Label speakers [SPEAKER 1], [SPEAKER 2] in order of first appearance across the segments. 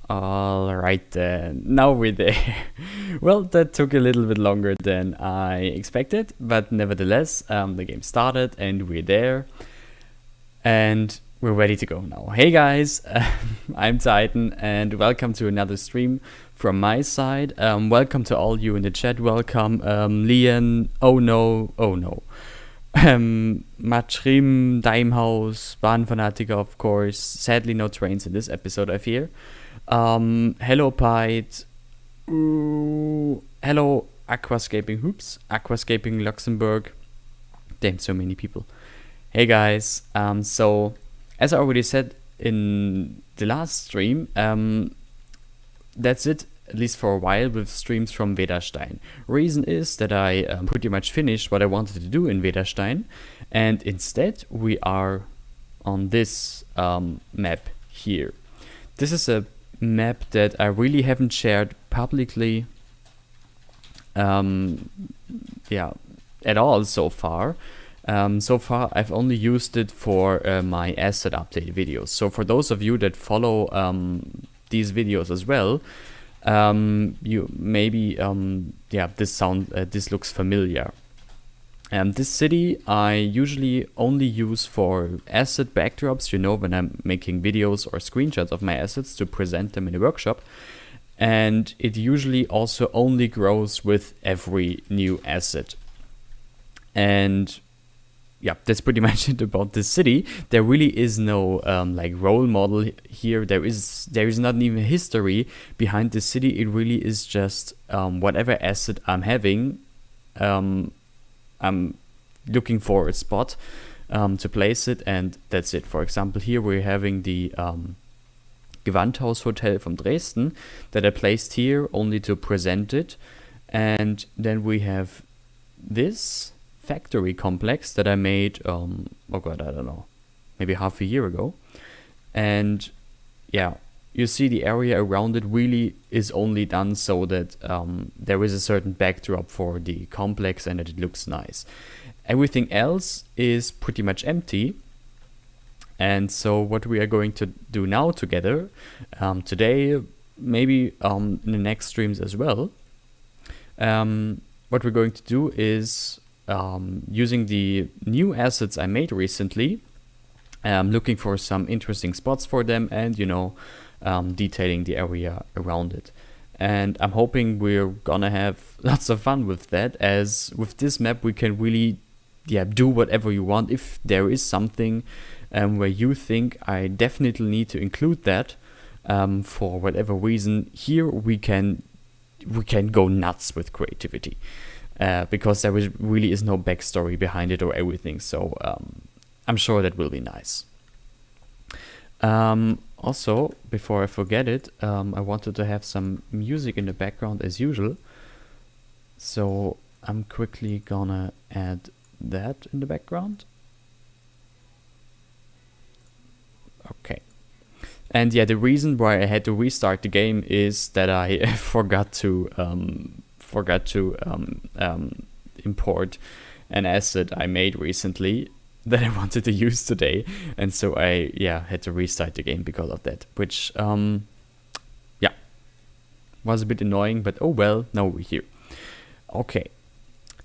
[SPEAKER 1] Alright then, now we're there. Well, that took a little bit longer than I expected, but nevertheless, the game started and we're there. And we're ready to go now. Hey guys, I'm Titan and welcome to another stream from my side. Welcome to all you in the chat, welcome Lian, oh no. Matrim, Daimhaus, Bahnfanatiker of course, sadly no trains in this episode I fear. Hello Pite, hello Aquascaping Hoops, Aquascaping Luxembourg, damn so many people. Hey guys, so as I already said in the last stream, that's it, at least for a while, with streams from Wederstein. Reason is that I pretty much finished what I wanted to do in Wederstein, and instead we are on this map here. This is a map that I really haven't shared publicly at all so far. So far I've only used it for my asset update videos. So for those of you that follow these videos as well, you maybe this looks familiar. This city I usually only use for asset backdrops, when I'm making videos or screenshots of my assets to present them in a workshop. And it usually also only grows with every new asset. And yeah, that's pretty much it about this city. There really is no role model here. There is not even a history behind the city. It really is just whatever asset I'm having. I'm looking for a spot to place it, and that's it. For example, here we're having the Gewandhaus Hotel from Dresden that I placed here only to present it, and then we have this factory complex that I made maybe half a year ago. And yeah, you see the area around it really is only done so that there is a certain backdrop for the complex and that it looks nice. Everything else is pretty much empty. And so what we are going to do now together, today, maybe in the next streams as well, what we're going to do is using the new assets I made recently, looking for some interesting spots for them and, detailing the area around it. And I'm hoping we're gonna have lots of fun with that, as with this map we can really do whatever you want. If there is something where you think I definitely need to include that for whatever reason, here we can go nuts with creativity. Because there really is no backstory behind it or everything, so I'm sure that will be nice. Also, before I forget it, I wanted to have some music in the background as usual, so I'm quickly gonna add that in the background. Okay. And yeah, the reason why I had to restart the game is that I forgot to import an asset I made recently that I wanted to use today, and so I had to restart the game because of that, which was a bit annoying, but oh well, now we're here. Okay,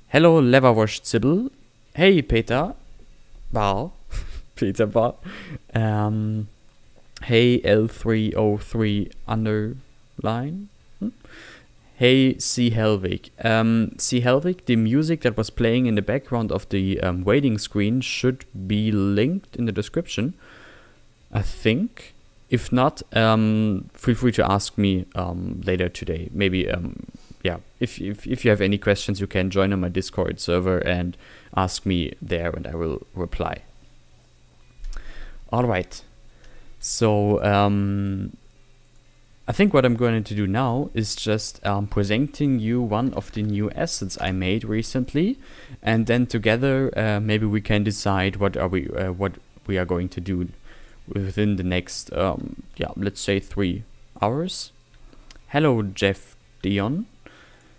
[SPEAKER 1] hello Leverwash Zibble, hey Peter Bar, Peter Bar, hey L303 underline. Hey C. Helvig. C. Helvig, the music that was playing in the background of the waiting screen should be linked in the description, I think. If not, feel free to ask me later today. Maybe, if you have any questions, you can join on my Discord server and ask me there and I will reply. Alright, so I think what I'm going to do now is just presenting you one of the new assets I made recently, and then together maybe we can decide what we are going to do within the next let's say 3 hours. Hello Jeff Dion.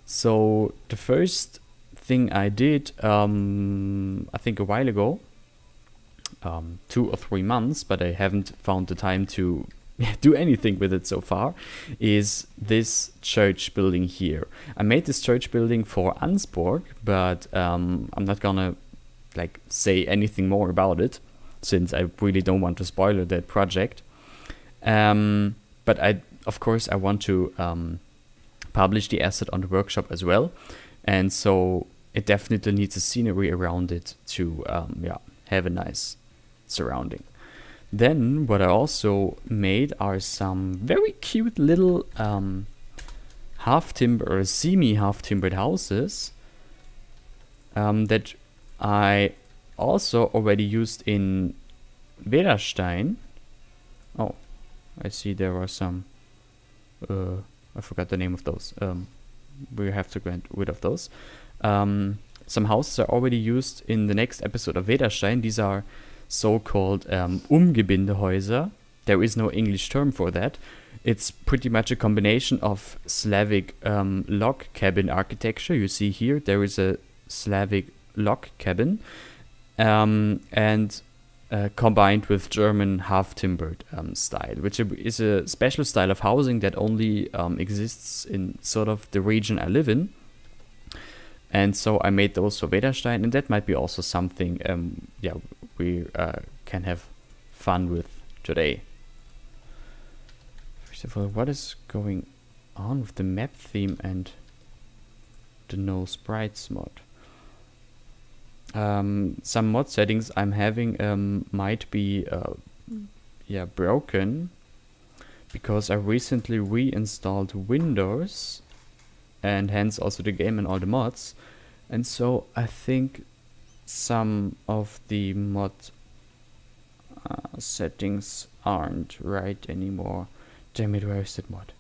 [SPEAKER 1] So the first thing I did I think a while ago, 2 or 3 months, but I haven't found the time to do anything with it so far, is this church building here. I made this church building for Ansborg, but I'm not gonna like say anything more about it, since I really don't want to spoil that project. But of course I want to publish the asset on the workshop as well, and so it definitely needs a scenery around it to have a nice surrounding. Then what I also made are some very cute little half-timber or semi-half-timbered houses that I also already used in Wederstein. Oh, I see there are some, I forgot the name of those. We have to get rid of those. Some houses are already used in the next episode of Wederstein. These are so-called Umgebindehäuser. There is no English term for that. It's pretty much a combination of Slavic log cabin architecture. You see here there is a Slavic log cabin, and combined with German half-timbered style, which is a special style of housing that only exists in sort of the region I live in. And so I made those for Wederstein, and that might be also something we can have fun with today. First of all, what is going on with the map theme and the no sprites mod? Some mod settings I'm having might be broken, because I recently reinstalled Windows and hence also the game and all the mods, and so I think some of the mod settings aren't right anymore. Damn it, where is that mod?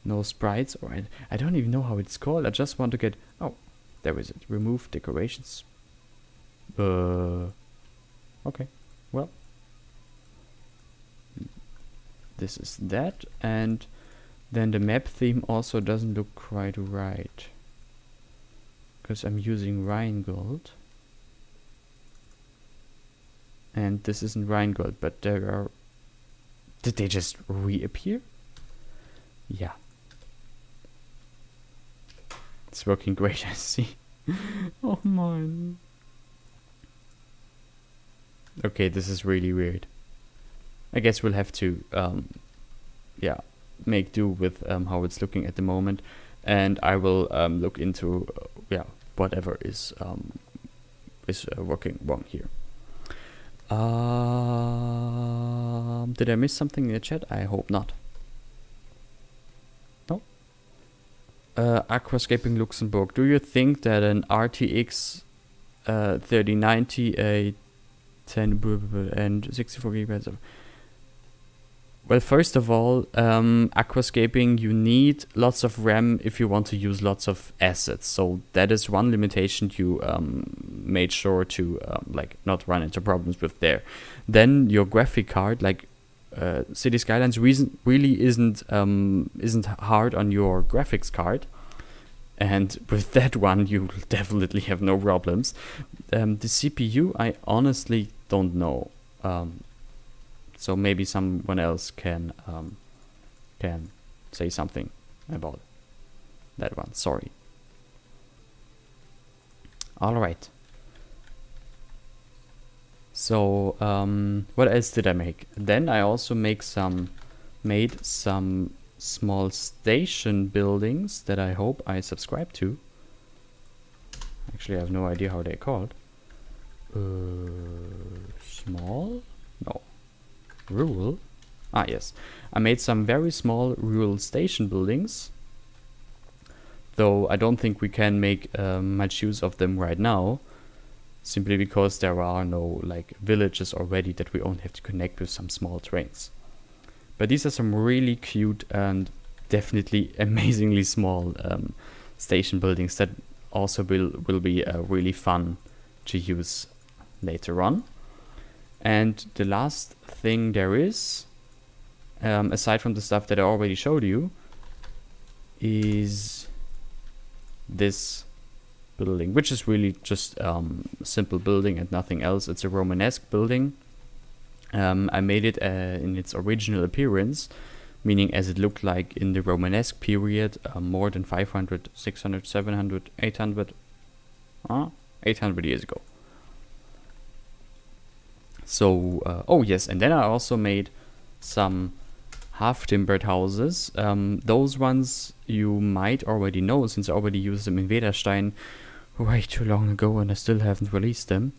[SPEAKER 1] No sprites, or I don't even know how it's called. I just want to get, oh, there is it. Remove decorations. Okay, well, this is that, and then the map theme also doesn't look quite right, because I'm using Rheingold, and this isn't Rheingold, but there are, did they just reappear? Yeah, it's working great, I see. Oh man. Okay, this is really weird. I guess we'll have to make do with how it's looking at the moment, and I will look into whatever is working wrong here. Did I miss something in the chat? I hope not. No. Aquascaping Luxembourg. Do you think that an RTX 3090, a 10 and 64 gigabytes of... Well, first of all, aquascaping, you need lots of RAM if you want to use lots of assets. So that is one limitation you made sure to not run into problems with there. Then your graphic card, like City Skylines, really isn't hard on your graphics card. And with that one, you will definitely have no problems. The CPU, I honestly don't know. So maybe someone else can say something about that one. Sorry. All right. So what else did I make? Then I also made some small station buildings that I hope I subscribe to. Actually, I have no idea how they're called. Small? No. Rural? Ah, yes. I made some very small rural station buildings, though I don't think we can make much use of them right now, simply because there are no villages already that we only have to connect with some small trains. But these are some really cute and definitely amazingly small station buildings that also will be really fun to use later on. And the last thing there is, aside from the stuff that I already showed you, is this building, which is really just a simple building and nothing else. It's a Romanesque building I made it in its original appearance, meaning as it looked like in the Romanesque period, more than 500, 600, 700, 800, 800 years ago. So, oh yes, and then I also made some half-timbered houses. Those ones you might already know, since I already used them in Wederstein way too long ago and I still haven't released them.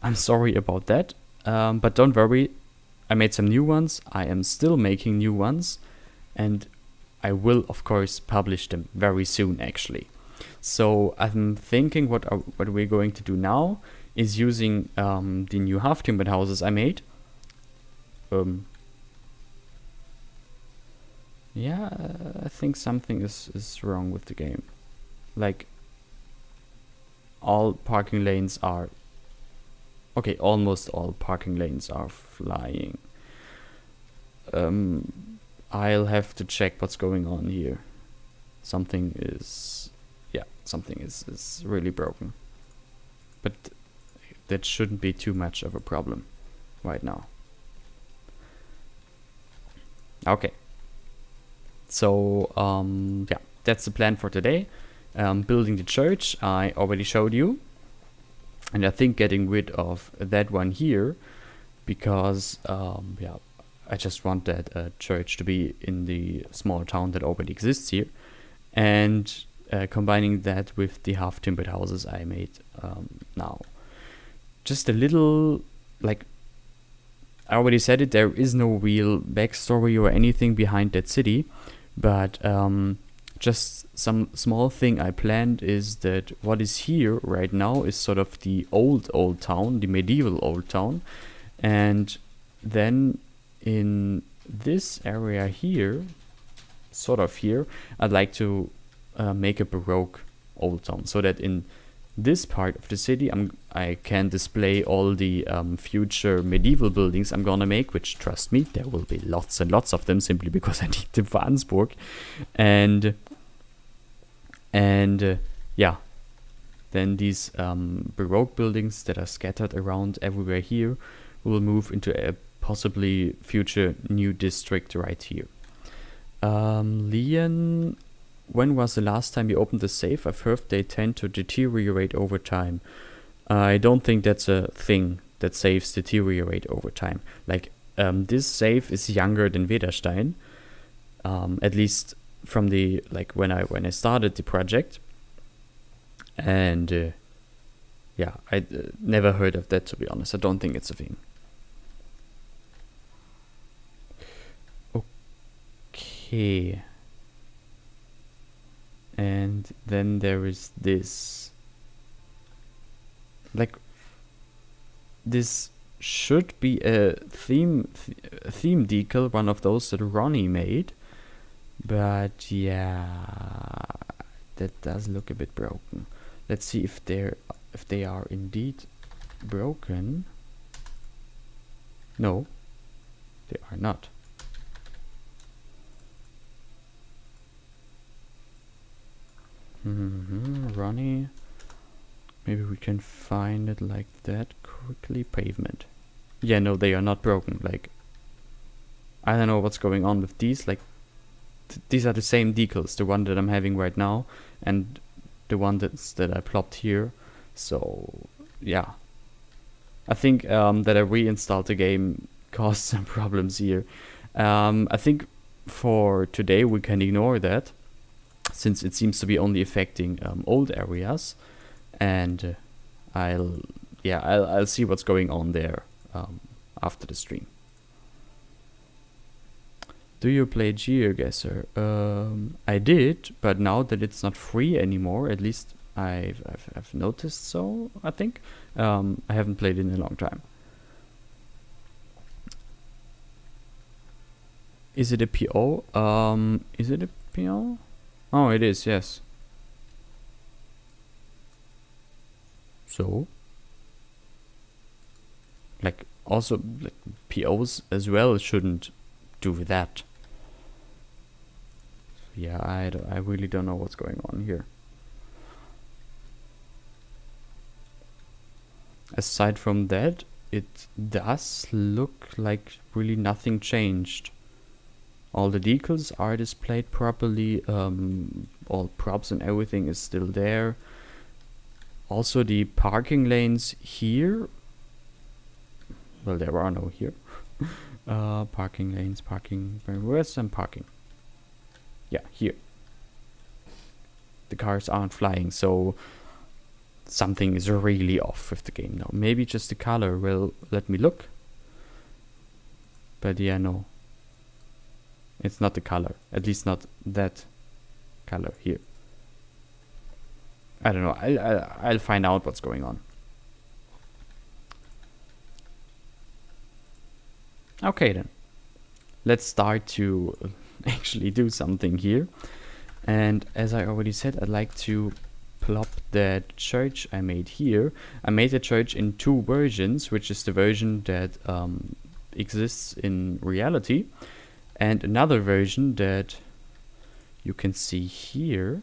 [SPEAKER 1] I'm sorry about that, but don't worry, I made some new ones, I am still making new ones, and I will of course publish them very soon actually. So I'm thinking what we're going to do now is using the new half-timbered houses I made. Yeah, I think something is wrong with the game. Like, all parking lanes are... Okay, almost all parking lanes are flying. I'll have to check what's going on here. Something is... Yeah, something is really broken. But that shouldn't be too much of a problem right now. Okay. So, yeah, that's the plan for today. Building the church, I already showed you. And I think getting rid of that one here, because, yeah, I just want that church to be in the small town that already exists here. And combining that with the half-timbered houses I made now. Just a little, like, I already said it, there is no real backstory or anything behind that city, but just some small thing I planned is that what is here right now is sort of the old town, the medieval old town, and then in this area here, sort of here, I'd like to make a Baroque old town, so that in this part of the city I can display all the future medieval buildings I'm gonna make, which, trust me, there will be lots and lots of them, simply because I need them for Ansburg. And yeah, then these Baroque buildings that are scattered around everywhere here will move into a possibly future new district right here. Leon, when was the last time you opened the safe? I've heard they tend to deteriorate over time. I don't think that's a thing, that safes deteriorate over time. Like, this safe is younger than Wederstein, at least from the, like, when I started the project. And yeah, I never heard of that, to be honest. I don't think it's a thing. Okay. And then there is this. Like, this should be a theme decal, one of those that Ronnie made. But yeah, that does look a bit broken. Let's see if they are indeed broken. No, they are not. Ronnie, maybe we can find it like that quickly. Pavement. Yeah, no, they are not broken. Like, I don't know what's going on with these. Like, these are the same decals, the one that I'm having right now, and the one that I plopped here. So yeah, I think that I reinstalled the game caused some problems here. I think for today we can ignore that, since it seems to be only affecting old areas, and I'll see what's going on there after the stream. Do you play GeoGuessr? I did, but now that it's not free anymore, at least I've noticed so, I think. I haven't played it in a long time. Is it a PO? Is it a PO? Oh, it is, yes. So, like, also, like, POs as well shouldn't do that. Yeah, I really don't know what's going on here. Aside from that, it does look like really nothing changed. All the decals are displayed properly, all props and everything is still there. Also the parking lanes here, well, there are no here. Parking lanes, where's some parking? Yeah, here. The cars aren't flying, so something is really off with the game now. Maybe just the color. Well, let me look. But yeah, no. It's not the color. At least not that color here. I don't know. I'll find out what's going on. Okay then. Let's start to actually do something here. And as I already said, I'd like to plop that church I made here. I made the church in 2 versions, which is the version that exists in reality, and another version that you can see here,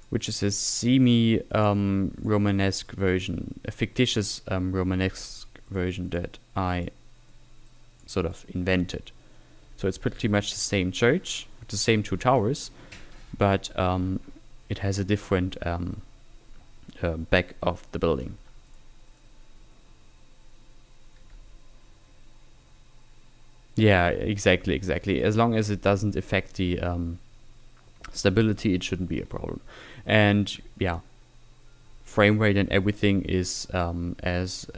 [SPEAKER 1] which is a semi-Romanesque version, a fictitious Romanesque version that I sort of invented. So it's pretty much the same church, with the same 2 towers, but it has a different back of the building. Yeah, exactly. As long as it doesn't affect the stability, it shouldn't be a problem. And yeah, frame rate and everything is as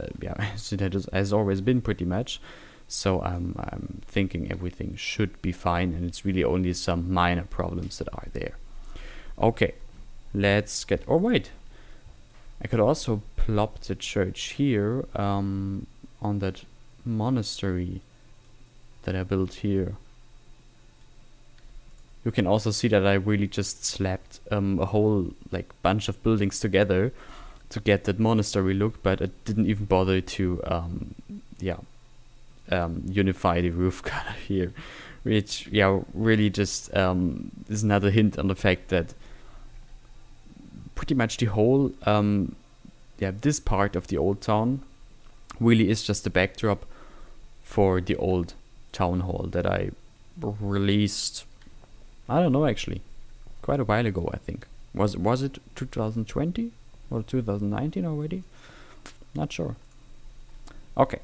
[SPEAKER 1] it has always been pretty much. So I'm thinking everything should be fine, and it's really only some minor problems that are there. Okay, let's get. Oh wait, I could also plop the church here on that monastery that I built here. You can also see that I really just slapped a whole like bunch of buildings together to get that monastery look, but I didn't even bother to unify the roof color here, which really just is another hint on the fact that pretty much the whole this part of the old town really is just a backdrop for the old town hall that I released, I don't know, actually quite a while ago. I think was it 2020 or 2019 already, not sure. Okay,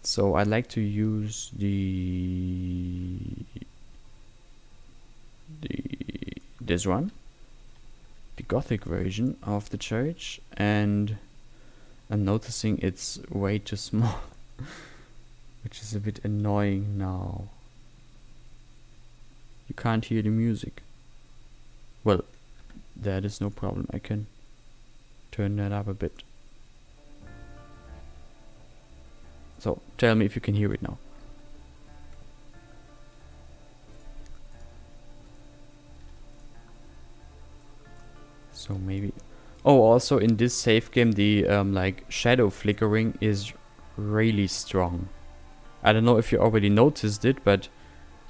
[SPEAKER 1] so I'd like to use this one, the Gothic version of the church, and I'm noticing it's way too small, which is a bit annoying now. You can't hear the music. Well, that is no problem. I can turn that up a bit. So tell me if you can hear it now. So maybe. Oh, also in this save game, the like shadow flickering is really strong. I don't know if you already noticed it, but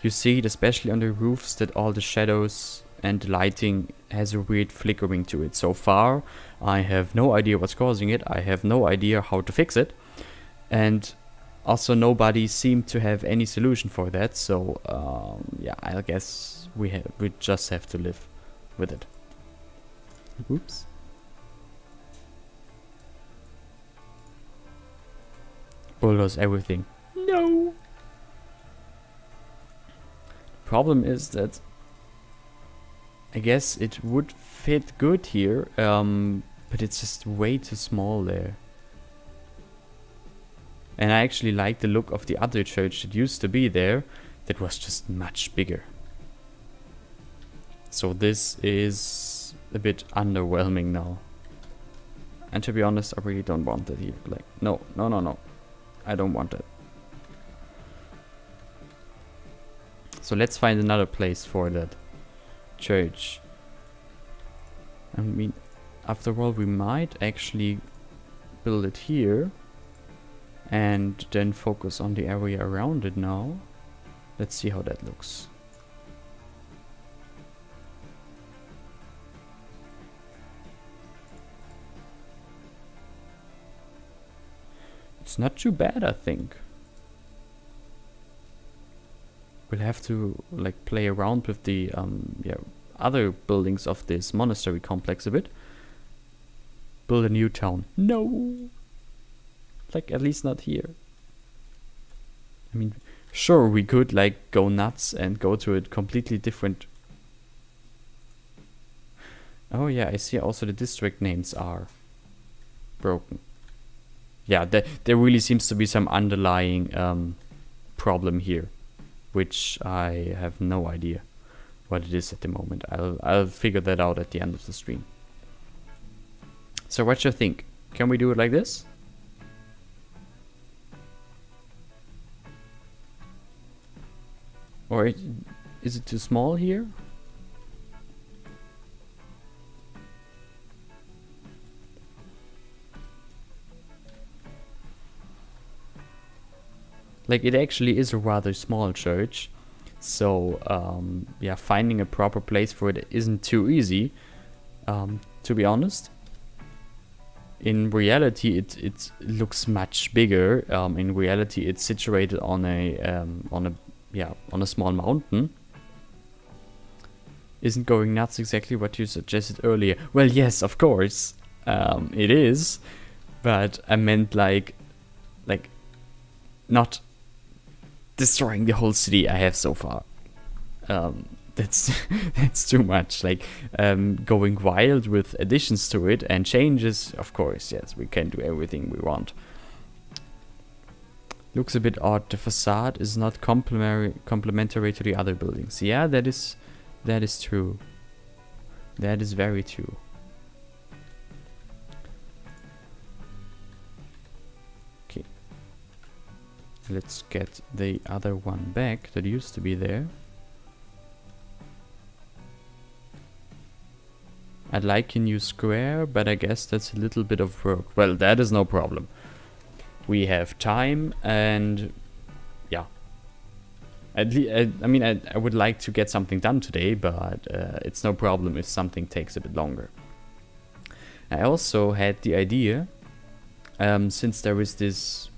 [SPEAKER 1] you see it especially on the roofs that all the shadows and the lighting has a weird flickering to it. So far, I have no idea what's causing it. I have no idea how to fix it. And also nobody seemed to have any solution for that. So I guess we just have to live with it. Oops. Bulldoze everything. No. Problem is that I guess it would fit good here, but it's just way too small there. And I actually like the look of the other church that used to be there, that was just much bigger. So this is a bit underwhelming now. And to be honest, I really don't want that here. Like, no. I don't want that. So let's find another place for that church. I mean, after all, we might actually build it here and then focus on the area around it now. Let's see how that looks. It's not too bad, I think. We'll have to like play around with the other buildings of this monastery complex a bit. Build a new town. No! Like, at least not here. I mean, sure, we could like go nuts and go to a completely different... Oh yeah, I see also the district names are broken. Yeah, there really seems to be some underlying problem here, which I have no idea what it is at the moment. I'll figure that out at the end of the stream. So what you think? Can we do it like this? Or is it too small here? Like, it actually is a rather small church, so yeah, finding a proper place for it isn't too easy, to be honest. In reality, it looks much bigger. In reality, it's situated on a small mountain. Isn't going nuts exactly what you suggested earlier? Well, yes, of course, it is, but I meant like not destroying the whole city I have so far. That's that's too much. Like, going wild with additions to it and changes. Of course, yes, we can do everything we want. Looks a bit odd. The facade is not complementary to the other buildings. Yeah, that is true. That is very true. Okay. Let's get the other one back that used to be there. I'd like a new square, but I guess that's a little bit of work. Well, that is no problem. We have time, and yeah. I mean, I would like to get something done today, but it's no problem if something takes a bit longer. I also had the idea, since there is this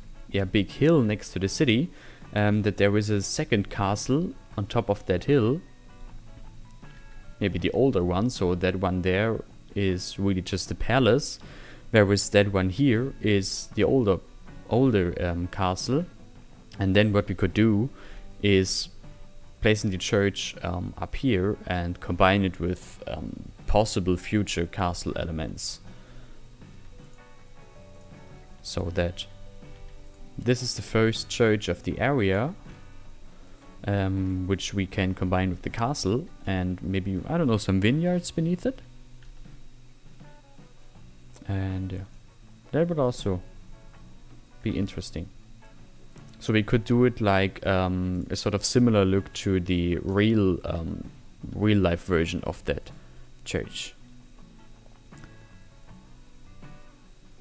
[SPEAKER 1] big hill next to the city, that there is a second castle on top of that hill. Maybe the older one, so that one there is really just a palace, whereas that one here is the older castle. And then what we could do is placing the church up here and combine it with possible future castle elements, so that this is the first church of the area, which we can combine with the castle, and maybe, I don't know, some vineyards beneath it. And that would also be interesting. So we could do it like a sort of similar look to the real life version of that church.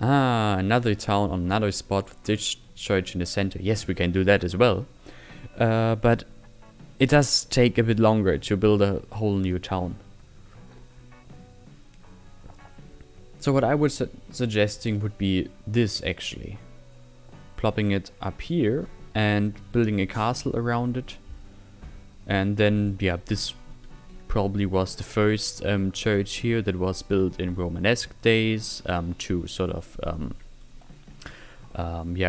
[SPEAKER 1] Ah, another town on another spot with this church in the center. Yes, we can do that as well. But it does take a bit longer to build a whole new town. So what I was suggesting would be this, actually. Plopping it up here and building a castle around it. And then, yeah, this probably was the first church here that was built in Romanesque days, to sort of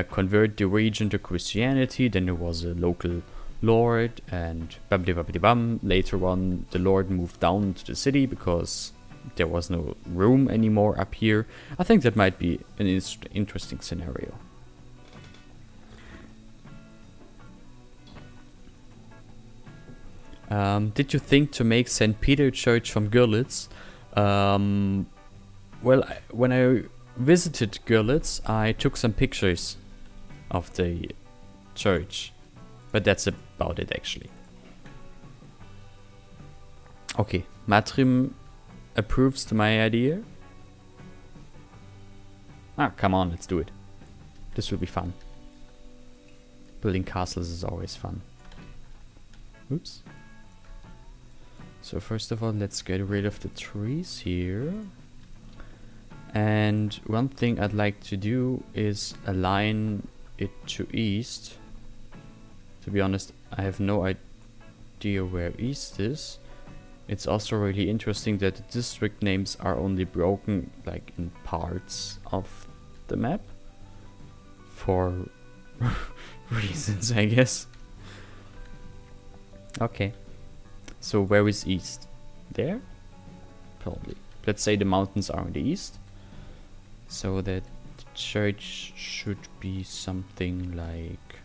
[SPEAKER 1] convert the region to Christianity. Then there was a local lord, and later on the lord moved down to the city because there was no room anymore up here. I think that might be an interesting scenario. Did you think to make St. Peter Church from Görlitz? Well, when I visited Görlitz, I took some pictures of the church, but that's about it, actually. Okay, Matrim approves to my idea. Ah, come on, let's do it. This will be fun. Building castles is always fun. Oops. So first of all, let's get rid of the trees here. And one thing I'd like to do is align it to east. To be honest, I have no idea where east is. It's also really interesting that the district names are only broken like in parts of the map. For reasons, I guess. Okay. So where is east? There? Probably. Let's say the mountains are in the east. So that the church should be something like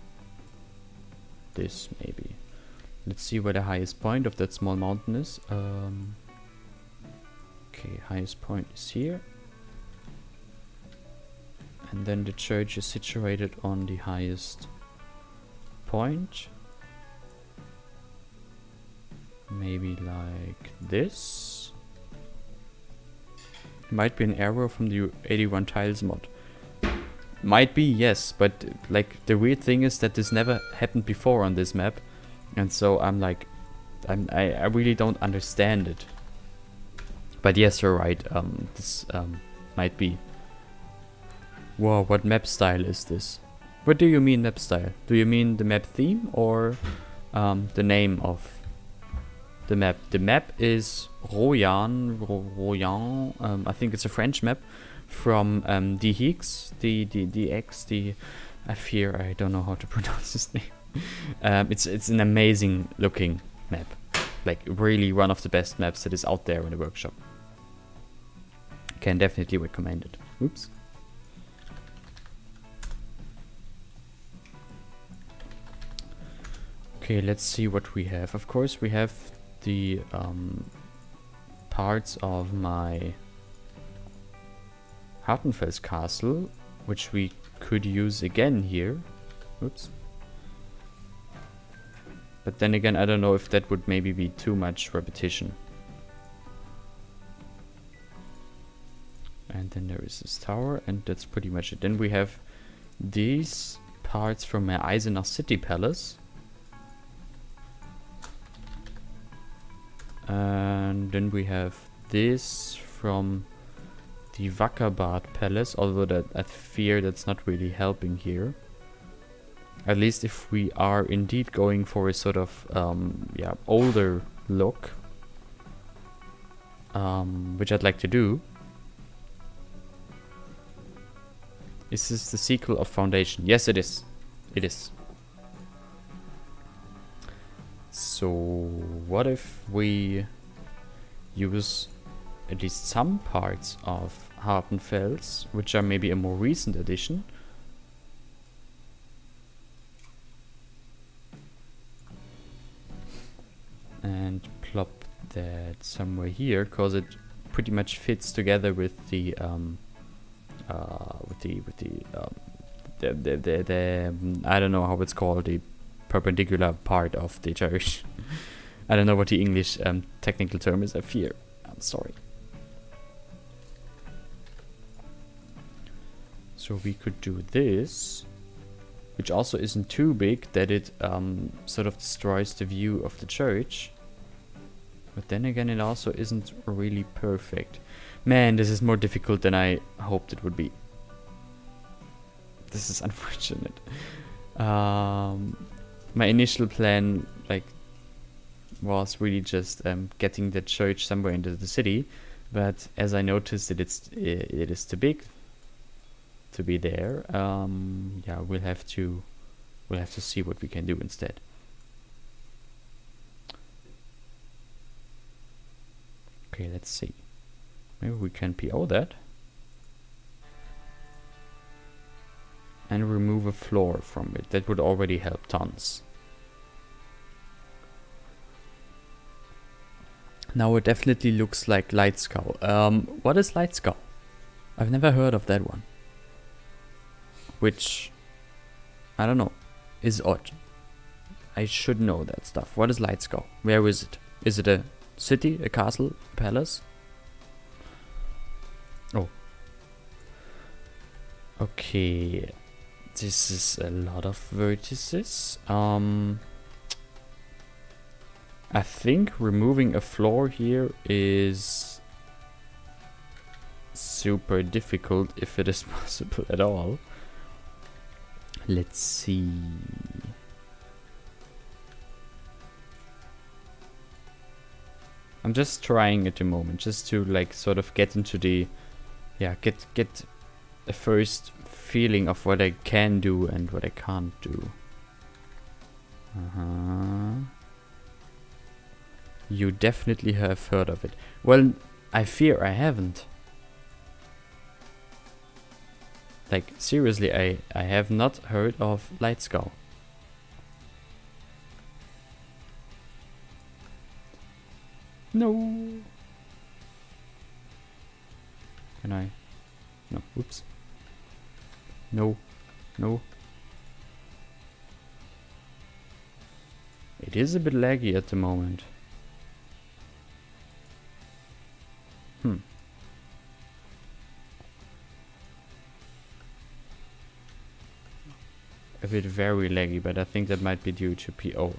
[SPEAKER 1] this, maybe. Let's see where the highest point of that small mountain is. Okay, highest point is here. And then the church is situated on the highest point. Maybe like this. Might be an error from the 81 tiles mod. Might be, yes, but like the weird thing is that this never happened before on this map. And so I'm like, I really don't understand it. But yes, you're right, this might be. Whoa, what map style is this? What do you mean map style? Do you mean the map theme or the name of the map? The map is Royan. I think it's a French map from the Higgs, I fear I don't know how to pronounce his name. It's an amazing looking map, like really one of the best maps that is out there in the workshop. Can definitely recommend it. Oops. Okay, let's see what we have. Of course, we have the parts of my Hartenfels castle, which we could use again here. Oops. But then again, I don't know if that would maybe be too much repetition. And then there is this tower, and that's pretty much it. Then we have these parts from my Eisenach city palace. And then we have this from the Wackerbad Palace, although that I fear that's not really helping here. At least if we are indeed going for a sort of older look, which I'd like to do. Is this the sequel of Foundation? Yes, it is. It is. So what if we use at least some parts of Hartenfels, which are maybe a more recent addition, and plop that somewhere here, because it pretty much fits together with the I don't know how it's called, the perpendicular part of the church. I don't know what the English technical term is, I fear. I'm sorry. So we could do this, which also isn't too big that it sort of destroys the view of the church. But then again, it also isn't really perfect. Man, this is more difficult than I hoped it would be. This is unfortunate. My initial plan, was really just getting the church somewhere into the city, but as I noticed that it is too big to be there. Yeah, we'll have to see what we can do instead. Okay, let's see. Maybe we can PO that and remove a floor from it. That would already help tons. Now it definitely looks like Lightscow. What is Lightscow? I've never heard of that one. Which, I don't know, is odd. I should know that stuff. What is Lightscow? Where is it? Is it a city, a castle, a palace? Oh. Okay. This is a lot of vertices. I think removing a floor here is super difficult if it is possible at all. Let's see. I'm just trying at the moment, just to like sort of get into the, yeah, get a first feeling of what I can do and what I can't do. You definitely have heard of it. Well, I fear I haven't. Like, seriously, I have not heard of Light Skull. No. Can I? No, oops. No, no. It is a bit laggy at the moment. A bit very laggy, but I think that might be due to PO.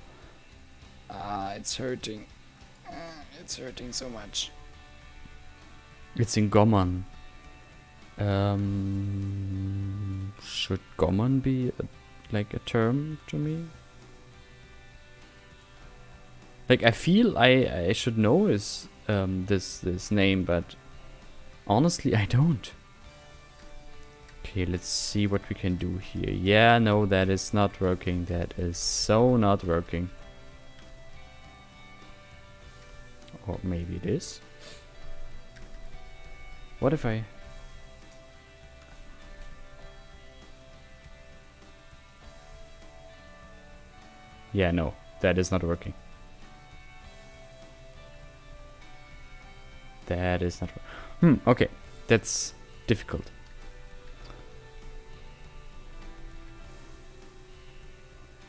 [SPEAKER 1] It's hurting. It's hurting so much. It's in Gommon. Should Gommon be like a term to me? Like, I feel I should know this name, but honestly I don't. Okay, let's see what we can do here. Yeah, no, that is not working. That is so not working. Or maybe it is. What if I... Yeah, no, that is not working. That is not... okay, that's difficult.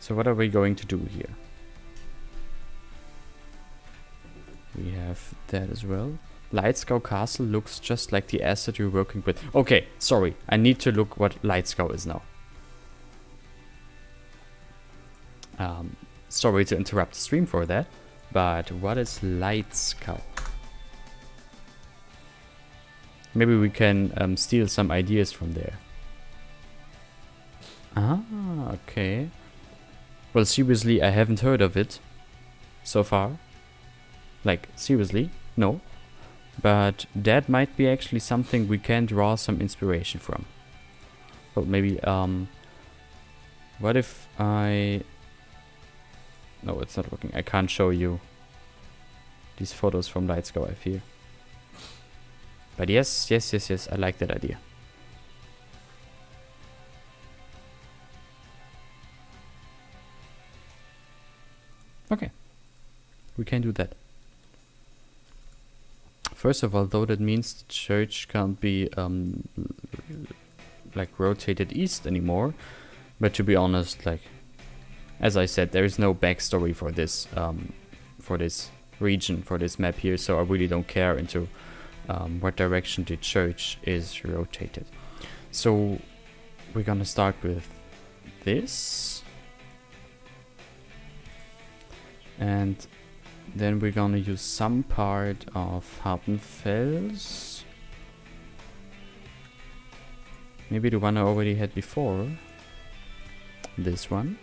[SPEAKER 1] So what are we going to do here? We have that as well. Lightscow Castle looks just like the asset you're working with. Okay, sorry. I need to look what Lightscow is now. Sorry to interrupt the stream for that, but what is Lightscow? Maybe we can steal some ideas from there. Ah, okay. Well, seriously, I haven't heard of it so far. Like, seriously, no. But that might be actually something we can draw some inspiration from. Well, maybe, what if I... No, it's not working. I can't show you these photos from Lightscow, I fear. But yes, I like that idea. Okay, we can do that. First of all, though, that means the church can't be like rotated east anymore. But to be honest, like, as I said, there is no backstory for this region, for this map here, so I really don't care into what direction the church is rotated. So we're gonna start with this. And then we're gonna use some part of Hartenfels. Maybe the one I already had before. This one.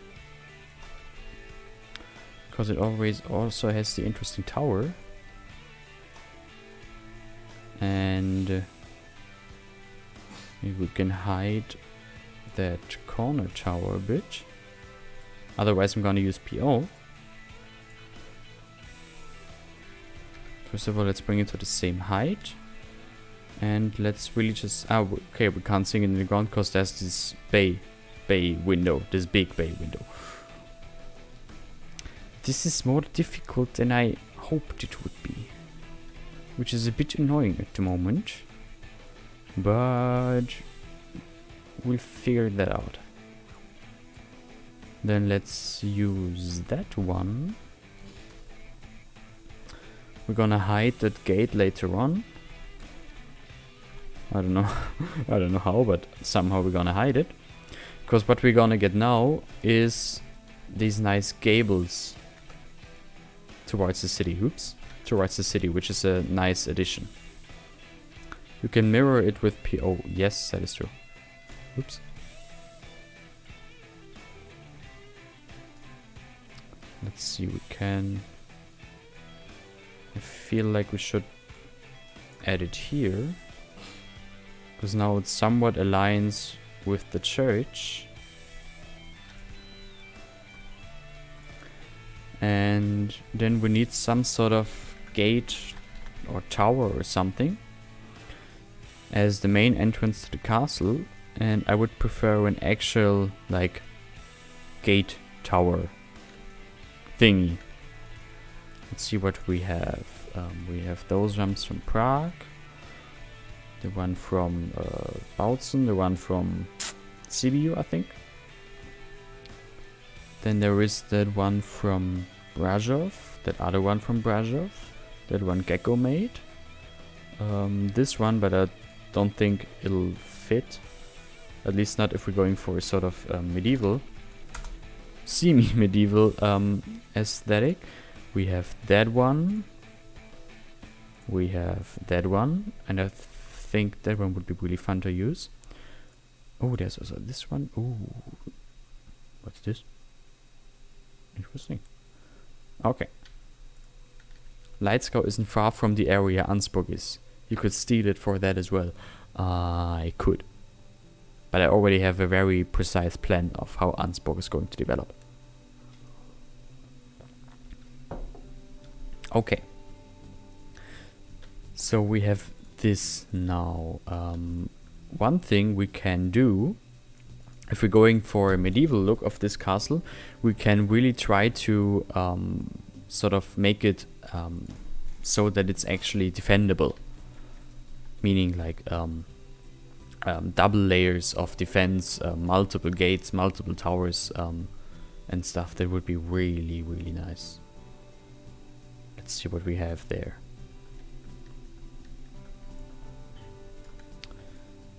[SPEAKER 1] Because it always also has the interesting tower. And maybe we can hide that corner tower a bit. Otherwise I'm gonna use PO. First of all, let's bring it to the same height. And let's really just... okay, we can't sing it in the ground because there's this bay window. This big bay window. This is more difficult than I hoped it would be. Which is a bit annoying at the moment. But we'll figure that out. Then let's use that one. We're gonna hide that gate later on. I don't know. I don't know how, but somehow we're gonna hide it. Because what we're gonna get now is these nice gables towards the city. Oops. Towards the city, which is a nice addition. You can mirror it with P. Oh, yes, that is true. Oops. Let's see, we can... I feel like we should add it here. Because now it somewhat aligns with the church. And then we need some sort of gate or tower or something as the main entrance to the castle. And I would prefer an actual, like, gate tower thingy. Let's see what we have. We have those ramps from Prague, the one from Bautzen, the one from Sibiu, I think. Then there is that one from Brasov, that other one from Brasov, that one Gecko made. This one, but I don't think it'll fit. At least not if we're going for a sort of medieval, semi-medieval aesthetic. We have that one. We have that one. And I think that one would be really fun to use. Oh, there's also this one. Ooh. What's this? Interesting. Okay. Lightscow isn't far from the area Ansburg is. You could steal it for that as well. I could. But I already have a very precise plan of how Ansburg is going to develop. Okay. So we have this now. One thing we can do, if we're going for a medieval look of this castle, we can really try to sort of make it so that it's actually defendable. Meaning like double layers of defense, multiple gates, multiple towers, and stuff. That would be really, really nice. Let's see what we have there.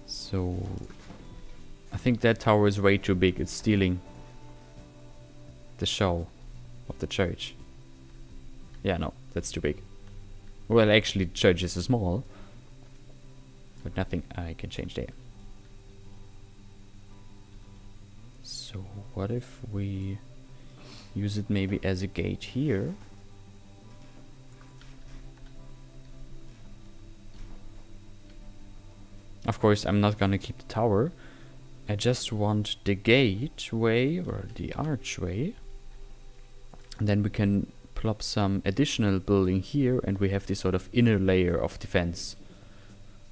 [SPEAKER 1] So I think that tower is way too big. It's stealing the show of the church. Yeah, no, that's too big. Well, actually, the church is small, but nothing I can change there. So what if we use it maybe as a gate here? Of course, I'm not gonna keep the tower. I just want the gateway or the archway. And then we can plop some additional building here, and we have this sort of inner layer of defense.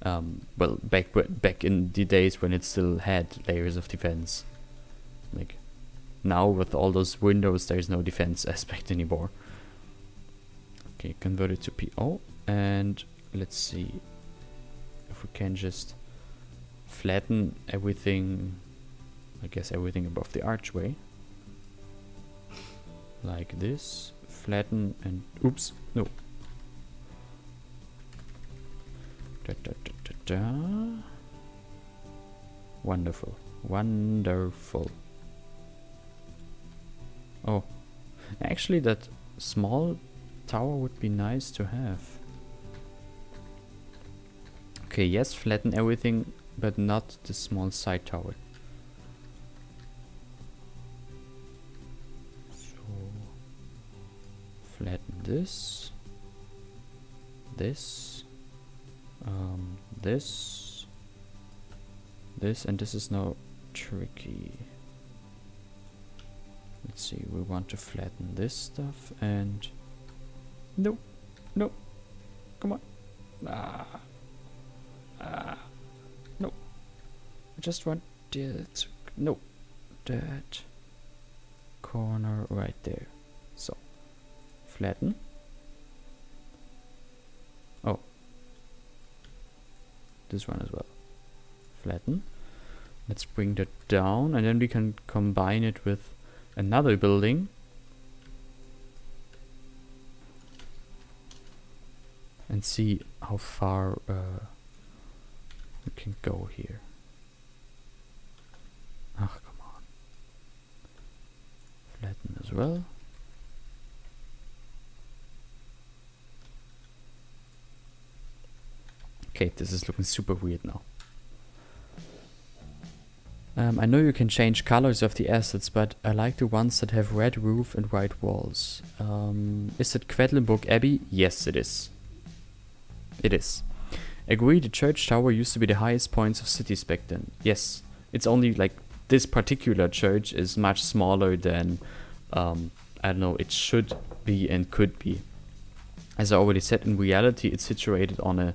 [SPEAKER 1] Well, back in the days when it still had layers of defense. Like now with all those windows, there's no defense aspect anymore. Okay, convert it to PO, and let's see if we can just flatten everything, I guess everything above the archway. Like this. Flatten and... Oops. No. Da, da, da, da, da. Wonderful. Wonderful. Oh. Actually, that small tower would be nice to have. Okay, yes, flatten everything, but not the small side tower. So flatten this, this, this, and this is now tricky. Let's see, we want to flatten this stuff and no, no, come on. No, I just want it. No, that corner right there. So flatten. Oh, this one as well. Flatten. Let's bring that down, and then we can combine it with another building. And see how far we can go here. Ah, come on. Flatten as well. Okay, this is looking super weird now. I know you can change colors of the assets, but I like the ones that have red roof and white walls. Is it Quedlinburg Abbey? Yes, it is. It is. Agree, the church tower used to be the highest points of cities back then. Yes, it's only like this particular church is much smaller than, I don't know, it should be and could be. As I already said, in reality, it's situated on a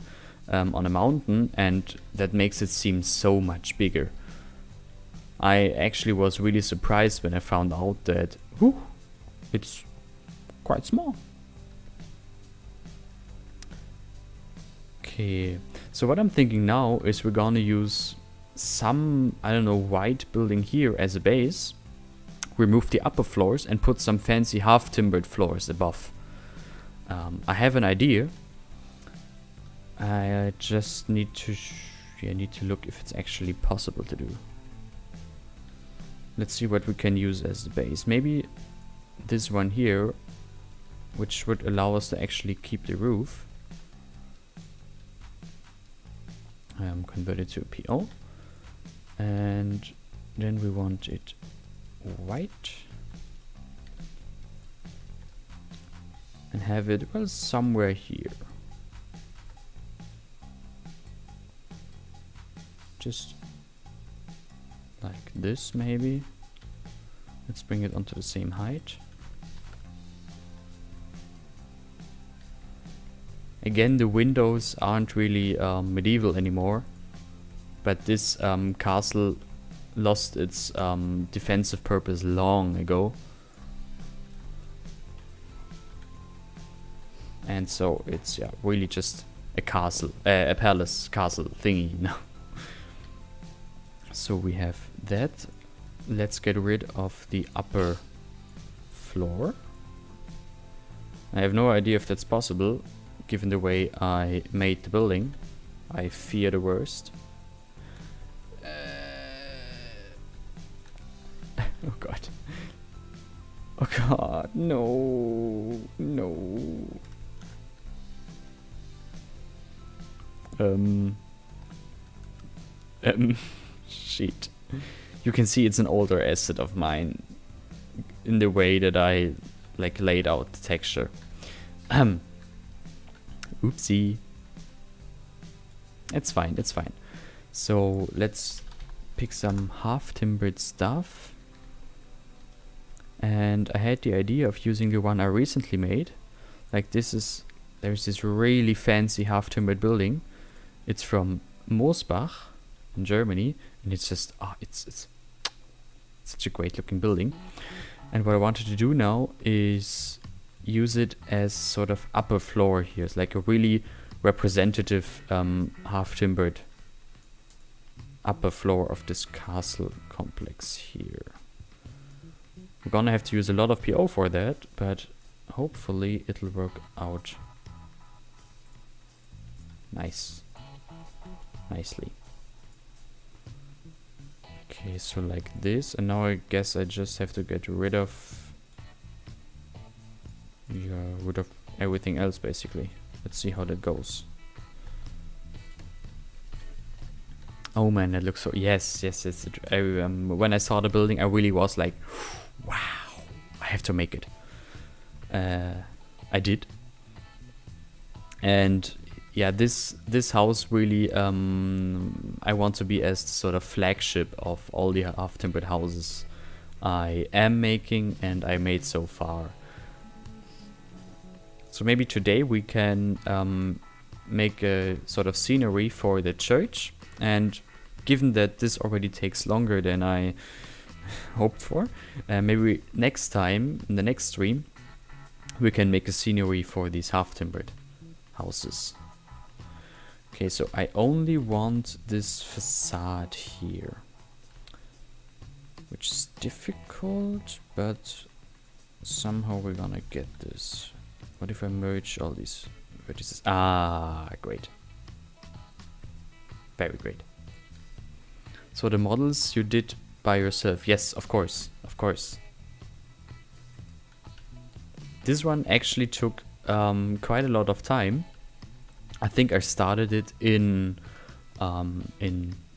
[SPEAKER 1] mountain, and that makes it seem so much bigger. I actually was really surprised when I found out that, it's quite small. Okay, so what I'm thinking now is we're gonna use some, I don't know, white building here as a base, remove the upper floors and put some fancy half-timbered floors above. I have an idea. I just need to look if it's actually possible to do. Let's see what we can use as the base. Maybe this one here, which would allow us to actually keep the roof. Convert it to a PO. And then we want it white. And have it, well, somewhere here. Just like this, maybe. Let's bring it onto the same height. Again, the windows aren't really medieval anymore, but this castle lost its defensive purpose long ago. And so it's really just a castle, a palace castle thingy now. So we have that. Let's get rid of the upper floor. I have no idea if that's possible, given the way I made the building. I fear the worst. Oh god. Oh god, no. No. Shit. You can see it's an older asset of mine in the way that I like laid out the texture. Oopsie. It's fine, it's fine. So let's pick some half-timbered stuff. And I had the idea of using the one I recently made. Like there's this really fancy half-timbered building. It's from Moosbach in Germany, and it's just it's such a great looking building. And what I wanted to do now is use it as sort of upper floor here. It's like a really representative half-timbered upper floor of this castle complex here. We're gonna have to use a lot of PO for that, but hopefully it'll work out nicely. Okay, so like this, and now I guess I just have to get rid of everything else basically. Let's see how that goes. Oh man, that looks so, yes. When I saw the building, I really was like, wow, I have to make it. I did. And yeah, this house really, I want to be as the sort of flagship of all the half-timbered houses I am making and I made so far. So maybe today we can make a sort of scenery for the church, and given that this already takes longer than I hoped for, maybe next time, in the next stream, we can make a scenery for these half-timbered houses. Okay, so I only want this facade here, which is difficult, but somehow we're gonna get this. What if I merge all these vertices? Ah, great. Very great. So the models you did by yourself. Yes, of course, of course. This one actually took quite a lot of time. I think I started it in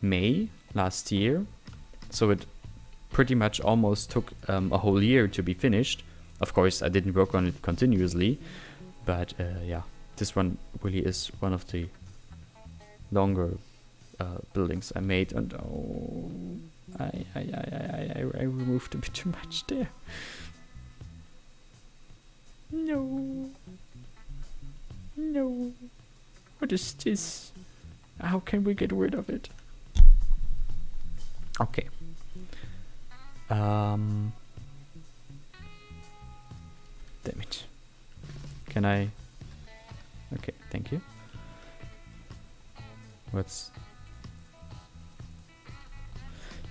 [SPEAKER 1] May last year, so it pretty much almost took a whole year to be finished. Of course, I didn't work on it continuously, but yeah, this one really is one of the longer buildings I made. And oh, I removed a bit too much there. No. No. What is this? How can we get rid of it? Okay. Damn it. Can I? Okay, thank you. What's...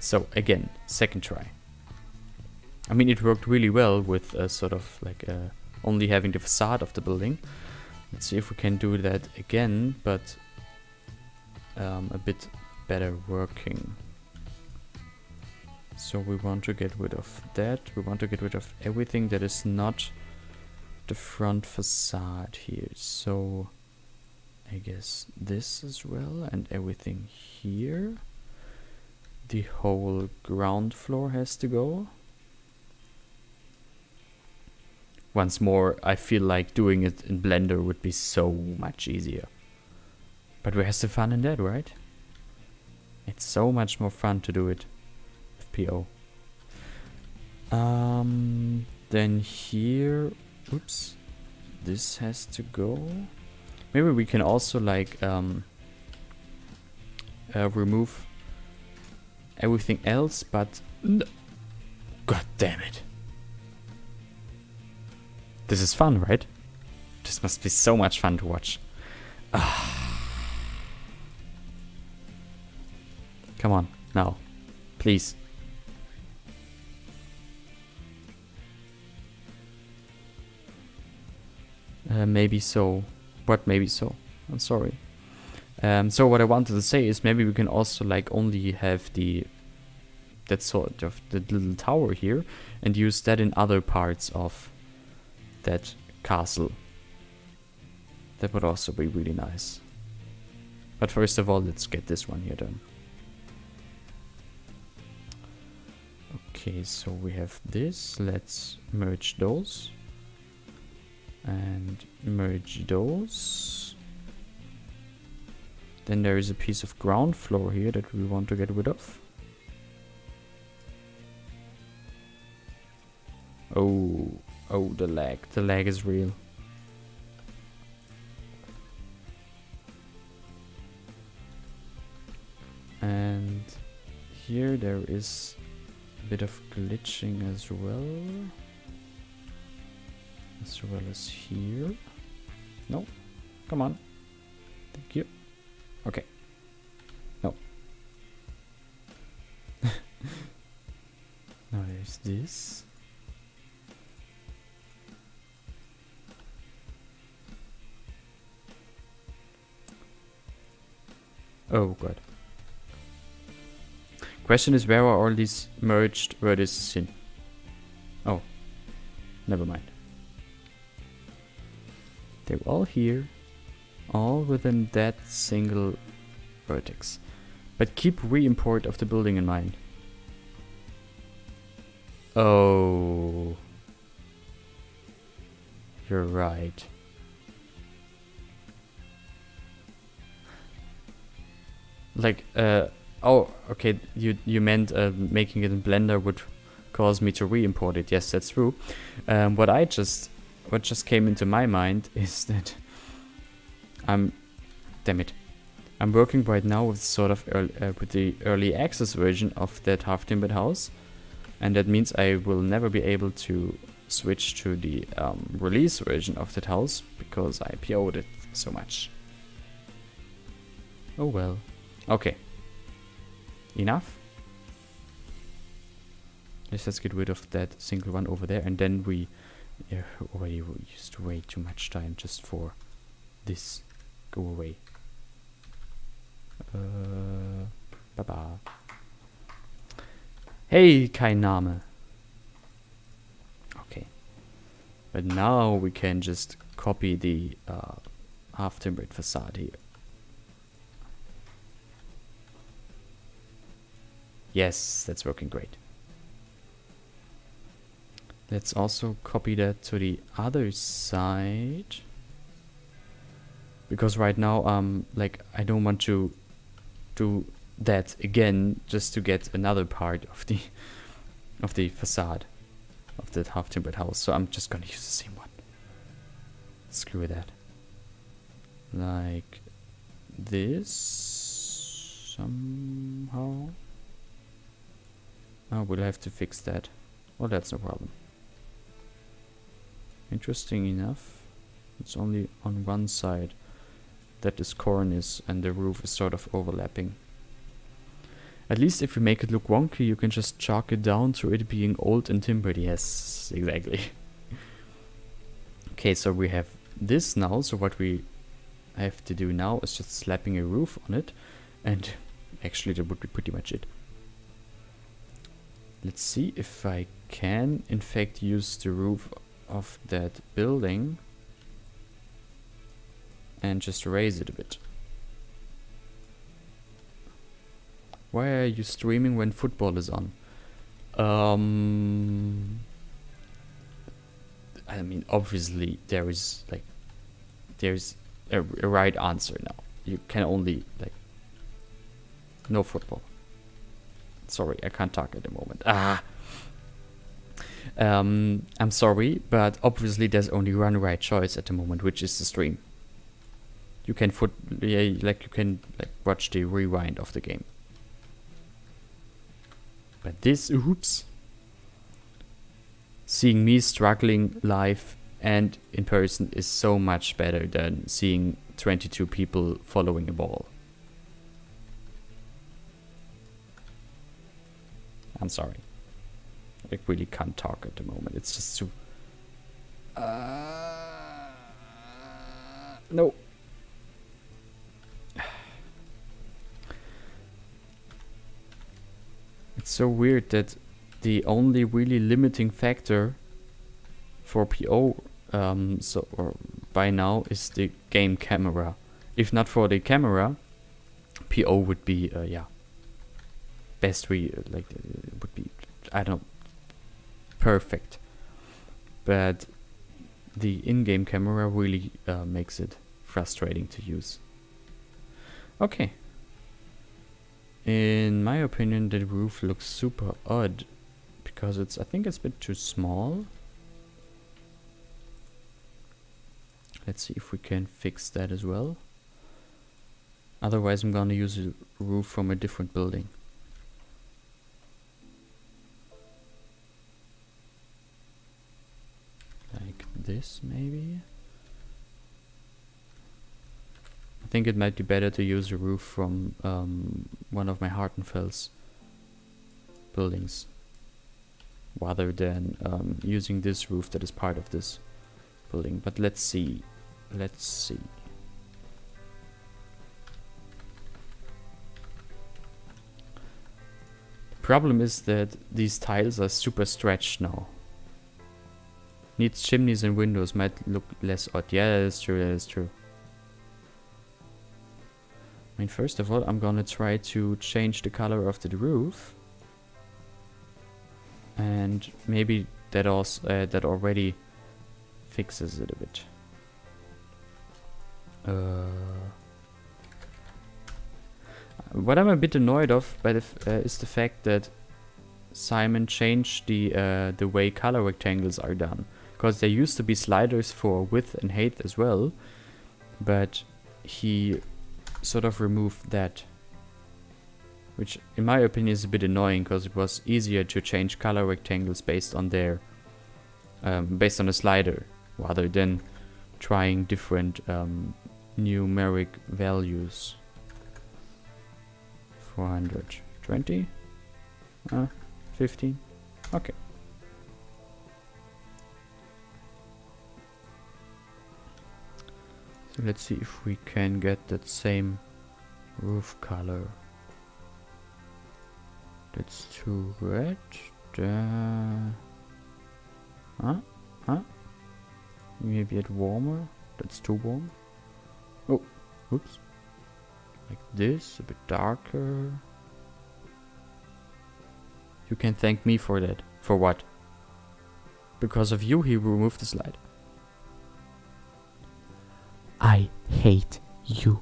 [SPEAKER 1] So again, second try. I mean, it worked really well with sort of like only having the facade of the building. Let's see if we can do that again, but a bit better working. So we want to get rid of that. We want to get rid of everything that is not the front facade here. So I guess this as well, and everything here. The whole ground floor has to go. Once more, I feel like doing it in Blender would be so much easier. But where's the fun in that, right? It's so much more fun to do it with PO. Then here, oops, this has to go. Maybe we can also like remove everything else, but no. God damn it. This is fun, right? This must be so much fun to watch. Come on, now. Please. Maybe so. What maybe so? I'm sorry. So what I wanted to say is maybe we can also like only have that sort of the little tower here and use that in other parts of that castle. That would also be really nice. But first of all, let's get this one here done. Okay, so we have this. Let's merge those. And merge those. Then there is a piece of ground floor here that we want to get rid of. Oh, the lag. The lag is real. And here there is a bit of glitching as well. As well as here. No, come on. Thank you. Okay. No. Now there's this. Oh god. Question is, where are all these merged vertices in? Oh, never mind. They're all here, all within that single vertex. But keep re-import of the building in mind. Oh, you're right. Like, oh, okay, you meant making it in Blender would cause me to re-import it. Yes, that's true. What just came into my mind is that damn it, I'm working right now with sort of with the early access version of that half-timbered house, and that means I will never be able to switch to the release version of that house because I PO'd it so much. Oh well. Okay. Enough? Let's get rid of that single one over there, and then we already used way too much time just for this. Go away. Baba. Hey, kein Name. Okay. But now we can just copy the half-timbered facade here. Yes, that's working great. Let's also copy that to the other side. Because right now, like, I don't want to do that again just to get another part of the facade of that half-timbered house. So I'm just gonna use the same one. Screw that. Like this somehow. Oh, we'll have to fix that. Well, that's no problem. Interesting enough, it's only on one side that this cornice and the roof is sort of overlapping. At least if you make it look wonky, you can just chalk it down to it being old and timbered. Yes, exactly. Okay, so we have this now. So what we have to do now is just slapping a roof on it. And actually that would be pretty much it. Let's see if I can in fact use the roof of that building and just raise it a bit. Why are you streaming when football is on? I mean, obviously there's a right answer now. You can only, like, no football. Sorry, I can't talk at the moment. I'm sorry, but obviously there's only one right choice at the moment, which is the stream. You can watch the rewind of the game. But this, oops, seeing me struggling live and in person is so much better than seeing 22 people following a ball. I'm sorry. I really can't talk at the moment. It's just too... No. It's so weird that the only really limiting factor for PO by now is the game camera. If not for the camera, PO would be would be, I don't know, perfect. But the in-game camera really makes it frustrating to use. Okay. In my opinion, the roof looks super odd because I think it's a bit too small. Let's see if we can fix that as well. Otherwise, I'm gonna use a roof from a different building. Like this, maybe? I think it might be better to use a roof from one of my Hartenfels buildings rather than using this roof that is part of this building. But let's see. Let's see. The problem is that these tiles are super stretched now. Needs chimneys and windows, might look less odd. Yeah, that is true, that is true. I mean, first of all, I'm gonna try to change the color of the roof. And maybe that also that already fixes it a bit. What I'm a bit annoyed of is the fact that Simon changed the way color rectangles are done. Because there used to be sliders for width and height as well, but he sort of removed that, which in my opinion is a bit annoying because it was easier to change color rectangles based on their based on a slider rather than trying different numeric values. 420, 15, okay. So let's see if we can get that same roof color. That's too red. Maybe it warmer. That's too warm. Oh, oops. Like this, a bit darker. You can thank me for that. For what? Because of you, he removed the slide. I hate you.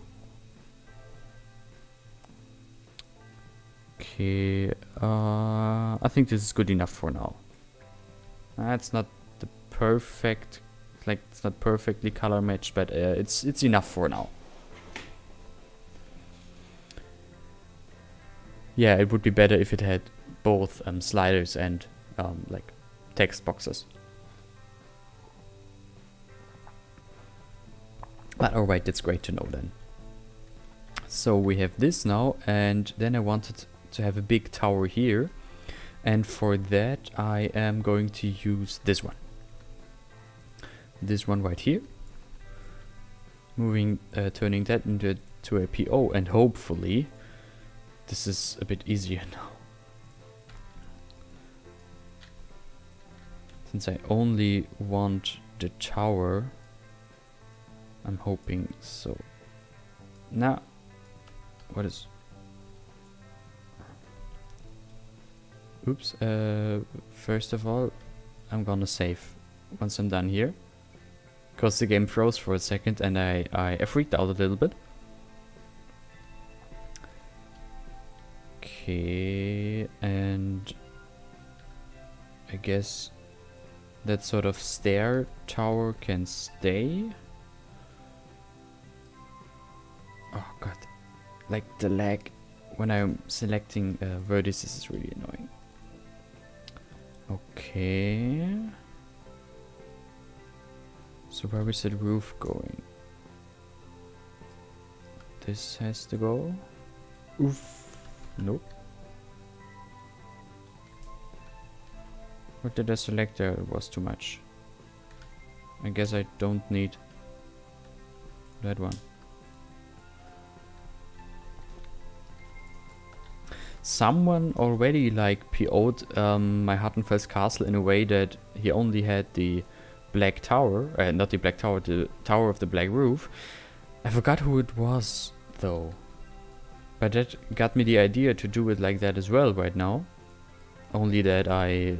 [SPEAKER 1] Okay, I think this is good enough for now. That's not the perfect, like it's not perfectly color matched, but it's enough for now. Yeah, it would be better if it had both sliders and like text boxes. But alright, that's great to know then. So we have this now, and then I wanted to have a big tower here, and for that I am going to use this one. This one right here. Turning that into a PO, and hopefully this is a bit easier now. Since I only want the tower, I'm hoping so. Now, what is... Oops, first of all, I'm gonna save once I'm done here. Because the game froze for a second and I freaked out a little bit. Okay, and I guess that sort of stair tower can stay. Oh god, like the lag when I'm selecting vertices is really annoying. Okay. So where is the roof going? This has to go. Oof. Nope. What did I select there? It was too much. I guess I don't need that one. Someone already like PO'd my Hartenfels castle in a way that he only had the black tower, not the black tower, the tower of the black roof. I forgot who it was though, but that got me the idea to do it like that as well right now, only that I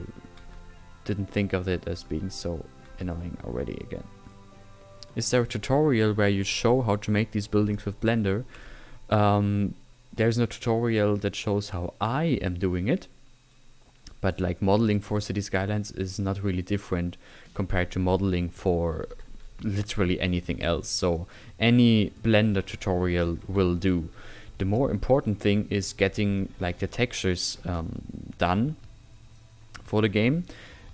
[SPEAKER 1] didn't think of it as being so annoying already again. Is there a tutorial where you show how to make these buildings with Blender? There's no tutorial that shows how I am doing it, but like modeling for City Skylines is not really different compared to modeling for literally anything else. So any Blender tutorial will do. The more important thing is getting like the textures done for the game,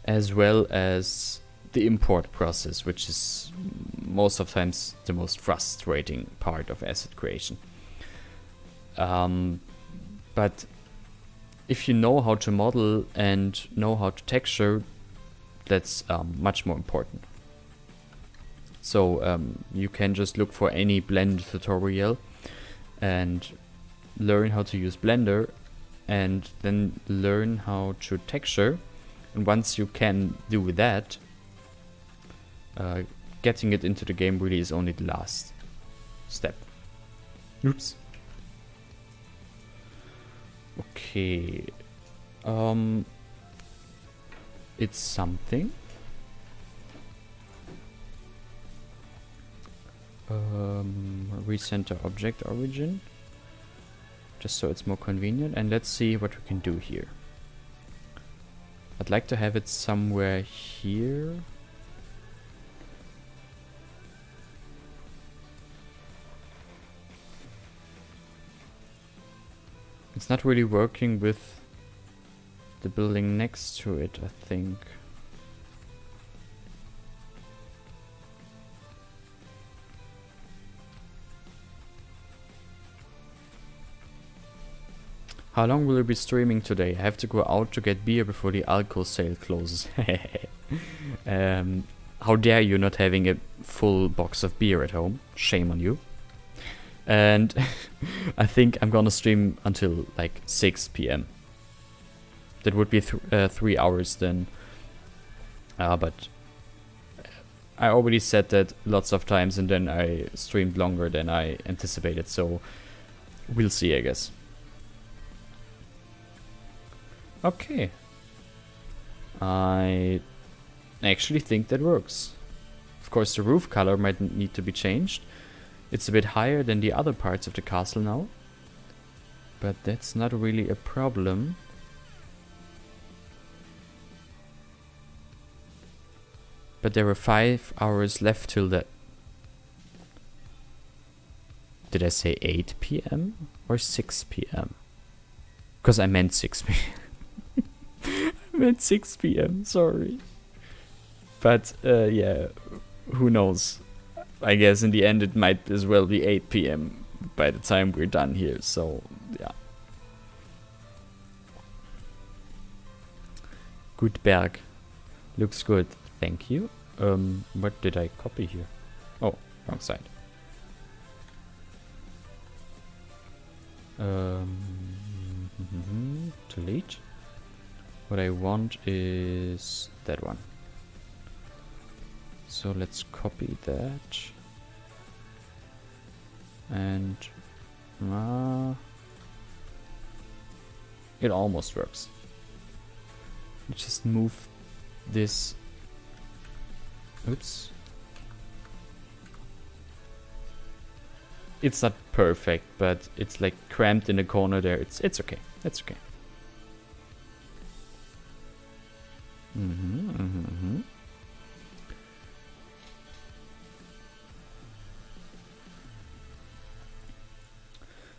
[SPEAKER 1] as well as the import process, which is most of the times the most frustrating part of asset creation. But if you know how to model and know how to texture, that's much more important. So you can just look for any Blender tutorial and learn how to use Blender, and then learn how to texture. And once you can do that, getting it into the game really is only the last step. Oops. Okay, it's something. Recenter object origin, just so it's more convenient, and let's see what we can do here. I'd like to have it somewhere here. It's not really working with the building next to it, I think. How long will you be streaming today? I have to go out to get beer before the alcohol sale closes. How dare you not having a full box of beer at home? Shame on you. And I think I'm gonna stream until like 6 PM. That would be 3 hours then. But I already said that lots of times, and then I streamed longer than I anticipated, so we'll see, I guess. Okay. I actually think that works. Of course, the roof color might need to be changed. It's a bit higher than the other parts of the castle now, but that's not really a problem. But there are 5 hours left till that. Did I say 8 p.m. or 6 p.m.? Because I meant 6 p.m. I meant 6 p.m. Sorry. But yeah, who knows? I guess in the end it might as well be 8 p.m. by the time we're done here. So yeah. Good Berg. Looks good. Thank you. What did I copy here? Oh, wrong side. Delete. What I want is that one. So let's copy that. And it almost works. Just move this. Oops. It's not perfect, but it's like cramped in a corner there. It's okay. It's okay.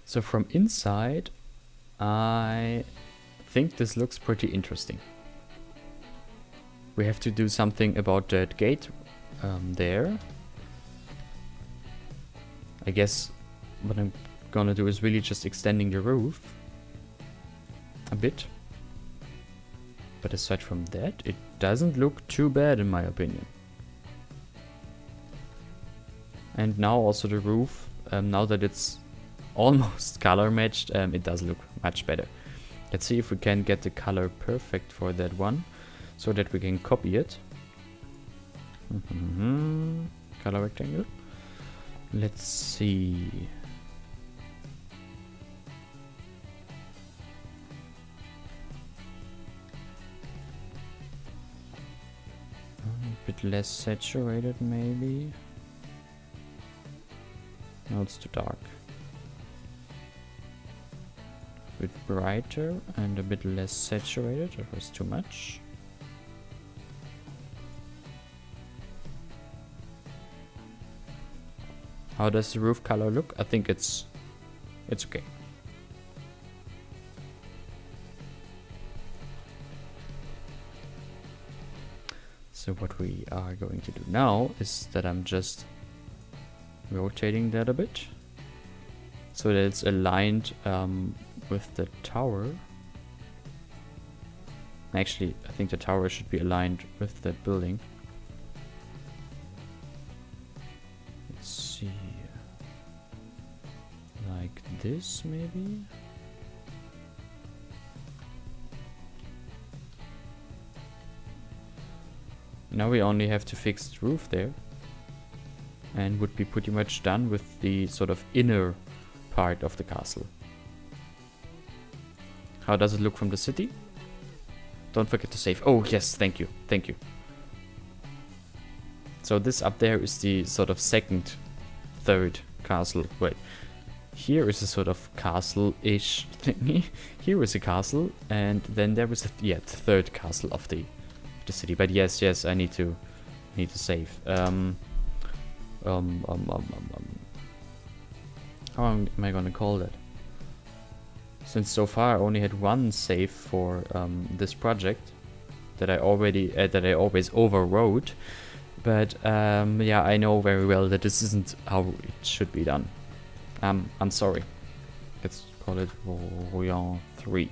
[SPEAKER 1] So from inside, I think this looks pretty interesting. We have to do something about that gate there. I guess what I'm gonna do is really just extending the roof a bit. But aside from that, it doesn't look too bad in my opinion. And now also the roof, now that it's almost color matched, it does look much better. Let's see if we can get the color perfect for that one, so that we can copy it. Color rectangle. Let's see. A bit less saturated maybe. No, it's too dark. A bit brighter and a bit less saturated. That was too much. How does the roof color look? I think it's okay. So what we are going to do now is that I'm just rotating that a bit so that it's aligned with the tower. Actually, I think the tower should be aligned with the building. Let's see. Like this, maybe? Now we only have to fix the roof there. And would be pretty much done with the sort of inner part of the castle. How does it look from the city? Don't forget to save. Oh yes, thank you, thank you. So this up there is the sort of second, third castle. Wait, here is a sort of castle-ish thingy. Here is a castle, and then there is a the third castle of the city. But yes, I need to save. How am I gonna call that? Since so far I only had one save for this project that I already that I always overwrote, but yeah, I know very well that this isn't how it should be done. I'm sorry. Let's call it Royan 3.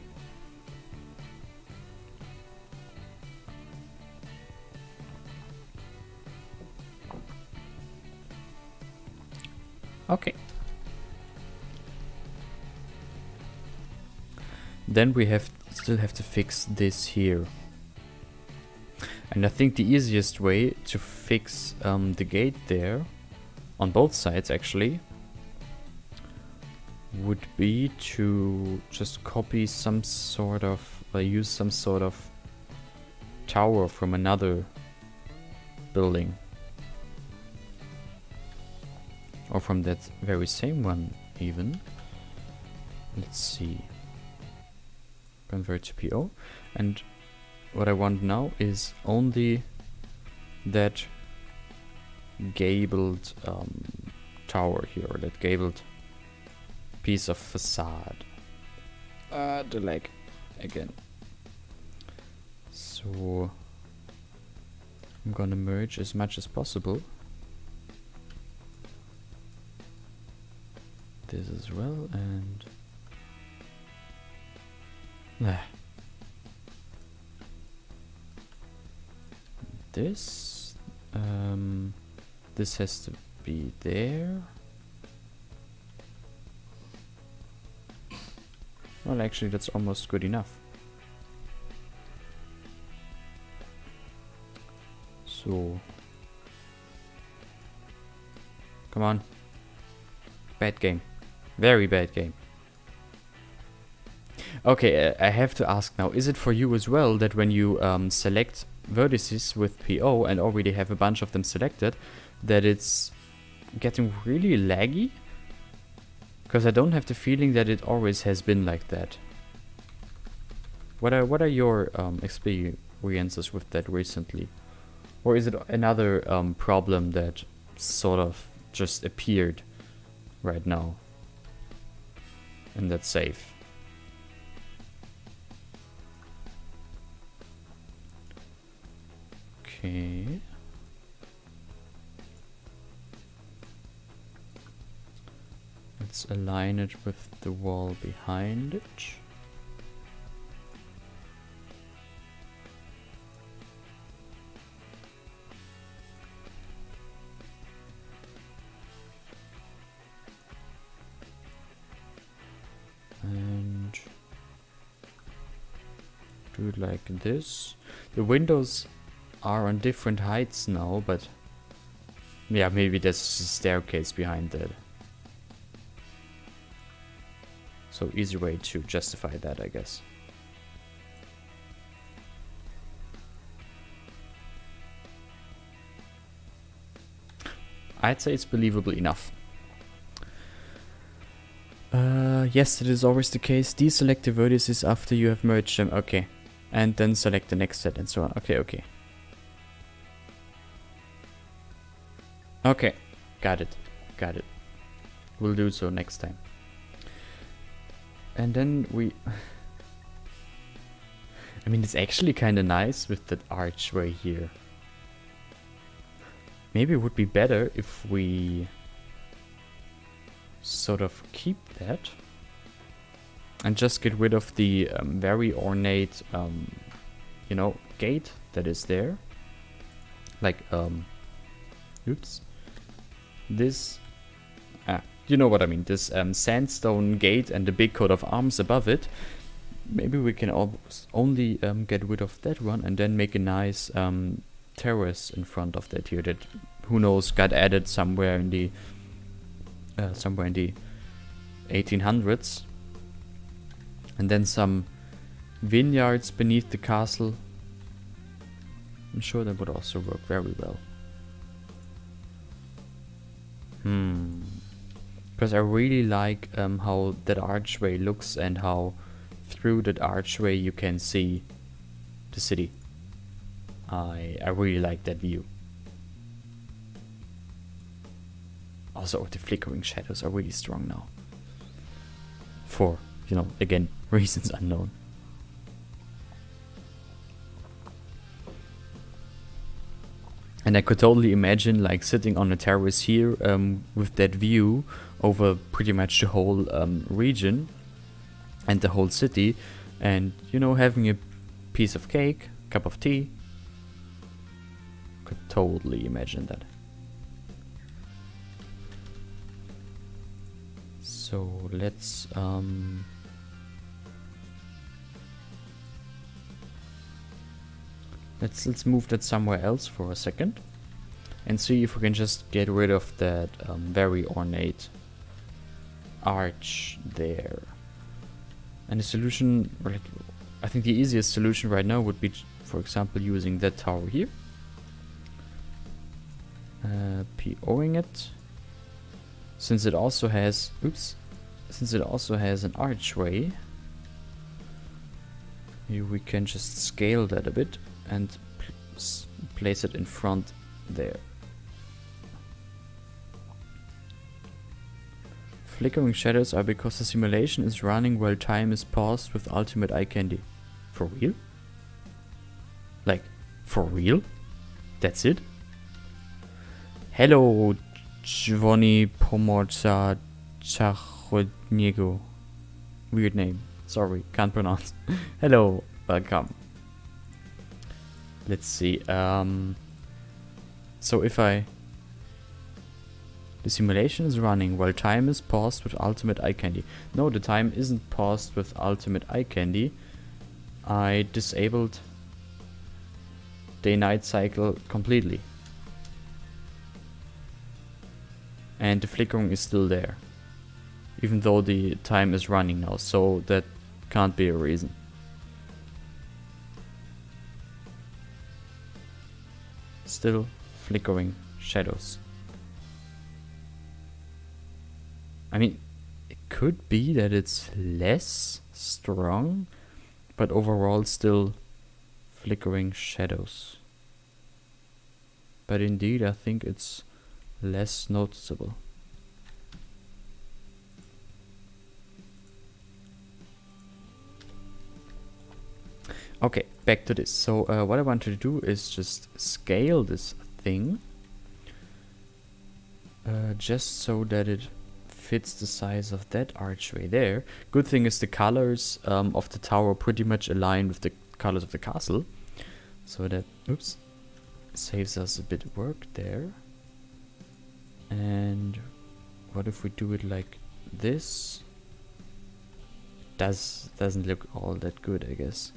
[SPEAKER 1] Okay. Then we still have to fix this here. And I think the easiest way to fix the gate there, on both sides actually, would be to just copy some sort of, use some sort of tower from another building. Or from that very same one even. Let's see. Convert to PO. And what I want now is only that gabled tower here, or that gabled piece of facade. The lag again. So I'm gonna merge as much as possible. This as well, and this this has to be there. Well, actually that's almost good enough. So come on. Bad game. Very bad game. Okay, I have to ask now, is it for you as well that when you select vertices with PO and already have a bunch of them selected, that it's getting really laggy? Because I don't have the feeling that it always has been like that. What are your experiences with that recently? Or is it another problem that sort of just appeared right now? And that's safe. Okay. Let's align it with the wall behind it. And do it like this. The windows are on different heights now, but yeah, maybe there's a staircase behind that. So easy way to justify that, I guess. I'd say it's believable enough. Yes, it is always the case. Deselect the vertices after you have merged them. Okay. And then select the next set and so on. Okay, okay. Okay. Got it. Got it. We'll do so next time. And then we... I mean, it's actually kind of nice with that archway here. Maybe it would be better if we sort of keep that and just get rid of the very ornate, you know, gate that is there. Like, oops. This, you know what I mean, this sandstone gate and the big coat of arms above it. Maybe we can only get rid of that one and then make a nice terrace in front of that here that, who knows, got added somewhere in the 1800s. And then some vineyards beneath the castle. I'm sure that would also work very well. Because I really like how that archway looks and how through that archway you can see the city. I really like that view. Also, the flickering shadows are really strong now. For, you know, again, reasons unknown. And I could totally imagine like sitting on a terrace here with that view over pretty much the whole region and the whole city, and, you know, having a piece of cake, cup of tea. Could totally imagine that. So let's Let's move that somewhere else for a second and see if we can just get rid of that very ornate arch there. And the solution, like, I think the easiest solution right now would be, for example, using that tower here, POing it, since it also has, since it also has an archway. Here we can just scale that a bit and place it in front there. Flickering shadows are because the simulation is running while time is paused with ultimate eye candy. For real? Like, for real? That's it? Hello, Dzwoni Pomorca Chachodniego. Weird name. Sorry, can't pronounce. Hello, welcome. Let's see. So if the simulation is running while time is paused with ultimate eye candy. No, the time isn't paused with ultimate eye candy. I disabled day-night cycle completely. And the flickering is still there. Even though the time is running now, so that can't be a reason. Still flickering shadows. I mean, it could be that it's less strong, but overall still flickering shadows. But indeed, I think it's less noticeable. Okay, back to this. So what I want to do is just scale this thing just so that it fits the size of that archway there. Good thing is the colors of the tower pretty much align with the colors of the castle, so that saves us a bit of work there. And what if we do it like this? Doesn't look all that good, I guess.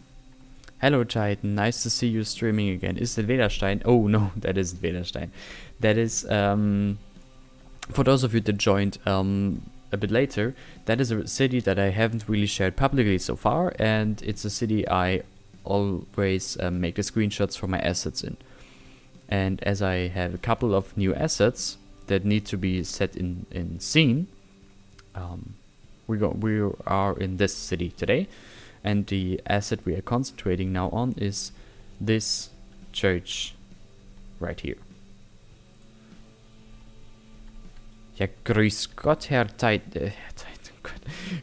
[SPEAKER 1] Hello Titan, nice to see you streaming again. Is it Wederstein? Oh no, that isn't Wederstein. That is, for those of you that joined a bit later, that is a city that I haven't really shared publicly so far, and it's a city I always make the screenshots for my assets in. And as I have a couple of new assets that need to be set in scene, we are in this city today. And the asset we are concentrating now on is this church right here. Ja, grüß Gott, Herr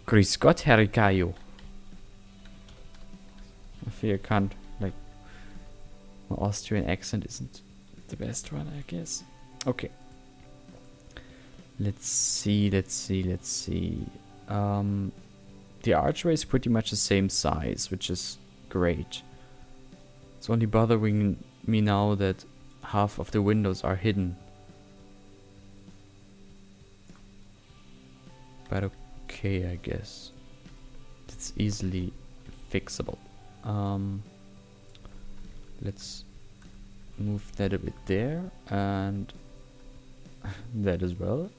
[SPEAKER 1] grüß Gott, Herr Kayo. I feel I can't, like, my Austrian accent isn't the best one, I guess. Okay. Let's see. The archway is pretty much the same size, which is great. It's only bothering me now that half of the windows are hidden. But okay, I guess. It's easily fixable. Let's move that a bit there, and that as well.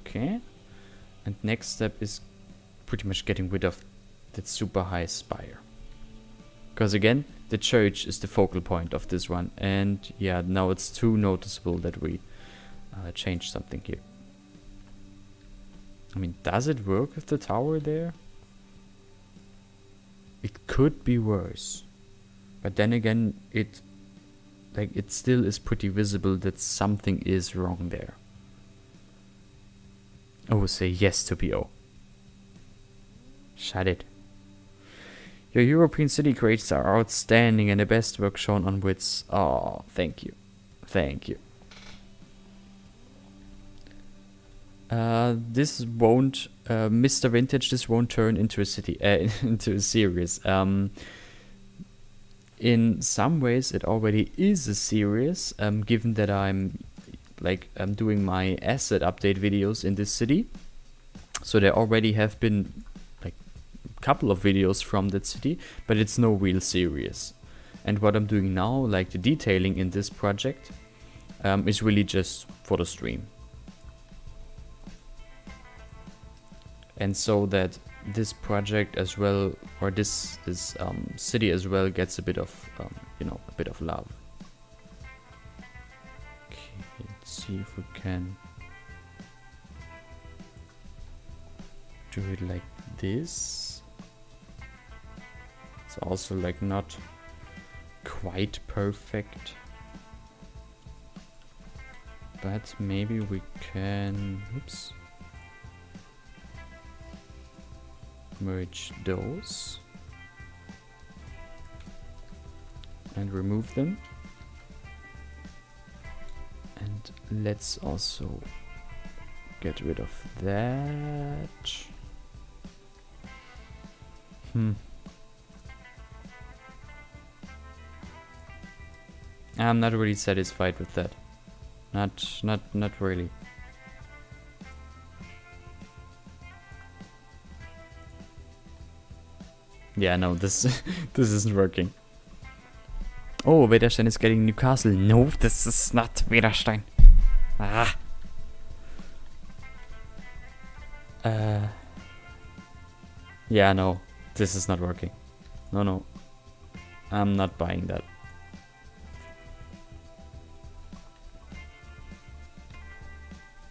[SPEAKER 1] Okay, and next step is pretty much getting rid of that super high spire, because again the church is the focal point of this one, and yeah, now it's too noticeable that we change something here. I mean, does it work with the tower there? It could be worse, but then again it still is pretty visible that something is wrong there. Oh, say yes to PO. Shut it. Your European city creators are outstanding and the best work shown on Wits. Oh, thank you. Thank you. This won't, Mr. Vintage, this won't turn into a city, into a series. In some ways, it already is a series, given that I'm doing my asset update videos in this city. So there already have been couple of videos from that city, but it's no real series. And what I'm doing now, like the detailing in this project, is really just for the stream. And so that this project as well, or this city as well, gets a bit of a bit of love. Okay, let's see if we can do it like this. It's also like not quite perfect, but maybe we can, oops, merge those and remove them. And let's also get rid of that. I'm not really satisfied with that. Not really. Yeah, no, this this isn't working. Oh, Widerstein is getting Newcastle. No, this is not Widerstein. Ah. Yeah, no, this is not working. No, I'm not buying that.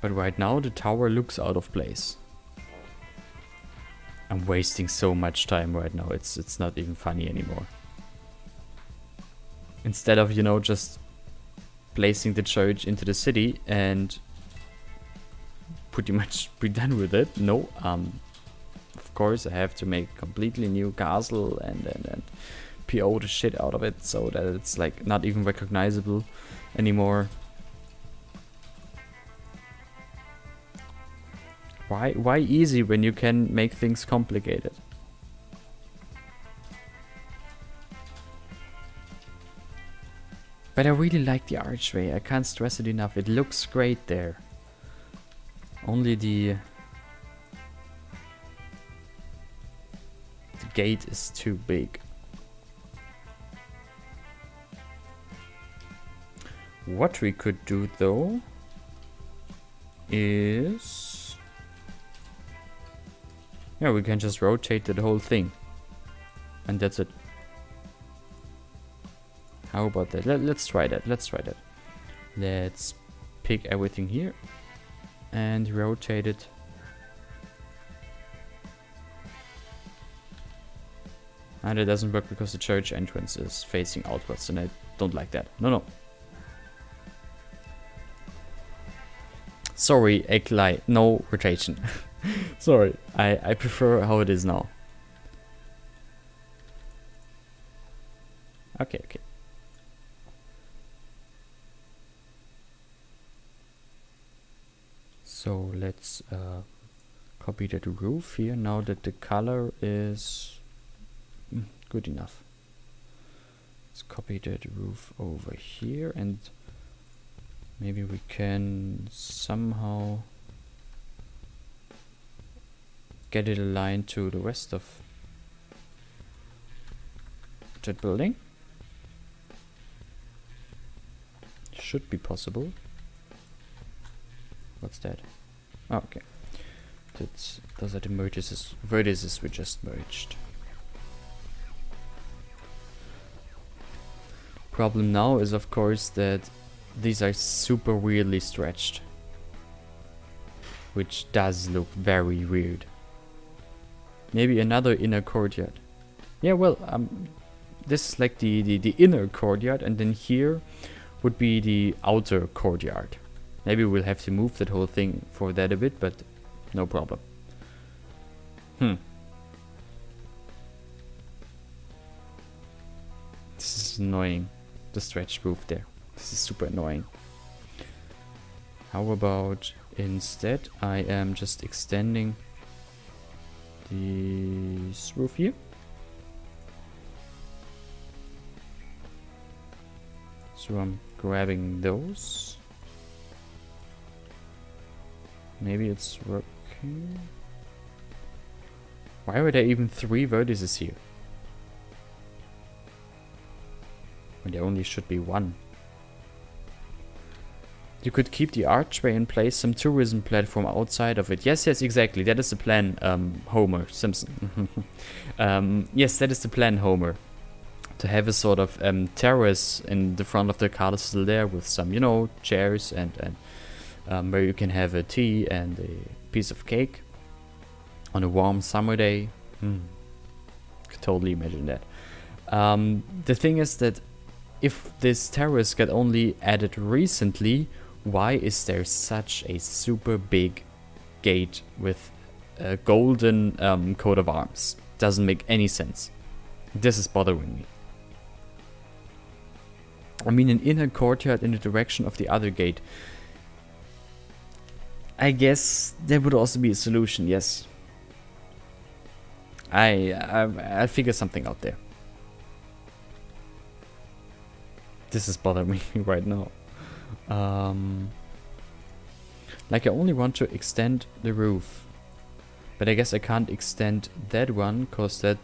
[SPEAKER 1] But right now the tower looks out of place. I'm wasting so much time right now. It's not even funny anymore. Instead of, just placing the church into the city and pretty much be done with it. No, of course I have to make a completely new castle and PO the shit out of it so that it's like not even recognizable anymore. Why easy when you can make things complicated? But I really like the archway. I can't stress it enough. It looks great there. Only the gate is too big. What we could do though is, yeah, we can just rotate the whole thing. And that's it. How about that? Let's try that. Let's pick everything here and rotate it. And it doesn't work because the church entrance is facing outwards and I don't like that. No. Sorry, Eklai, no rotation. Sorry, I prefer how it is now. Okay. So let's copy that roof here now that the color is good enough. Let's copy that roof over here and maybe we can somehow get it aligned to the rest of that building. Should be possible. What's that? Oh, okay. Those are the vertices we just merged. Problem now is of course that these are super weirdly stretched, which does look very weird. Maybe another inner courtyard. Yeah, well, this is like the inner courtyard, and then here would be the outer courtyard. Maybe we'll have to move that whole thing for that a bit, but no problem. This is annoying. The stretched roof there. This is super annoying. How about instead I am just extending this roof here. So I'm grabbing those. Maybe it's working. Why were there even 3 vertices here? When there only should be 1. You could keep the archway and place some tourism platform outside of it. Yes, yes, exactly. That is the plan, Homer Simpson. Yes, that is the plan, Homer. To have a sort of terrace in the front of the castle there with some, you know, chairs and where you can have a tea and a piece of cake on a warm summer day. Could totally imagine that. The thing is that if this terrace got only added recently, why is there such a super big gate with a golden coat of arms? Doesn't make any sense. This is bothering me. I mean, an inner courtyard in the direction of the other gate. I guess there would also be a solution, yes. I'll figure something out there. This is bothering me right now. Like, I only want to extend the roof. But I guess I can't extend that one, because that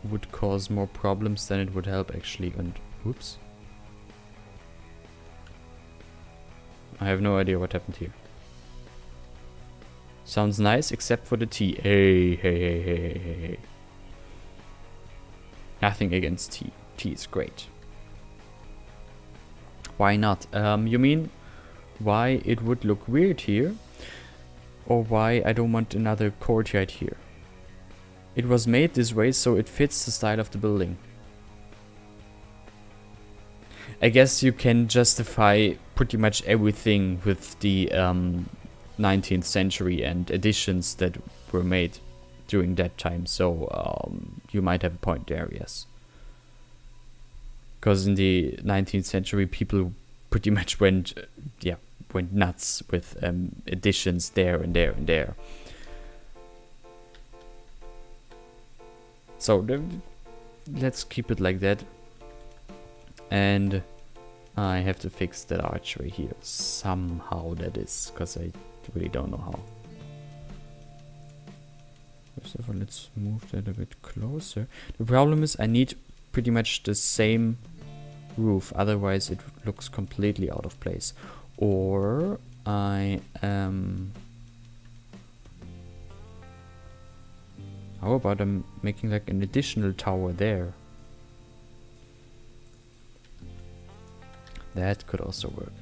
[SPEAKER 1] would cause more problems than it would help, actually. And, oops. I have no idea what happened here. Sounds nice, except for the tea. Hey. Nothing against tea. Tea is great. Why not? You mean why it would look weird here? Or why I don't want another courtyard here? It was made this way so it fits the style of the building. I guess you can justify pretty much everything with the 19th century and additions that were made during that time, so you might have a point there, yes. Because in the 19th century, people pretty much went nuts with additions there and there and there. So let's keep it like that. And I have to fix that archway here somehow, that is, because I really don't know how. First of all, let's move that a bit closer. The problem is I need pretty much the same roof, otherwise it looks completely out of place. Or I am... How about I'm making like an additional tower there? That could also work.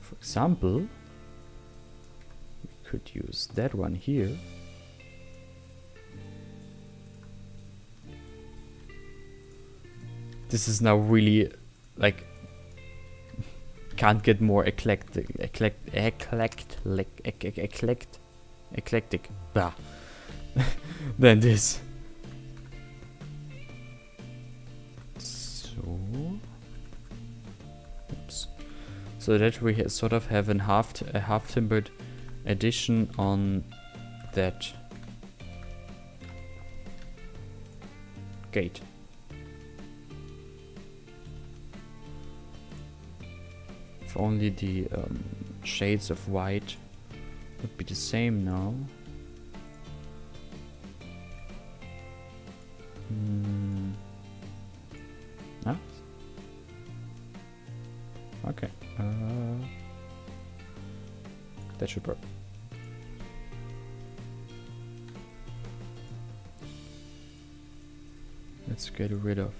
[SPEAKER 1] For example, we could use that one here. This is now really like can't get more eclectic bah, than this. So that we sort of have a half-timbered addition on that gate. If only the shades of white would be the same now. Ah? Okay. That should work. Let's get rid of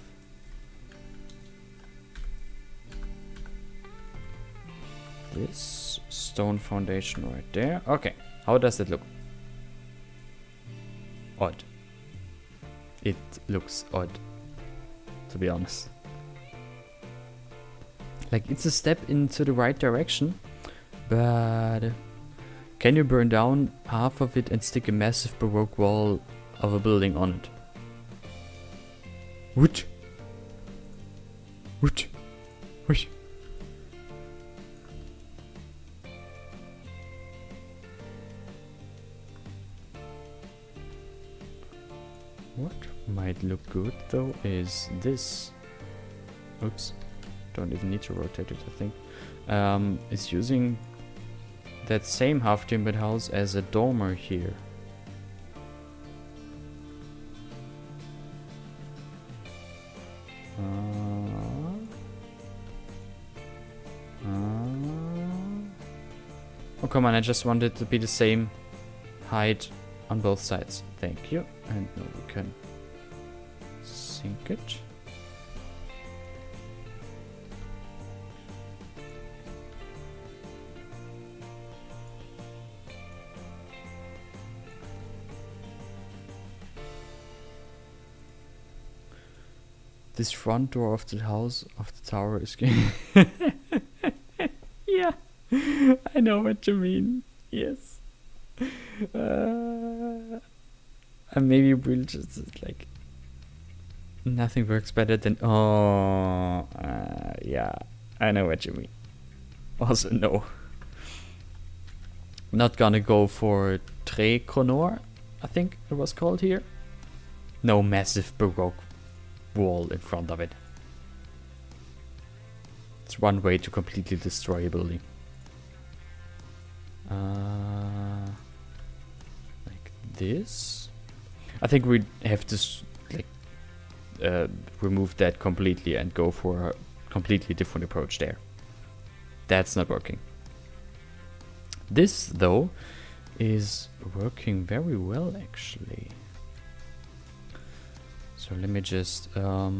[SPEAKER 1] this stone foundation right there. Okay, how does it look? Odd. It looks odd, to be honest. Like, it's a step into the right direction, but can you burn down half of it and stick a massive Baroque wall of a building on it? Would? What might look good though is this. Oops. Don't even need to rotate it, I think. It's using that same half-timbered house as a dormer here. Oh, come on, I just want it to be the same height on both sides. Thank you. And now we can sink it. This front door of the house, of the tower is getting... Yeah, I know what you mean. Yes. And maybe we'll just like... Nothing works better than... Oh, yeah, I know what you mean. Also, no. Not gonna go for Tre Cronor, I think it was called here. No massive Baroque wall in front of it. It's one way to completely destroy a building. Like this. I think we have to remove that completely and go for a completely different approach there. That's not working. This though is working very well actually. So let me just oh,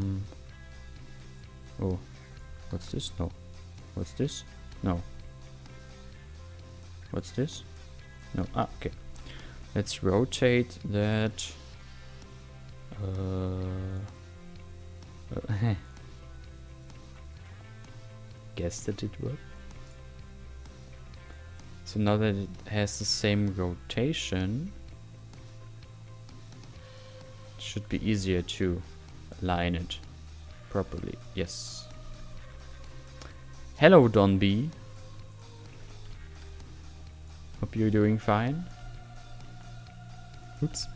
[SPEAKER 1] what's this? No. What's this? No. What's this? No. Ah, okay. Let's rotate that. Guess that it worked. So now that it has the same rotation, it should be easier to align it properly. Yes. Hello, Don B. Hope you're doing fine. Oops.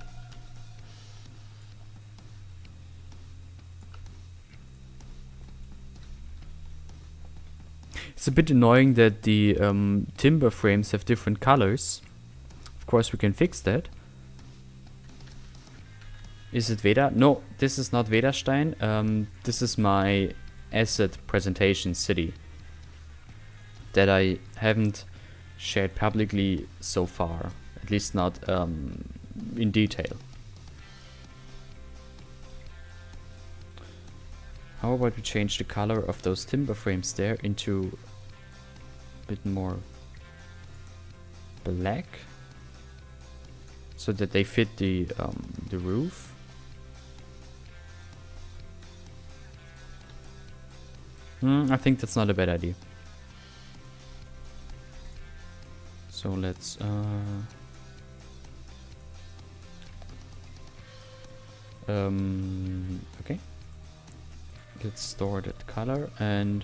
[SPEAKER 1] It's a bit annoying that the timber frames have different colors. Of course, we can fix that. Is it Veda? No, this is not Vedastein. This is my asset presentation city that I haven't shared publicly so far, at least not in detail. How about we change the color of those timber frames there into a bit more black, so that they fit the roof. I think that's not a bad idea. So let's okay. Let's store that color, and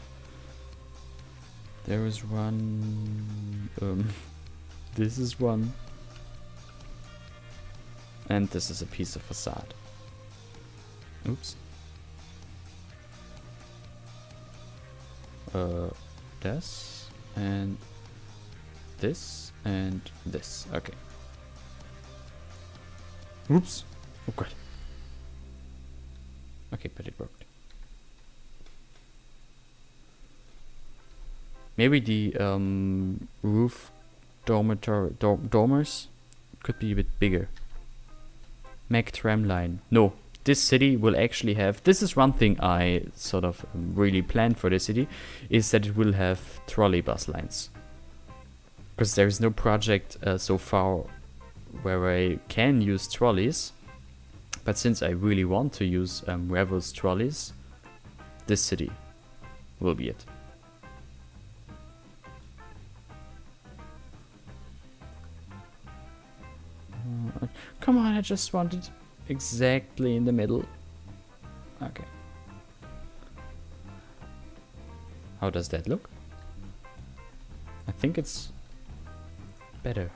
[SPEAKER 1] there is one. This is one, and this is a piece of facade. Oops. This and this and this. Okay. Oops. Oh god. Okay, but it worked. Maybe the roof dormers could be a bit bigger. Mac tramline. No, this city will actually have... This is one thing I sort of really planned for the city, is that it will have trolley bus lines. Because there is no project so far where I can use trolleys. But since I really want to use Revel's trolleys, this city will be it. Come on, I just want it exactly in the middle. Okay. How does that look? I think it's better.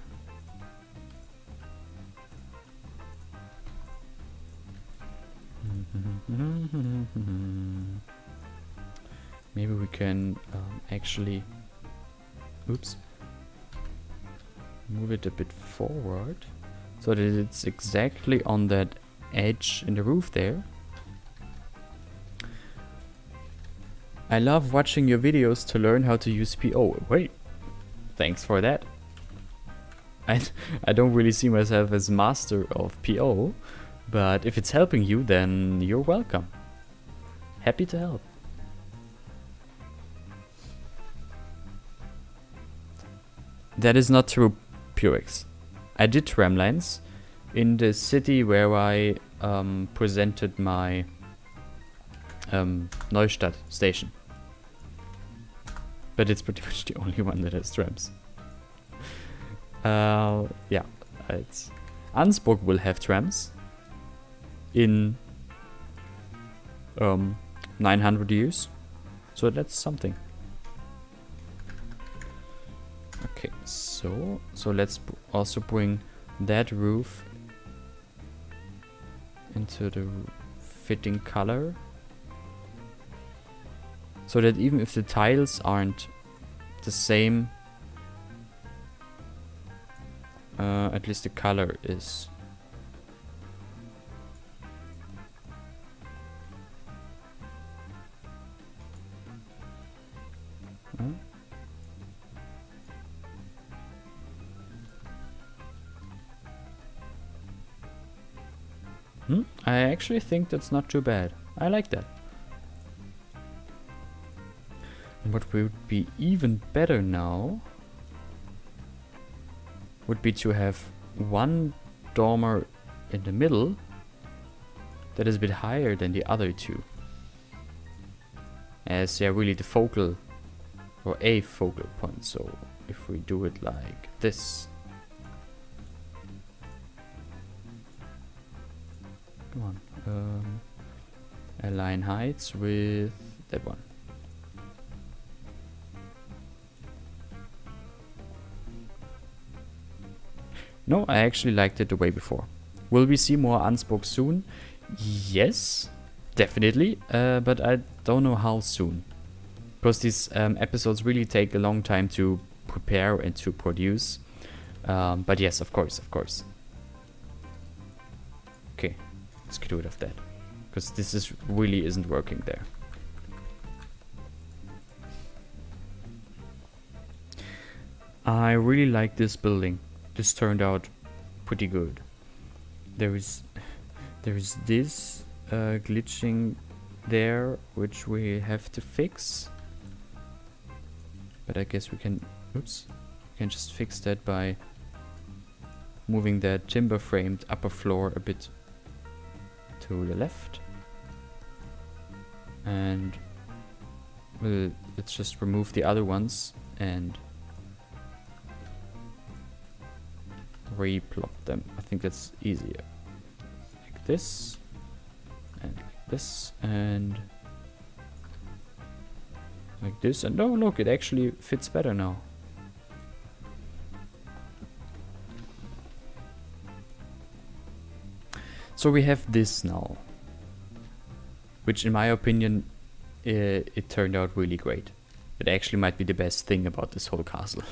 [SPEAKER 1] Maybe we can actually... Oops. Move it a bit forward, so that it's exactly on that edge in the roof there. I love watching your videos to learn how to use PO. Wait, thanks for that. I don't really see myself as master of PO, but if it's helping you, then you're welcome. Happy to help. That is not true, Purex. I did tramlines in the city where I presented my Neustadt station. But it's pretty much the only one that has trams. Yeah, it's Ansburg will have trams in 900 years, so that's something. Okay, so let's also bring that roof into the fitting color, so that even if the tiles aren't the same, at least the color is. I actually think that's not too bad. I like that. And what would be even better now would be to have one dormer in the middle that is a bit higher than the other two, as they're really the focal or a focal point. So if we do it like this, come on, align heights with that one. No, I actually liked it the way before. Will we see more Ansburg soon? Yes, definitely, but I don't know how soon. Because these episodes really take a long time to prepare and to produce. But yes, of course. Okay, let's get rid of that. Because this really isn't working there. I really like this building. This turned out pretty good. There is this glitching there, which we have to fix. But I guess we can, oops, we can just fix that by moving that timber framed upper floor a bit to the left. And let's just remove the other ones and replop them. I think that's easier. Like this, and like this, and like this. And oh look, it actually fits better now. So we have this now, which in my opinion it turned out really great. It actually might be the best thing about this whole castle.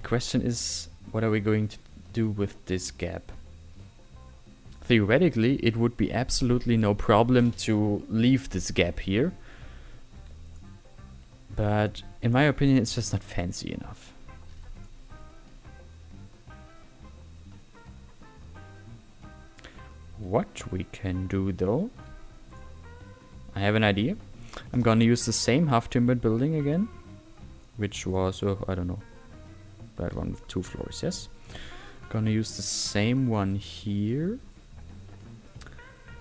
[SPEAKER 1] Question is, what are we going to do with this gap? Theoretically, it would be absolutely no problem to leave this gap here. But in my opinion, it's just not fancy enough. What we can do though, I have an idea. I'm gonna use the same half-timbered building again, which was, I don't know, that one with 2 floors, yes. Gonna use the same one here.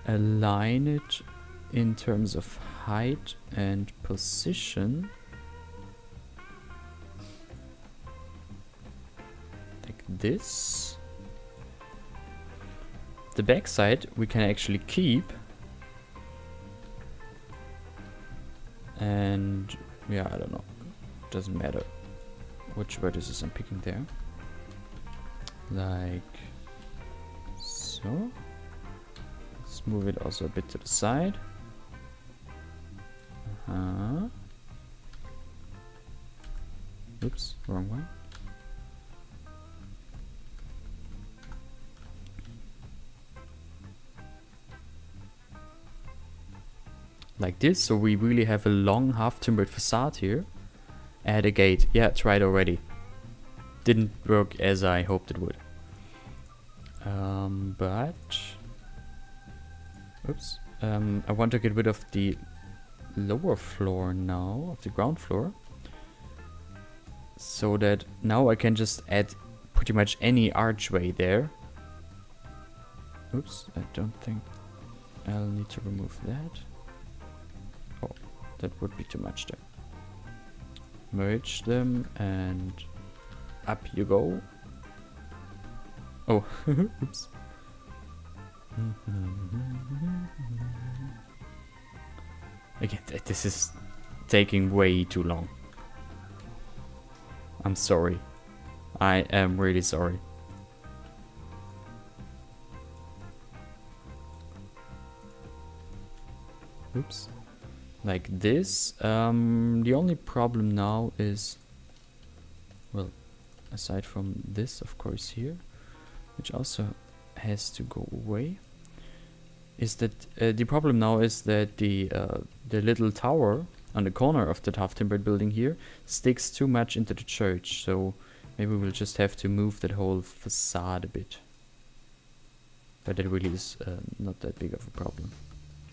[SPEAKER 1] Align it in terms of height and position. Like this. The backside we can actually keep. And yeah, I don't know. Doesn't matter which vertices I'm picking there. Like so. Let's move it also a bit to the side. Oops, wrong one. Like this, so we really have a long half-timbered facade here. Add a gate. Yeah, tried already. didn't work as I hoped it would. But oops, I want to get rid of the lower floor now, of the ground floor, so that now I can just add pretty much any archway there. Oops, I don't think I'll need to remove that. Oh, that would be too much there. Merge them and up you go. Oh, oops. Again, this is taking way too long. I'm sorry. I am really sorry. Oops. Like this. The only problem now is, well, aside from this, of course, here, which also has to go away, is that the problem now is that the little tower on the corner of the half-timbered building here sticks too much into the church, so maybe we'll just have to move that whole facade a bit. But it really is not that big of a problem.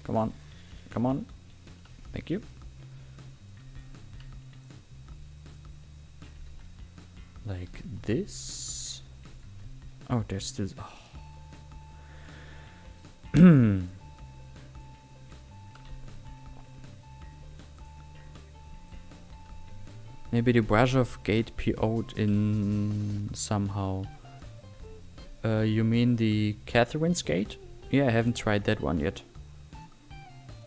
[SPEAKER 1] Come on, come on. Thank you. Like this. Oh, there's still... Oh. Maybe the Brasov gate PO'd in somehow. You mean the Catherine's gate? Yeah, I haven't tried that one yet.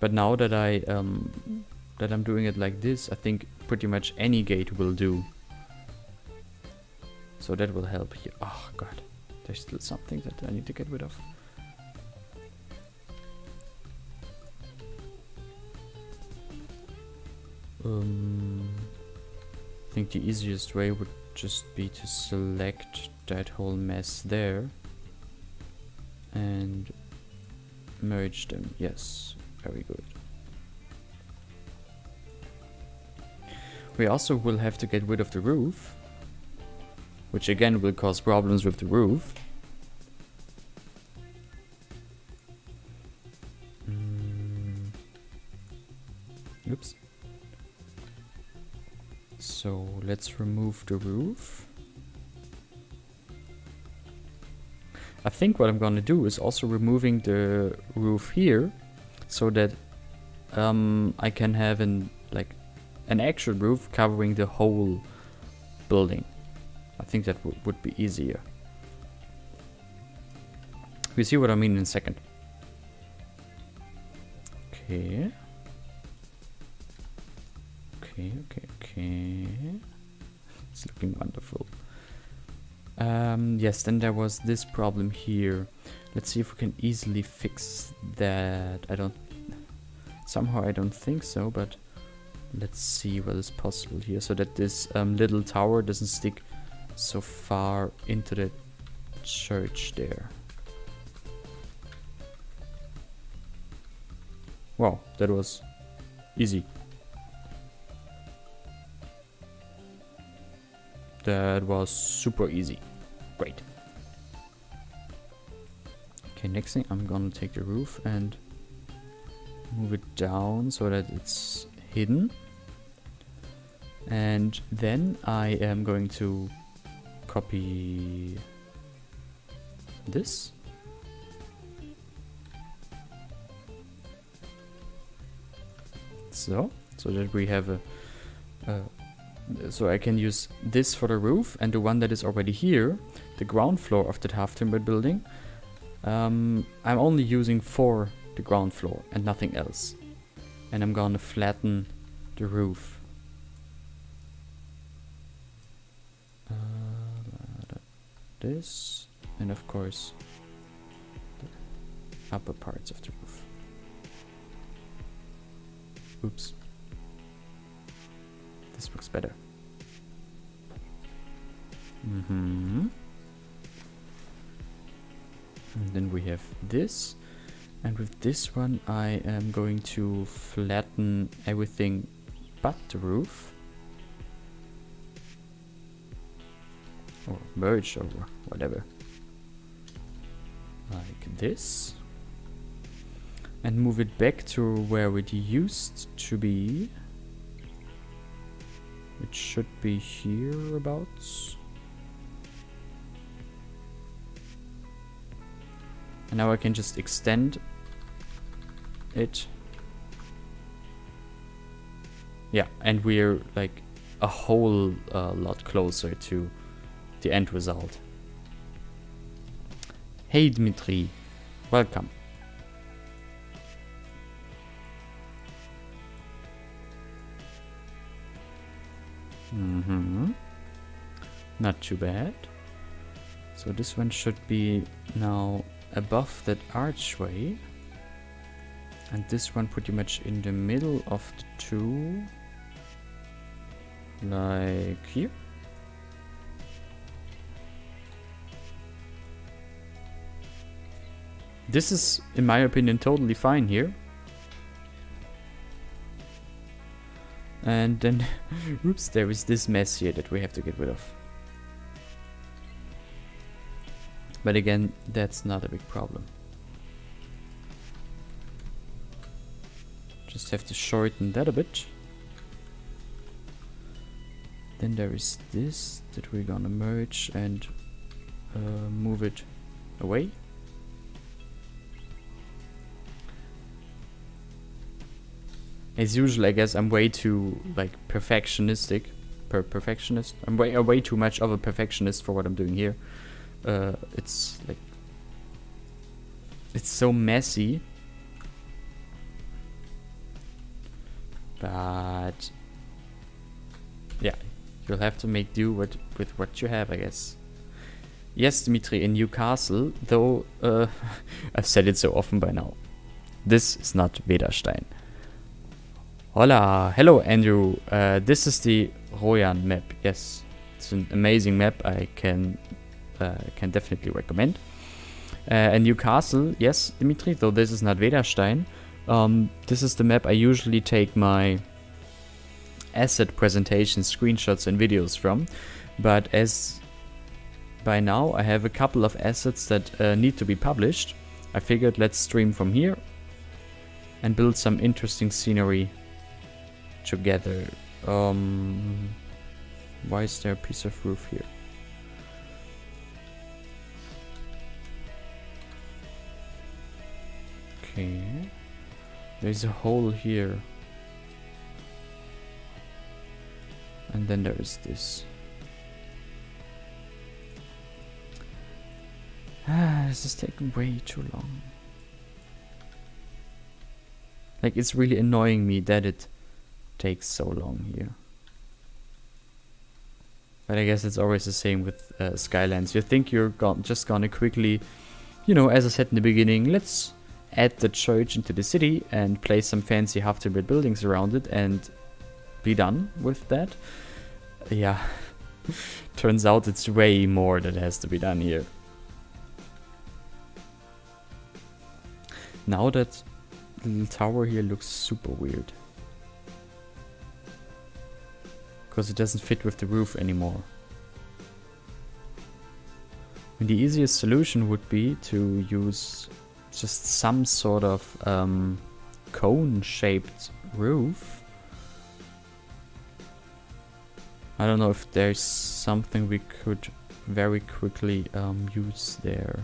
[SPEAKER 1] But now that I'm doing it like this, I think pretty much any gate will do. So that will help here. Oh god, there's still something that I need to get rid of. I think the easiest way would just be to select that whole mess there and merge them. Yes, very good. We also will have to get rid of the roof, which again will cause problems with the roof. Oops. So let's remove the roof. I think what I'm gonna do is also removing the roof here, so that I can have an actual roof covering the whole building. I think that would be easier. We see what I mean in a second. Okay. Okay. It's looking wonderful. Yes, then there was this problem here. Let's see if we can easily fix that. Somehow I don't think so, but let's see what is possible here, so that this little tower doesn't stick so far into the church there. Wow, that was easy. That was super easy. Great. Okay, next thing, I'm gonna take the roof and move it down so that it's hidden. And then I am going to copy this. So that we have so I can use this for the roof, and the one that is already here, the ground floor of that half-timbered building, I'm only using for the ground floor and nothing else. And I'm gonna flatten the roof. This, and of course the upper parts of the roof. Oops. This looks better. And then we have this, and with this one I am going to flatten everything but the roof. or merge or whatever, like this, and move it back to where it used to be. It should be here abouts. And now I can just extend it. Yeah, and we're like a whole lot closer to the end result. Hey Dmitry, welcome. Not too bad. So this one should be now above that archway. And this one pretty much in the middle of the two. Like here. This is, in my opinion, totally fine here. And then, oops, there is this mess here that we have to get rid of. But again, that's not a big problem. Just have to shorten that a bit. Then there is this that we're gonna merge and move it away. As usual, I guess I'm way too like perfectionistic. Perfectionist. I'm way too much of a perfectionist for what I'm doing here. It's like it's so messy. But yeah, you'll have to make do with what you have, I guess. Yes, Dmitry, in Newcastle, though I've said it so often by now. This is not Wederstein. Hola, hello Andrew. This is the Royan map. Yes, it's an amazing map. I can definitely recommend. And Newcastle, yes, Dimitri. Though this is not Wederstein. This is the map I usually take my asset presentation screenshots and videos from. But as by now I have a couple of assets that need to be published, I figured let's stream from here and build some interesting scenery together. Why is there a piece of roof here? Okay, there's a hole here, and then there is this. This is taking way too long. Like, it's really annoying me that it takes so long here. But I guess it's always the same with Skylines. You think you're just gonna quickly, you know, as I said in the beginning, let's add the church into the city and place some fancy half-to-build buildings around it and be done with that. Yeah, turns out it's way more that has to be done here. Now that little tower here looks super weird. Because it doesn't fit with the roof anymore. And the easiest solution would be to use just some sort of cone-shaped roof. I don't know if there's something we could very quickly use there.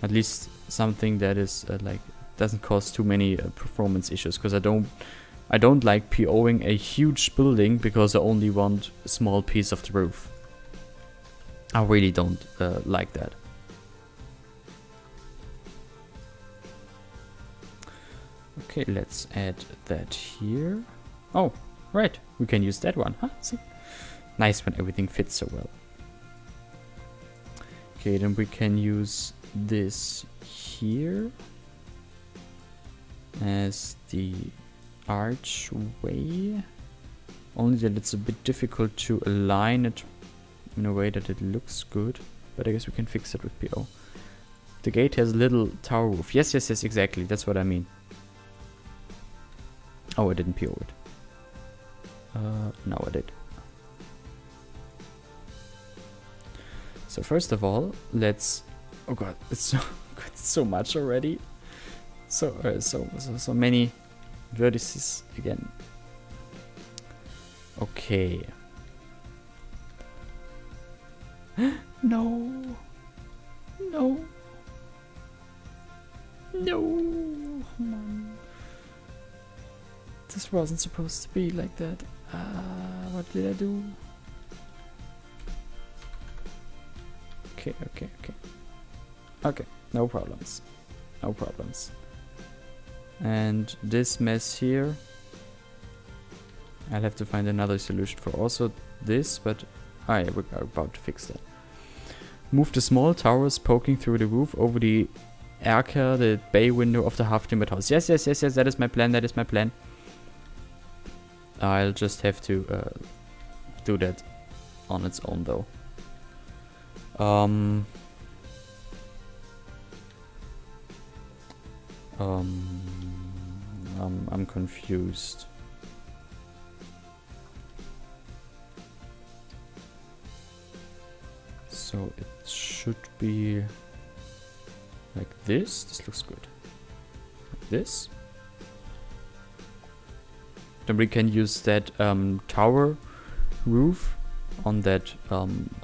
[SPEAKER 1] At least something that is like doesn't cause too many performance issues, because I don't like POing a huge building because I only want a small piece of the roof. I really don't like that. Okay, let's add that here. Oh, right, we can use that one, huh? See? Nice when everything fits so well. Okay, then we can use this here as the archway. Only that it's a bit difficult to align it in a way that it looks good. But I guess we can fix it with PO. The gate has a little tower roof. Yes, exactly. That's what I mean. Oh, I didn't PO it. No, I did. So first of all, let's... Oh god, it's so, it's so much already. So many vertices again. Okay. No. No. No. Come on. This wasn't supposed to be like that. What did I do? Okay. Okay, no problems. No problems. And this mess here, I'll have to find another solution for also this, but we're about to fix that. Move the small towers poking through the roof over the arcaded bay window of the half-timbered house. Yes, that is my plan, I'll just have to do that on its own though. I'm confused. So it should be like this. This looks good. Like this. Then we can use that tower roof on that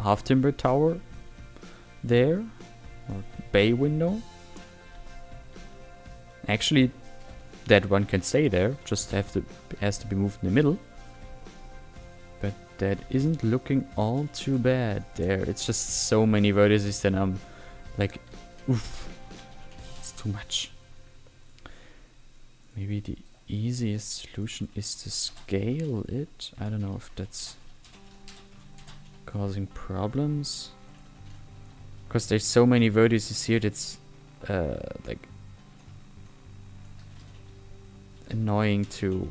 [SPEAKER 1] half-timbered tower there, or bay window. Actually, that one can stay there, just has to be moved in the middle. But that isn't looking all too bad there. It's just so many vertices that I'm like, oof, it's too much. Maybe the easiest solution is to scale it. I don't know if that's causing problems. Because there's so many vertices here that's like annoying to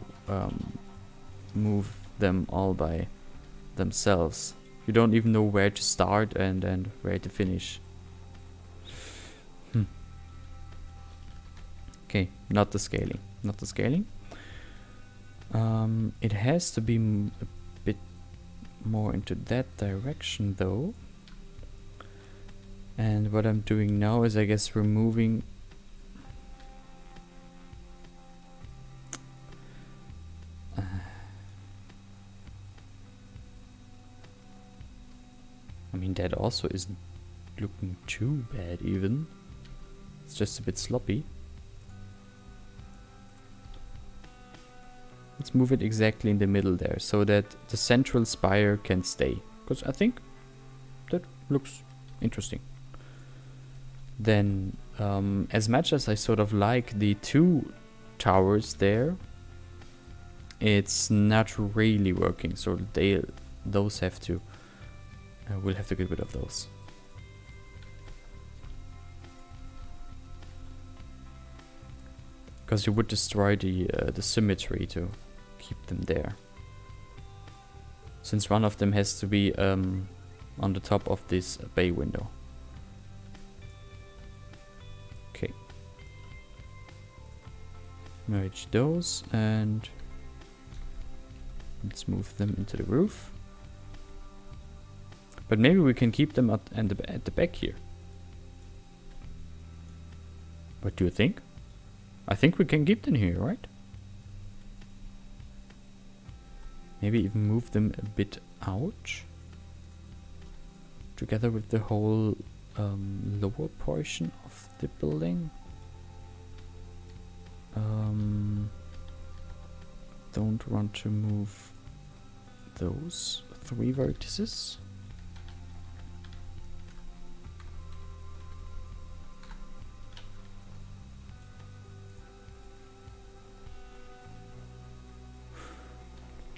[SPEAKER 1] move them all by themselves. You don't even know where to start and where to finish. Okay, not the scaling. It has to be a bit more into that direction though. And what I'm doing now is, I guess, removing I mean, that also isn't looking too bad even. It's just a bit sloppy. Let's move it exactly in the middle there, so that the central spire can stay. Because I think that looks interesting. Then, as much as I sort of like the two towers there, it's not really working. So those have to, we'll have to get rid of those. Because you would destroy the symmetry to keep them there. Since one of them has to be on the top of this bay window. Okay. Merge those and let's move them into the roof. But maybe we can keep them at the back here. What do you think? I think we can keep them here, right? Maybe even move them a bit out. Together with the whole lower portion of the building. Don't want to move those 3 vertices.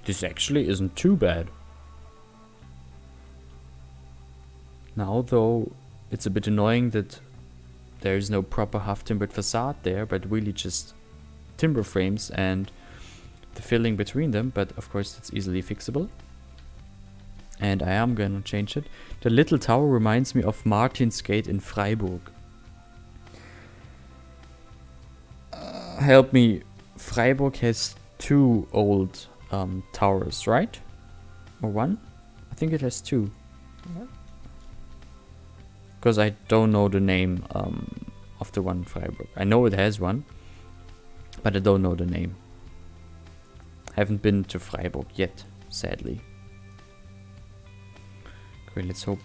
[SPEAKER 1] This actually isn't too bad. Now though, it's a bit annoying that there is no proper half-timbered facade there, but really just timber frames and the filling between them, but of course that's easily fixable. And I am gonna change it. The little tower reminds me of Martin's Gate in Freiburg. Help me, Freiburg has 2 old towers, right? Or 1? I think it has 2. Because I don't know the name of the one in Freiburg. I know it has one, but I don't know the name. Haven't been to Freiburg yet, sadly. Okay, let's hope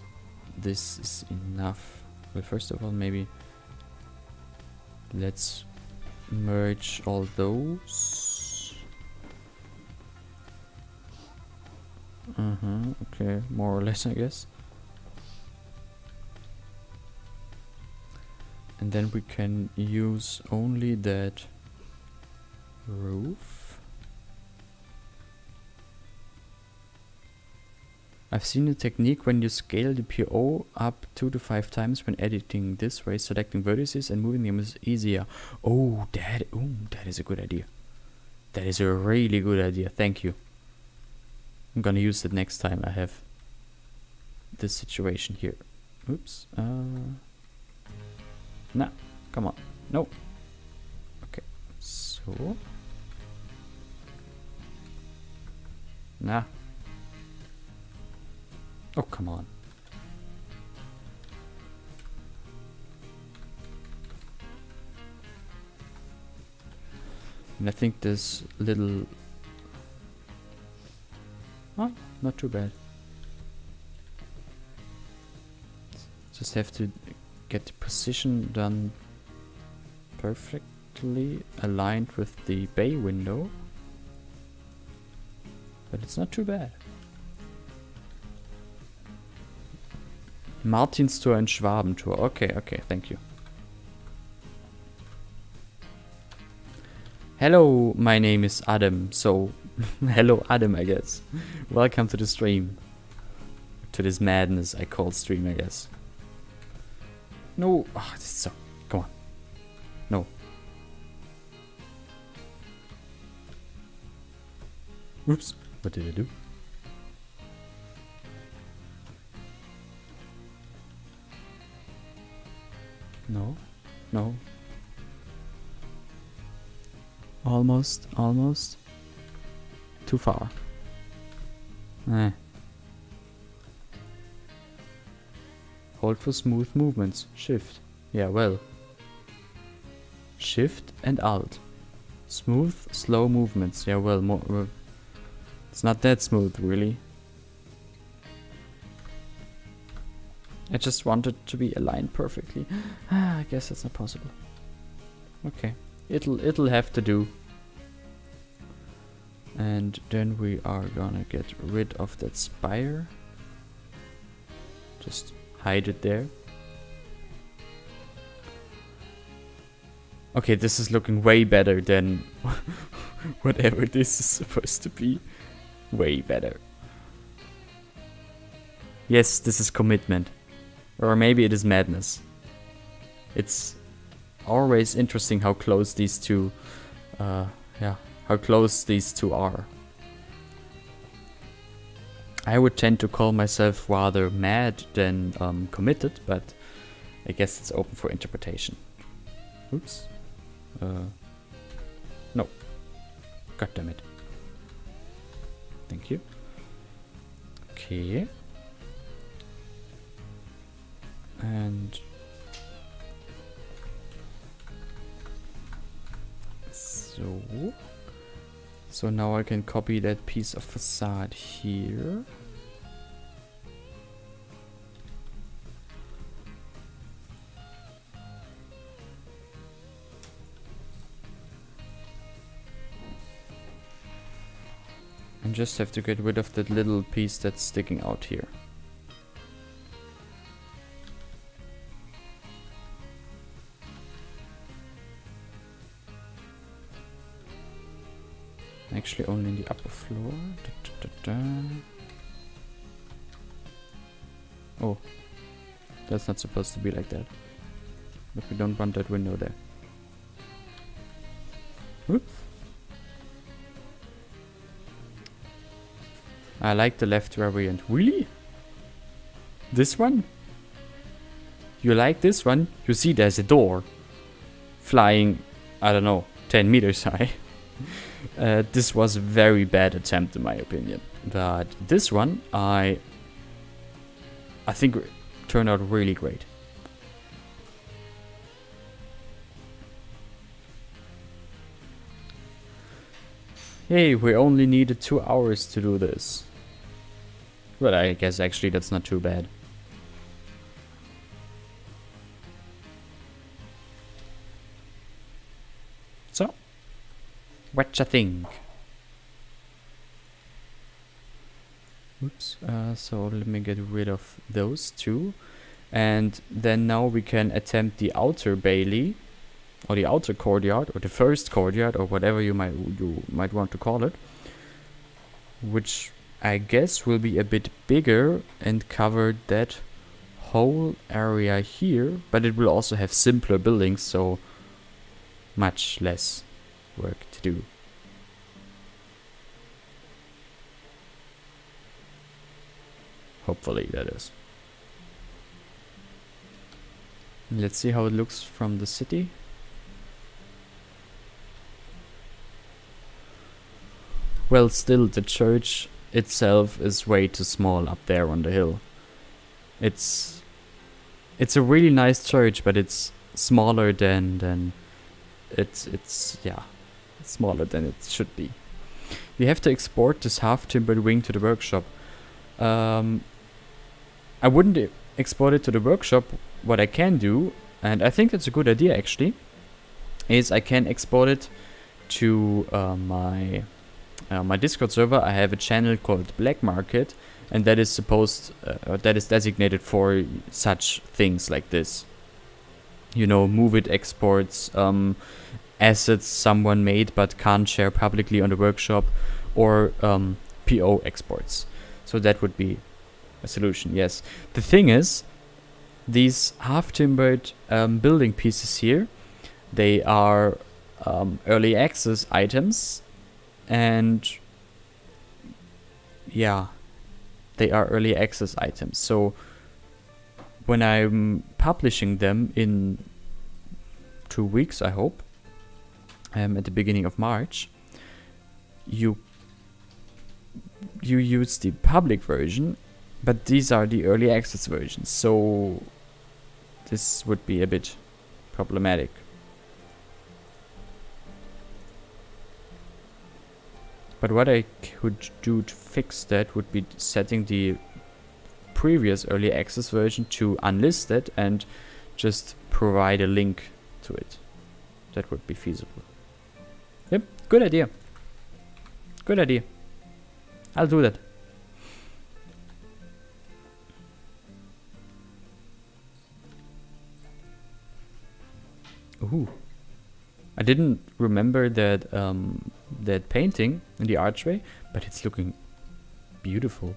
[SPEAKER 1] this is enough. Well, first of all, maybe let's merge all those. Okay, more or less, I guess. And then we can use only that roof. I've seen a technique when you scale the PO up 2 to 5 times when editing this way, selecting vertices and moving them is easier. Oh, that is a good idea. That is a really good idea. Thank you. I'm gonna use it next time I have this situation here. Oops. Nah, come on. No. Okay. So. Nah. Oh, come on. And I think this little... Oh, not too bad. Just have to get the position done perfectly aligned with the bay window. But it's not too bad. Martinstor and Schwabentor. Okay, okay, thank you. Hello, my name is Adam. So, hello Adam, I guess. Welcome to the stream. To this madness I call stream, I guess. No, oh, this is so... Come on. No. Oops, what did I do? No, no. Almost, almost. Too far. Hold for smooth movements. Shift. Yeah, well. Shift and Alt. Smooth, slow movements. Yeah, well, more. It's not that smooth, really. I just want it to be aligned perfectly. I guess that's not possible. Okay, it'll have to do. And then we are gonna get rid of that spire. Just hide it there. Okay, this is looking way better than whatever this is supposed to be. Way better. Yes, this is commitment. Or maybe it is madness. It's always interesting how close these two, how close these two are. I would tend to call myself rather mad than committed, but I guess it's open for interpretation. Oops. No. God damn it. Thank you. Okay. And so now I can copy that piece of facade here. And just have to get rid of that little piece that's sticking out here. Actually only in the upper floor. Oh, that's not supposed to be like that. But we don't want that window there. Whoops. I like the left variant. Really? This one? You like this one? You see there's a door flying, I don't know, 10 meters high. This was a very bad attempt in my opinion. But this one, I think turned out really great. Hey, we only needed 2 hours to do this. But I guess actually that's not too bad. So, what you think? Oops, so let me get rid of those two. And then now we can attempt the outer bailey, or the outer courtyard, or the first courtyard, or whatever you might want to call it. Which I guess will be a bit bigger and cover that whole area here. But it will also have simpler buildings, so much less work to do. Hopefully that is. Let's see how it looks from the city. Well, still the church itself is way too small up there on the hill. It's a really nice church, but it's smaller than it's smaller than it should be. We have to export this half-timbered wing to the workshop. I wouldn't export it to the workshop. What I can do, and I think that's a good idea actually, is I can export it to my Discord server. I have a channel called Black Market, and that is that is designated for such things like this. You know, move it exports, assets someone made but can't share publicly on the workshop, or PO exports. So that would be a solution, yes. The thing is, these half-timbered building pieces here, they are early access items, and yeah, they are early access items. So when I'm publishing them in 2 weeks, I hope, at the beginning of March, you use the public version, but these are the early access versions, so this would be a bit problematic. But what I could do to fix that would be setting the previous early access version to unlisted and just provide a link to it. That would be feasible. Yep, good idea. Good idea. I'll do that. Ooh. I didn't remember that that painting in the archway, but it's looking beautiful.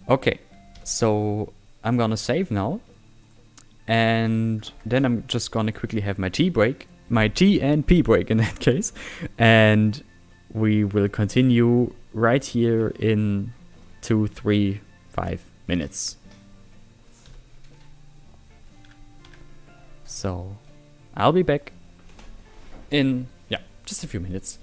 [SPEAKER 1] Okay, so I'm gonna save now, and then I'm just gonna quickly have my tea break, my tea and pee break in that case, and we will continue right here in 2, 3, 5 minutes. So I'll be back in, just a few minutes.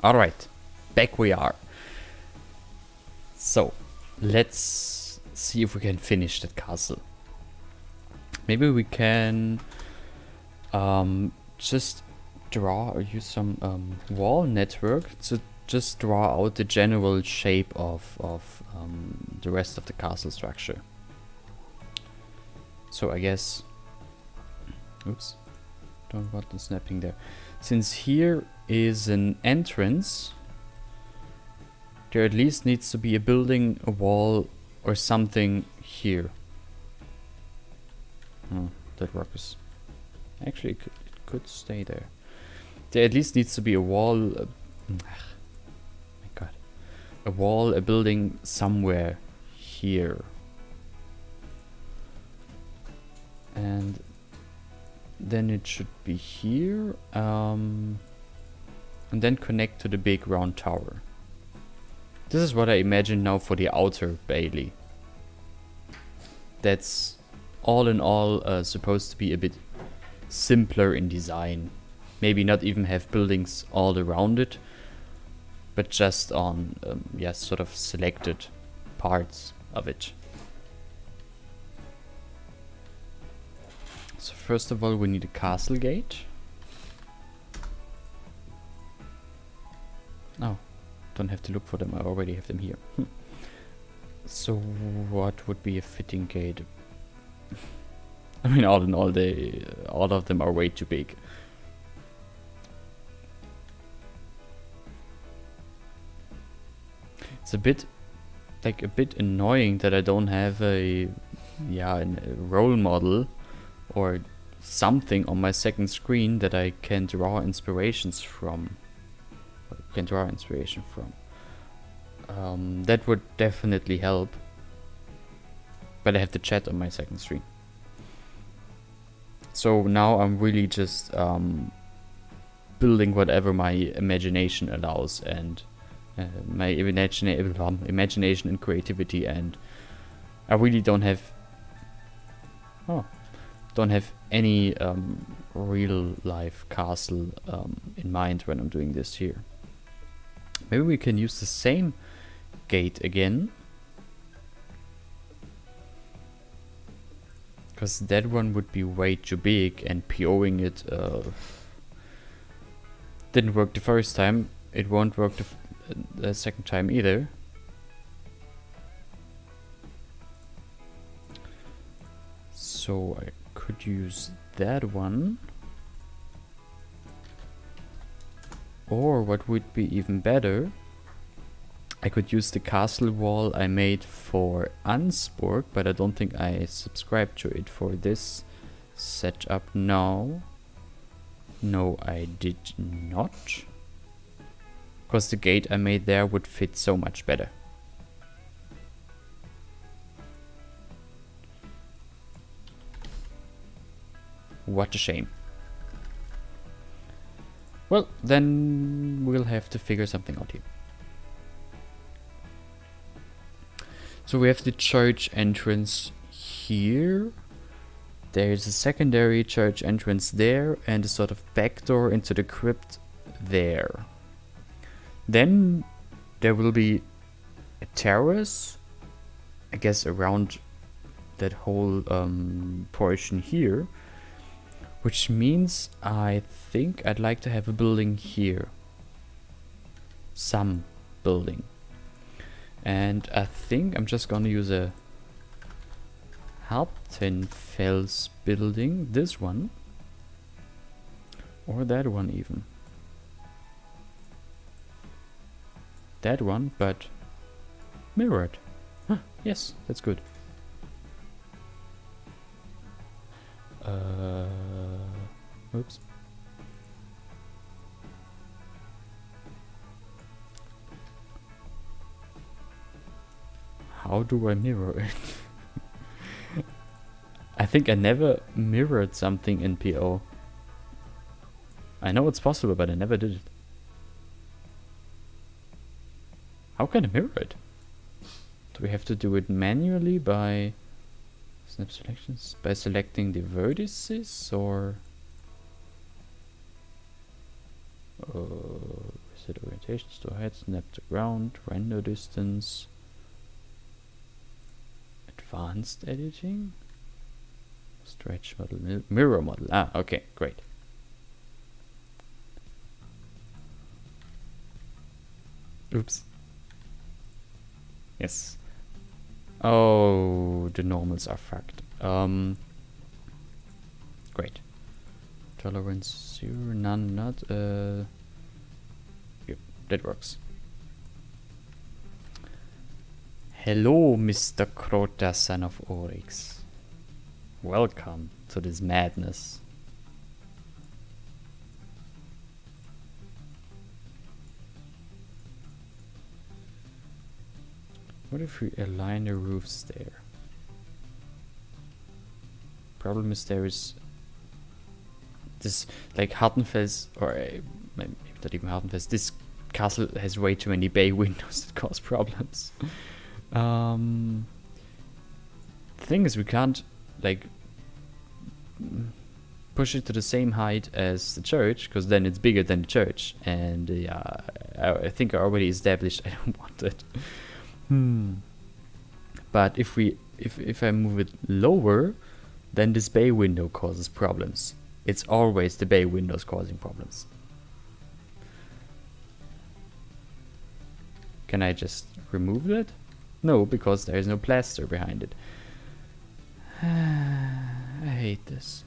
[SPEAKER 1] Alright, back we are. So, let's see if we can finish that castle. Maybe we can just draw or use some wall network to just draw out the general shape of the rest of the castle structure. So I guess, oops, don't want the snapping there. Since here is an entrance, there at least needs to be a building, a wall, or something here. Oh, that works. Actually, it could stay there. There at least needs to be a wall. My God, a wall, a building somewhere here, and then it should be here, and then connect to the big round tower. This is what I imagine now for the outer bailey. That's all in all supposed to be a bit simpler in design. Maybe not even have buildings all around it, but just on yeah, sort of selected parts of it. So first of all, we need a castle gate. Oh, don't have to look for them, I already have them here. So what would be a fitting gate? I mean, all in all, all of them are way too big. It's a bit annoying that I don't have a role model or something on my second screen that I can draw inspirations from. That would definitely help. But I have the chat on my second screen. So now I'm really just building whatever my imagination allows, and my imagination and creativity, and I really don't have any real life castle in mind when I'm doing this here. Maybe we can use the same gate again, because that one would be way too big, and POing it didn't work the first time. It won't work the second time either. So I could use that one. Or what would be even better, I could use the castle wall I made for Ansburg, but I don't think I subscribed to it for this setup now. No, I did not. Because the gate I made there would fit so much better. What a shame. Well, then we'll have to figure something out here. So we have the church entrance here. There's a secondary church entrance there, and a sort of back door into the crypt there. Then there will be a terrace, I guess, around that whole portion here. Which means I think I'd like to have a building here. Some building. And I think I'm just gonna use a Hauptenfels building. This one. Or that one even. That one, but mirrored. Huh, yes, that's good. Oops. How do I mirror it? I think I never mirrored something in PO. I know it's possible, but I never did it. How can I mirror it? Do we have to do it manually by snap selections? By selecting the vertices, or set orientation, store head, snap to ground, render distance, advanced editing, stretch model, mirror model. Ah, okay, great. Oops. Yes. Oh, the normals are fucked. Great. Tolerance 0, none, not. Yep, that works. Hello, Mr. Crota, son of Oryx. Welcome to this madness. What if we align the roofs there? Problem is there is this, like Hartenfels, or maybe not even Hartenfels, this castle has way too many bay windows that cause problems. The thing is, we can't like push it to the same height as the church, because then it's bigger than the church, and yeah, I think I already established I don't want it. But if I move it lower, then this bay window causes problems. It's always the bay windows causing problems. Can I just remove it? No, because there is no plaster behind it. I hate this.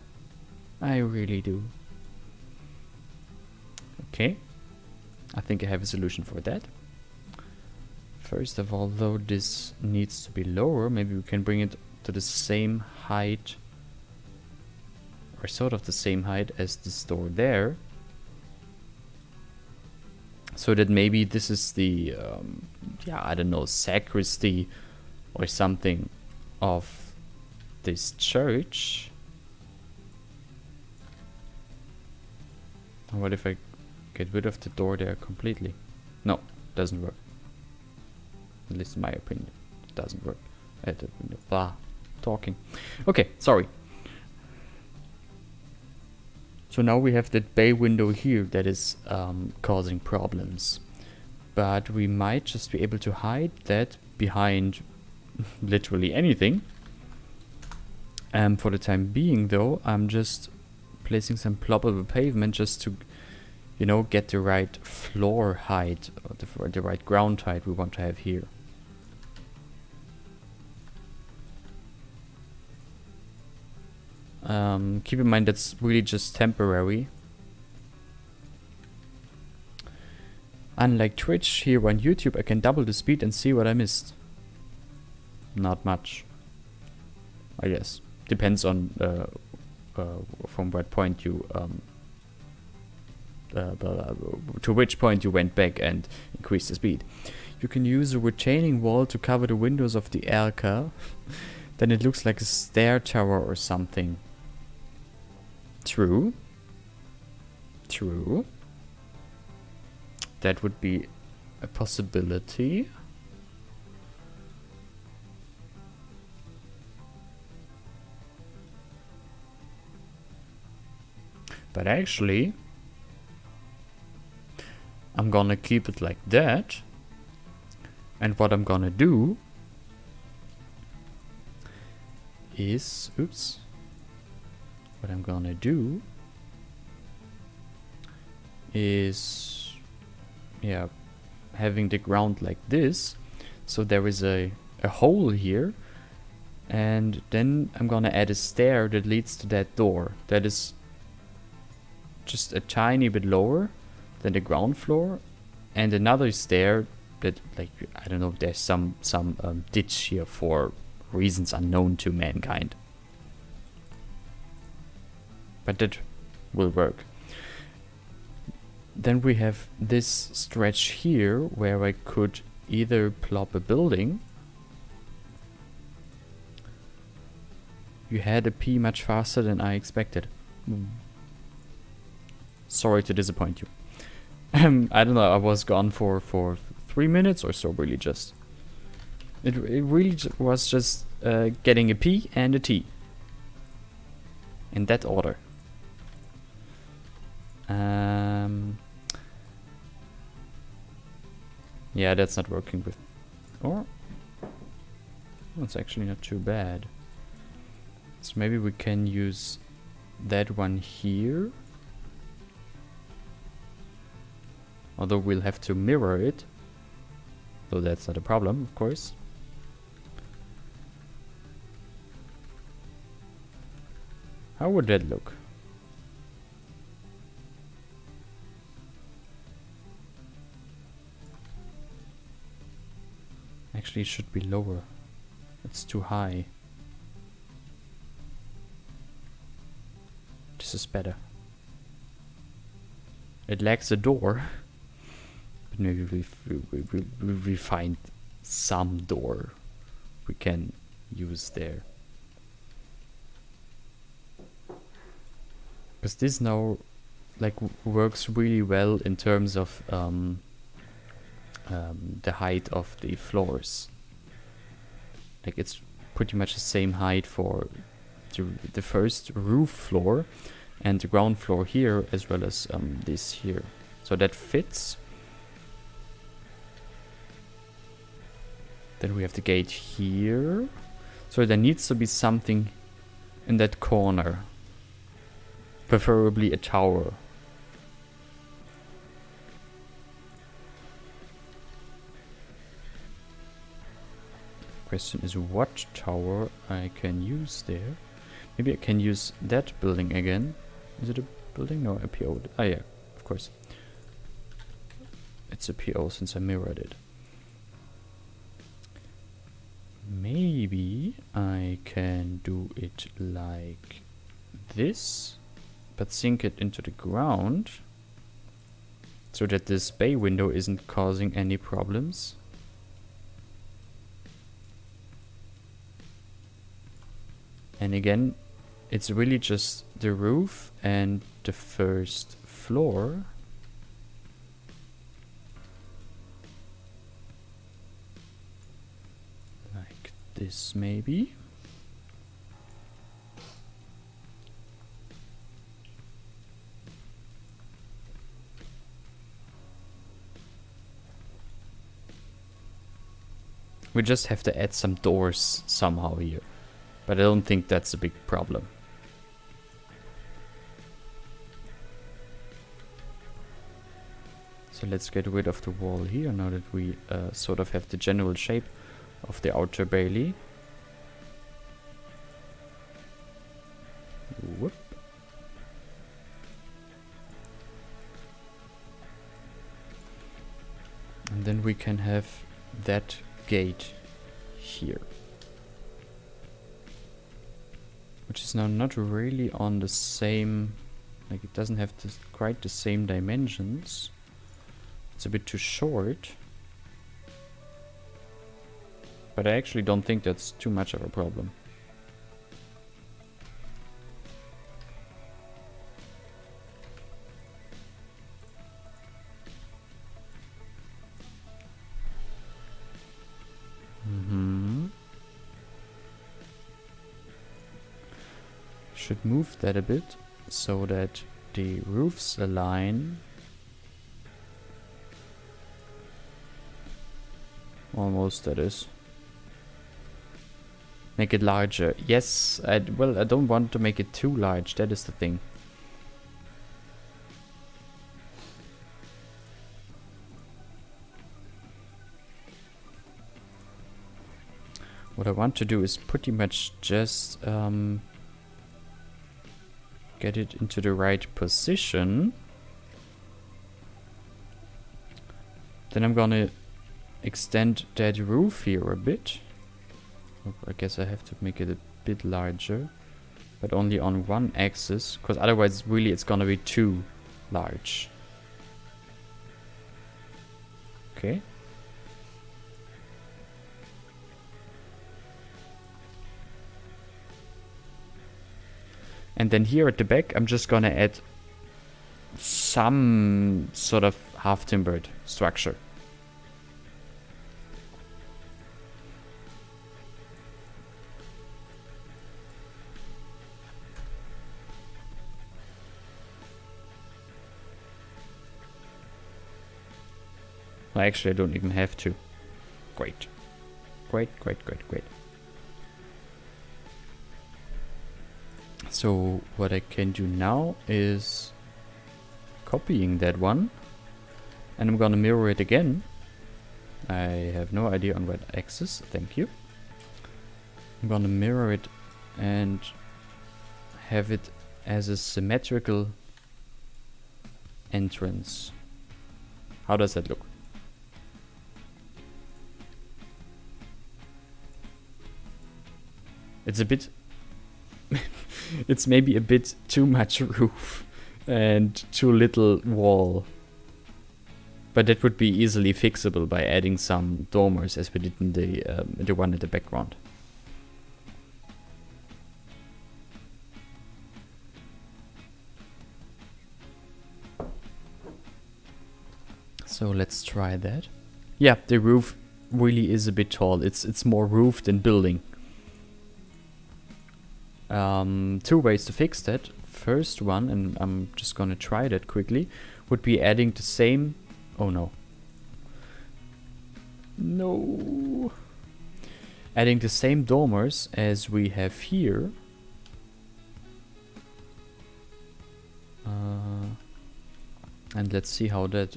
[SPEAKER 1] I really do. Okay. I think I have a solution for that. First of all, though, this needs to be lower. Maybe we can bring it to the same height, or sort of the same height as this door there. So that maybe this is the, yeah, I don't know, sacristy or something of this church. What if I get rid of the door there completely? No, doesn't work. At least in my opinion, it doesn't work. Blah, talking. Okay, sorry. So now we have that bay window here that is causing problems. But we might just be able to hide that behind literally anything. For the time being though, I'm just placing some ploppable pavement just to, you know, get the right floor height, or the right ground height we want to have here. Keep in mind that's really just temporary. Unlike Twitch, here on YouTube I can double the speed and see what I missed. Not much, I guess. Depends on from what point you to which point you went back and increased the speed. You can use a retaining wall to cover the windows of the Erker. Then it looks like a stair tower or something. True. True. That would be a possibility. But actually, I'm gonna keep it like that. And what I'm gonna do is, oops. What I'm gonna do is, yeah, having the ground like this. So there is a hole here. And then I'm gonna add a stair that leads to that door. That is just a tiny bit lower than the ground floor. And another stair that, like, I don't know, there's some ditch here for reasons unknown to mankind. But that will work. Then we have this stretch here where I could either plop a building. You had a pee much faster than I expected. Sorry to disappoint you. I don't know, I was gone for 3 minutes or so, really just. It really was just getting a P and a T. In that order. Yeah, that's not working with... Or... It's actually not too bad. So maybe we can use that one here. Although we'll have to mirror it. Though that's not a problem, of course. How would that look? Actually, it should be lower. It's too high. This is better. It lacks a door. But maybe we find some door we can use there. Because this now like works really well in terms of the height of the floors. Like it's pretty much the same height for the first roof floor and the ground floor here, as well as this here. So that fits. Then we have the gate here. So there needs to be something in that corner. Preferably a tower. Question is what tower I can use there. Maybe I can use that building again. Is it a building? No, a PO. Ah yeah, of course. It's a PO since I mirrored it. Maybe I can do it like this, but sink it into the ground so that this bay window isn't causing any problems. And again, it's really just the roof and the first floor. Like this maybe. We just have to add some doors somehow here. But I don't think that's a big problem. So let's get rid of the wall here now that we sort of have the general shape of the outer bailey. Whoop. And then we can have that gate here. Which is now not really on the same, like it doesn't have quite the same dimensions. It's a bit too short. But I actually don't think that's too much of a problem. Should move that a bit so that the roofs align. Almost, that is. Make it larger. Yes, well, I don't want to make it too large. That is the thing. What I want to do is pretty much just get it into the right position. Then I'm gonna extend that roof here a bit. I guess I have to make it a bit larger, but only on one axis, because otherwise really it's gonna be too large. Okay. And then here at the back, I'm just gonna add some sort of half-timbered structure. Actually, I don't even have to. Great. Great, great, great, great. So what I can do now is copying that one, and I'm gonna mirror it again. I have no idea on what axis, thank you. I'm gonna mirror it and have it as a symmetrical entrance. How does that look? It's a bit it's maybe a bit too much roof and too little wall. But that would be easily fixable by adding some dormers as we did in the one in the background. So let's try that. Yeah, the roof really is a bit tall. It's more roof than building. 2 ways to fix that. First one, and I'm just gonna try that quickly, would be adding the same... Oh no. No. Adding the same dormers as we have here. And let's see how that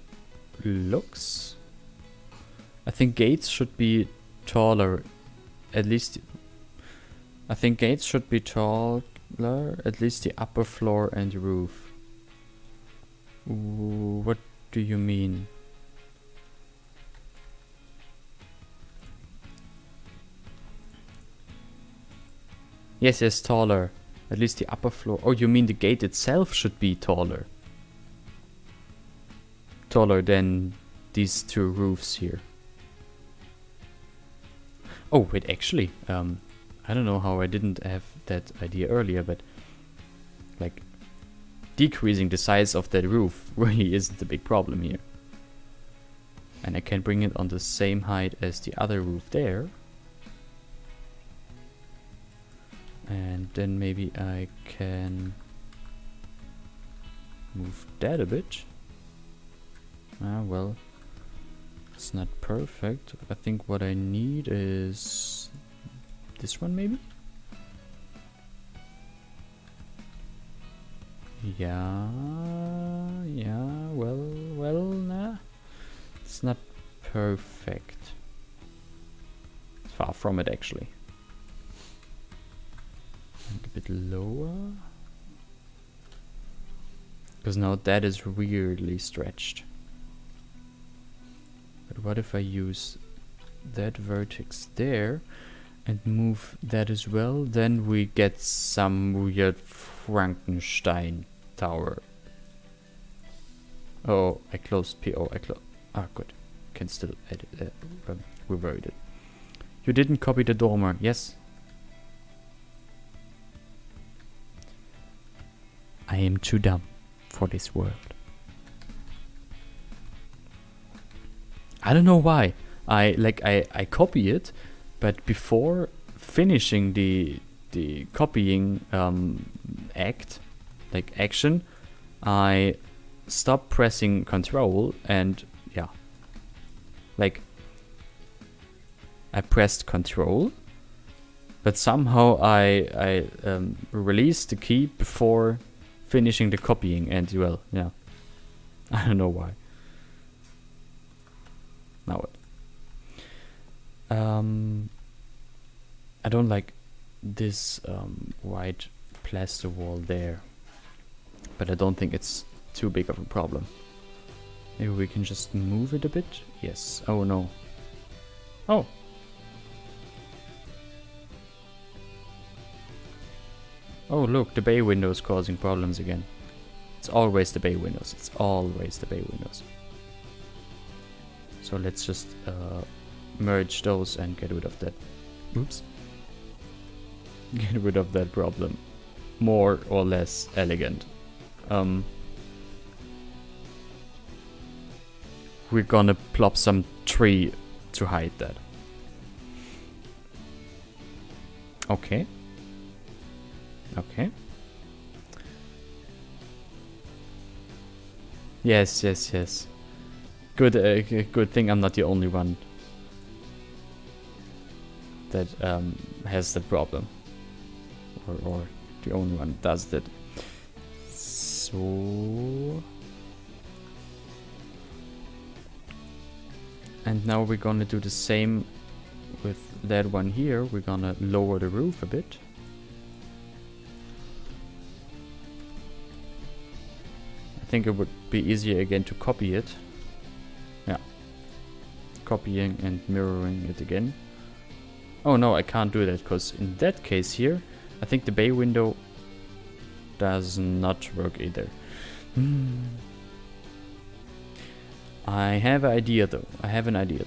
[SPEAKER 1] looks. I think gates should be taller. At least... I think gates should be taller, at least the upper floor and roof. Ooh, what do you mean? Yes, yes, taller. At least the upper floor. Oh, you mean the gate itself should be taller? Taller than these 2 roofs here. Oh, wait, actually, I don't know how I didn't have that idea earlier, but like decreasing the size of that roof really isn't the big problem here. And I can bring it on the same height as the other roof there. And then maybe I can move that a bit. Ah, well, it's not perfect. I think what I need is this one maybe? Yeah, well, nah. It's not perfect. It's far from it actually. And a bit lower. Because now that is weirdly stretched. But what if I use that vertex there and move that as well? Then we get some weird Frankenstein tower. Oh, I closed PO. Ah, good. Can still edit, revert it. You didn't copy the dormer. Yes. I am too dumb for this world. I don't know why. I copy it, but before finishing the copying action, I stop pressing Control and yeah, like I pressed Control, but somehow I released the key before finishing the copying, and well, yeah, I don't know why. Now what? I don't like this white plaster wall there, but I don't think it's too big of a problem. Maybe we can just move it a bit. Yes. Oh no. Oh. Oh look, the bay window is causing problems again. It's always the bay windows. It's always the bay windows. So let's just merge those and get rid of that. Oops. Get rid of that problem. More or less elegant. We're gonna plop some tree to hide that. Okay. Okay. Yes. Because Good thing I'm not the only one that has that problem, or the only one that does that. So, and now we're gonna do the same with that one here. We're gonna lower the roof a bit. I think it would be easier again to copy it. Yeah, copying and mirroring it again. Oh no, I can't do that, because in that case here, I think the bay window does not work either. I have an idea though. I have an idea.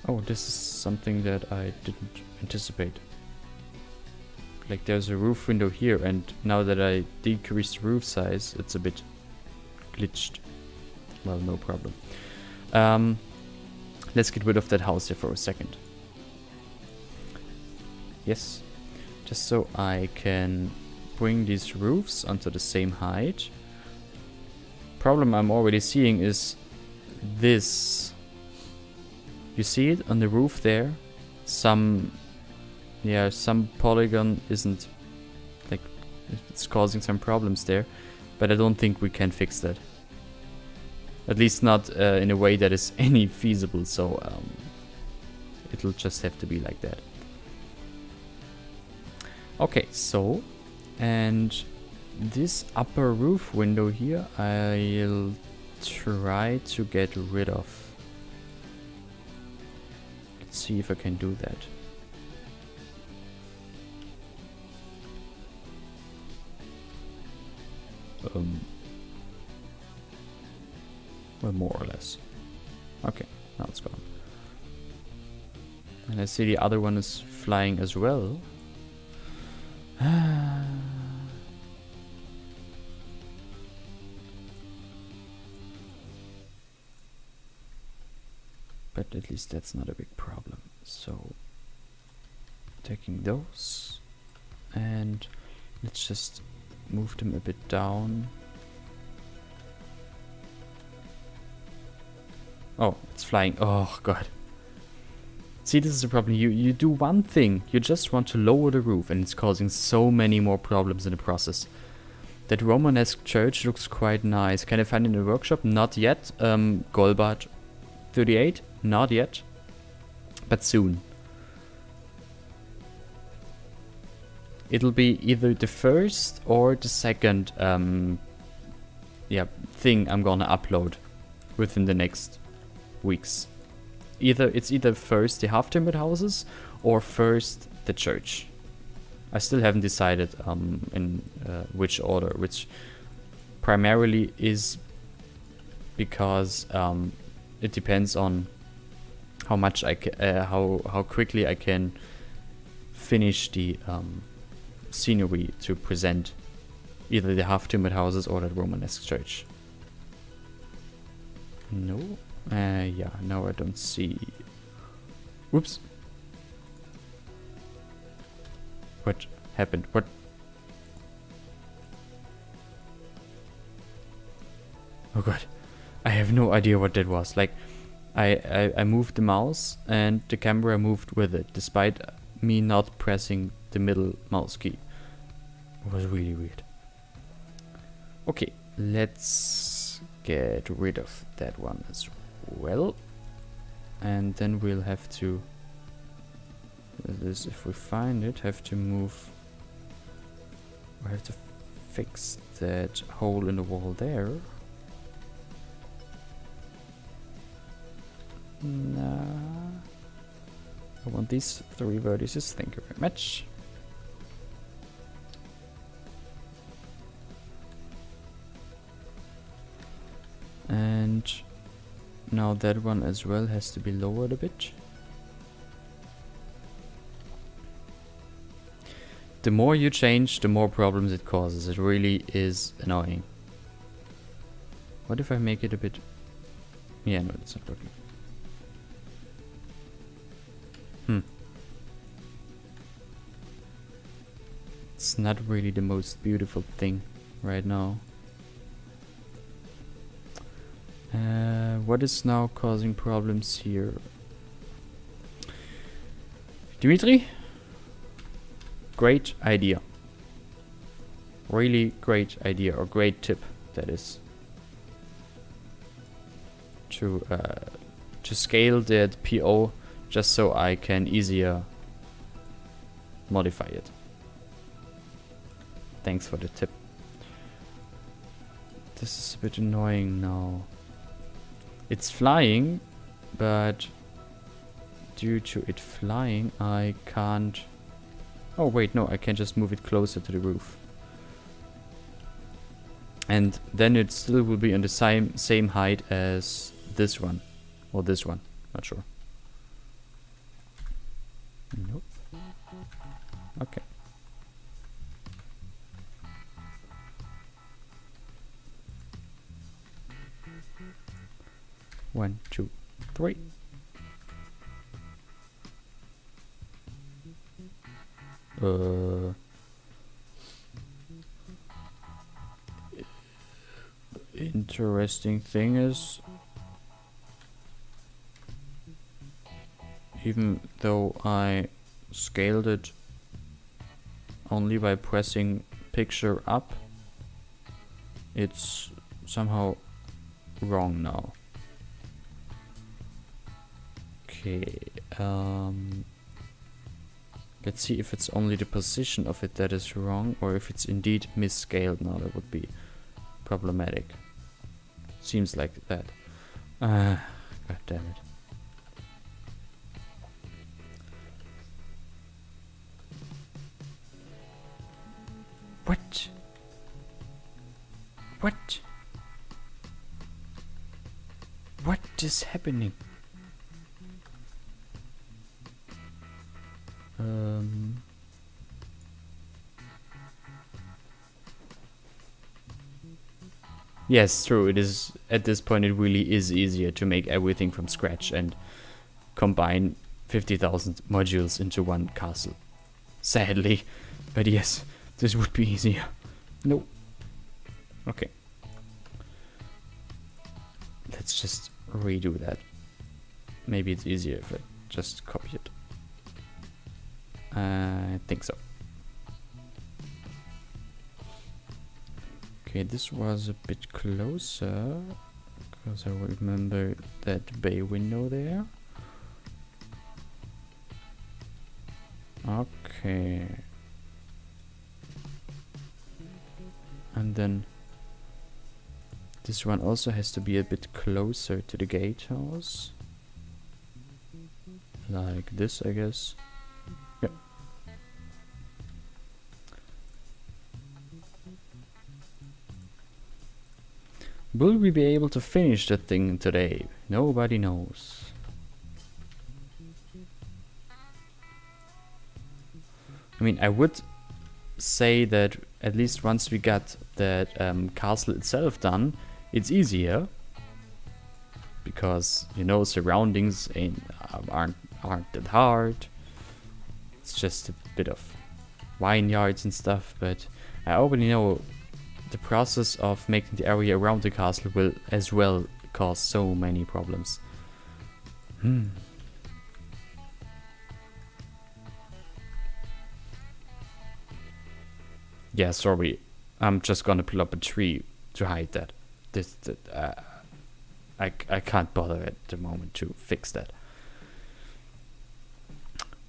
[SPEAKER 1] Oh, this is something that I didn't anticipate. Like, there's a roof window here, and now that I decreased the roof size, it's a bit glitched. Well, no problem. Let's get rid of that house here for a second. Yes. Just so I can bring these roofs onto the same height. Problem I'm already seeing is this. You see it on the roof there? Some polygon isn't, like, it's causing some problems there, but I don't think we can fix that. At least not in a way that is any feasible, so it'll just have to be like that. Okay, so, and this upper roof window here, I'll try to get rid of. Let's see if I can do that. Well, more or less. Okay, now it's gone. And I see the other one is flying as well. But at least that's not a big problem. So, taking those, and let's just move them a bit down. Oh, it's flying. Oh, God. See, this is the problem. You do one thing. You just want to lower the roof, and it's causing so many more problems in the process. That Romanesque church looks quite nice. Can I find it in the workshop? Not yet. Golbart 38? Not yet. But soon. It'll be either the first or the second thing I'm gonna upload within the next weeks. It's either first the half-timbered houses or first the church. I still haven't decided in which order, which primarily is because it depends on how much how quickly I can finish the scenery to present either the half-timbered houses or the Romanesque church. No. Yeah, no, I don't see. Whoops. What happened? What? Oh God. I have no idea what that was. Like, I moved the mouse and the camera moved with it, despite me not pressing the middle mouse key. It was really weird. Okay, let's get rid of that one as well. And then we'll have to, this, if we find it, have to move, we have to fix that hole in the wall there. Nah. I want these 3 vertices, thank you very much. And now that one as well has to be lowered a bit. The more you change, the more problems it causes. It really is annoying. What if I make it a bit... Yeah, no, it's not working. It's not really the most beautiful thing right now. What is now causing problems here? Dimitri? Great idea. Really great idea, or great tip, that is. To scale that PO just so I can easier modify it. Thanks for the tip. This is a bit annoying now. It's flying, but due to it flying, I can't... Oh wait, no, I can just move it closer to the roof. And then it still will be on the same height as this one. Or this one, not sure. Nope. Okay. One, two, three. Interesting thing is, even though I scaled it only by pressing picture up, it's somehow wrong now. Okay, let's see if it's only the position of it that is wrong, or if it's indeed misscaled now. That would be problematic. Seems like that. God damn it. What? What? What is happening? Yes, true. It is, at this point, it really is easier to make everything from scratch and combine 50,000 modules into one castle. Sadly. But yes, this would be easier. No. Okay. Let's just redo that. Maybe it's easier if I just copy it. I think so. Okay, this was a bit closer, because I remember that bay window there. Okay. And then this one also has to be a bit closer to the gatehouse. Like this, I guess. Yeah. Will we be able to finish that thing today? Nobody knows. I mean, I would say that at least once we got that castle itself done, it's easier. Because, you know, surroundings aren't that hard. It's just a bit of vineyards and stuff, but I already know the process of making the area around the castle will as well cause so many problems. Yeah, sorry. I'm just gonna pull up a tree to hide that. I can't bother at the moment to fix that.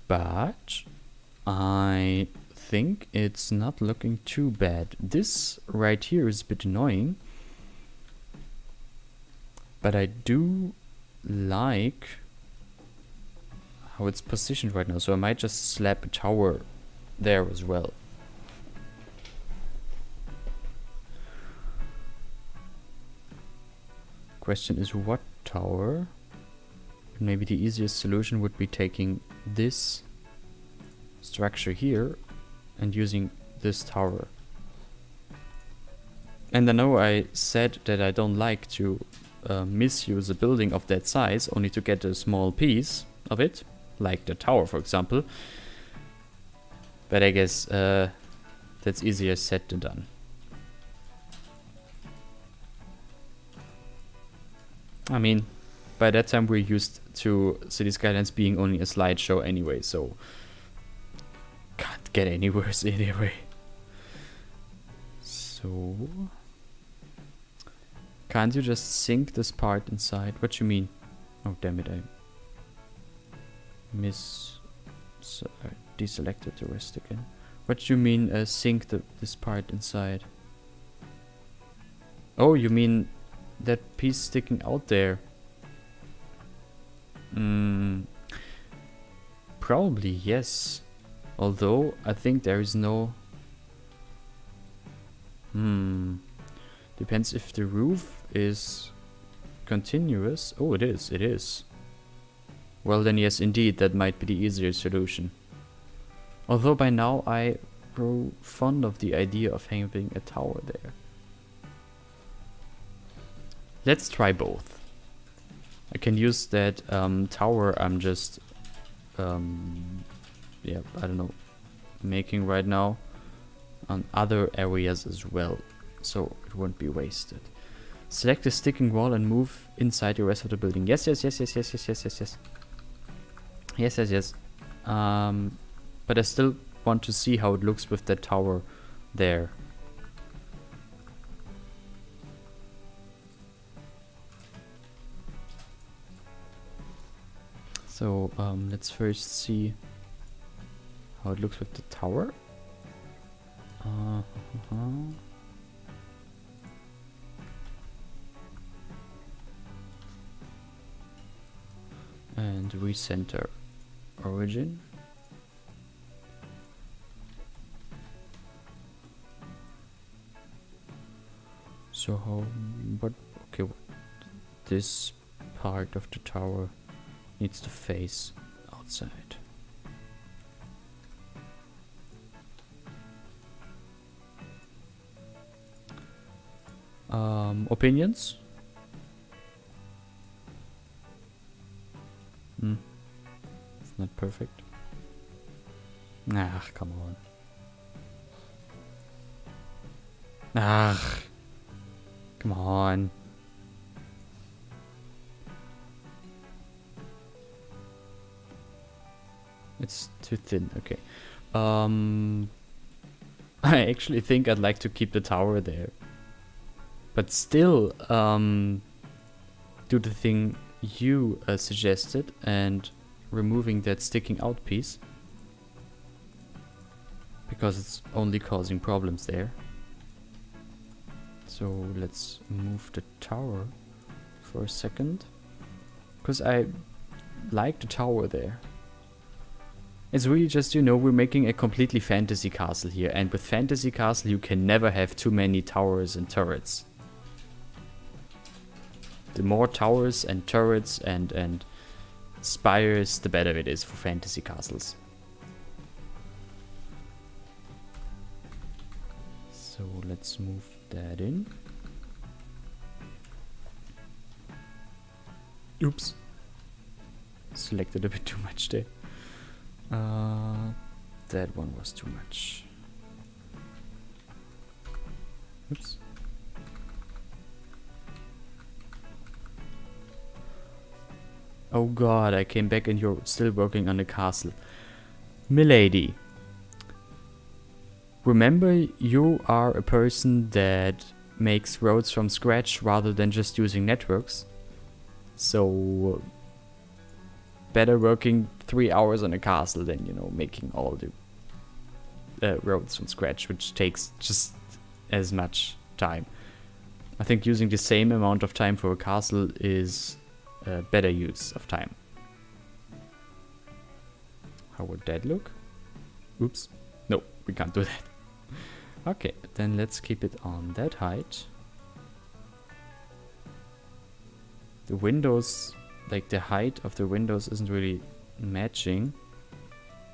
[SPEAKER 1] But I think it's not looking too bad. This right here is a bit annoying, but I do like how it's positioned right now, so I might just slap a tower there as well. Question is what tower? Maybe the easiest solution would be taking this structure here and using this tower. And I know I said that I don't like to misuse a building of that size only to get a small piece of it, like the tower for example. But I guess that's easier said than done. I mean, by that time we're used to City Skylines being only a slideshow anyway, so can't get any worse anyway. So can't you just sink this part inside? What you mean? Oh damn it, I deselected the rest again. What do you mean sink this part inside? Oh, you mean that piece sticking out there? Probably yes. Although I think there is no... Depends if the roof is continuous. Oh, it is. Well then yes, indeed, that might be the easier solution. Although by now I grow fond of the idea of having a tower there. Let's try both. I can use that tower I'm just, yeah, I don't know, making right now on other areas as well, so it won't be wasted. Select the sticking wall and move inside the rest of the building. Yes. But I still want to see how it looks with that tower there. So let's first see how it looks with the tower. And recenter origin. So how, okay, this part of the tower needs to face outside. Opinions? It's not perfect. Ah, come on. Ah, come on. It's too thin. Okay. I actually think I'd like to keep the tower there, but still do the thing you suggested and removing that sticking out piece, because it's only causing problems there. So let's move the tower for a second, because I like the tower there. It's really just, you know, we're making a completely fantasy castle here, and with fantasy castle you can never have too many towers and turrets. The more towers and turrets and spires, the better it is for fantasy castles. So let's move that in. Oops. Selected a bit too much there. That one was too much. Oops. Oh god, I came back and you're still working on the castle. Milady. Remember, you are a person that makes roads from scratch rather than just using networks. So better working 3 hours on a castle than, you know, making all the roads from scratch, which takes just as much time. I think using the same amount of time for a castle is a better use of time. How would that look? Oops. No, we can't do that. Okay, then let's keep it on that height. The windows, like the height of the windows isn't really matching,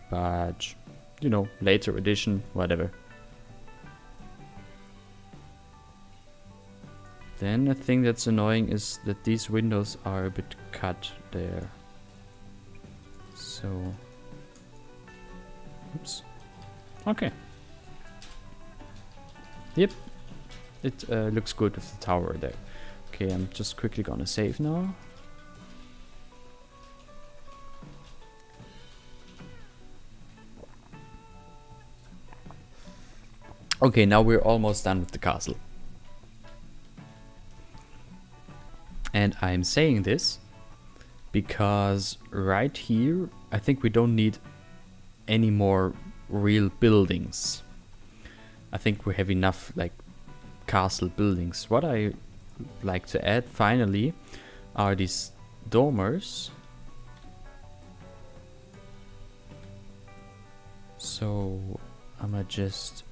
[SPEAKER 1] but you know, later addition, whatever. Then a thing that's annoying is that these windows are a bit cut there. So, oops. Okay. Yep, it looks good with the tower there. Okay, I'm just quickly gonna save now. Okay, now we're almost done with the castle. And I'm saying this because right here, I think we don't need any more real buildings. I think we have enough like castle buildings. What I like to add finally are these dormers. So I'm gonna just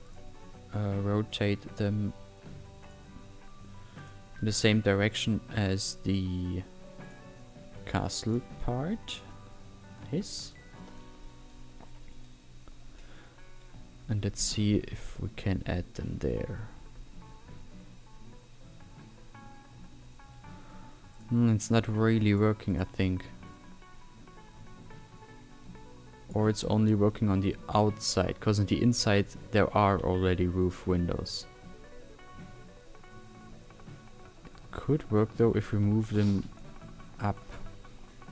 [SPEAKER 1] rotate them in the same direction as the castle part is. And let's see if we can add them there. It's not really working, I think. Or it's only working on the outside, because on the inside there are already roof windows. It could work though if we move them up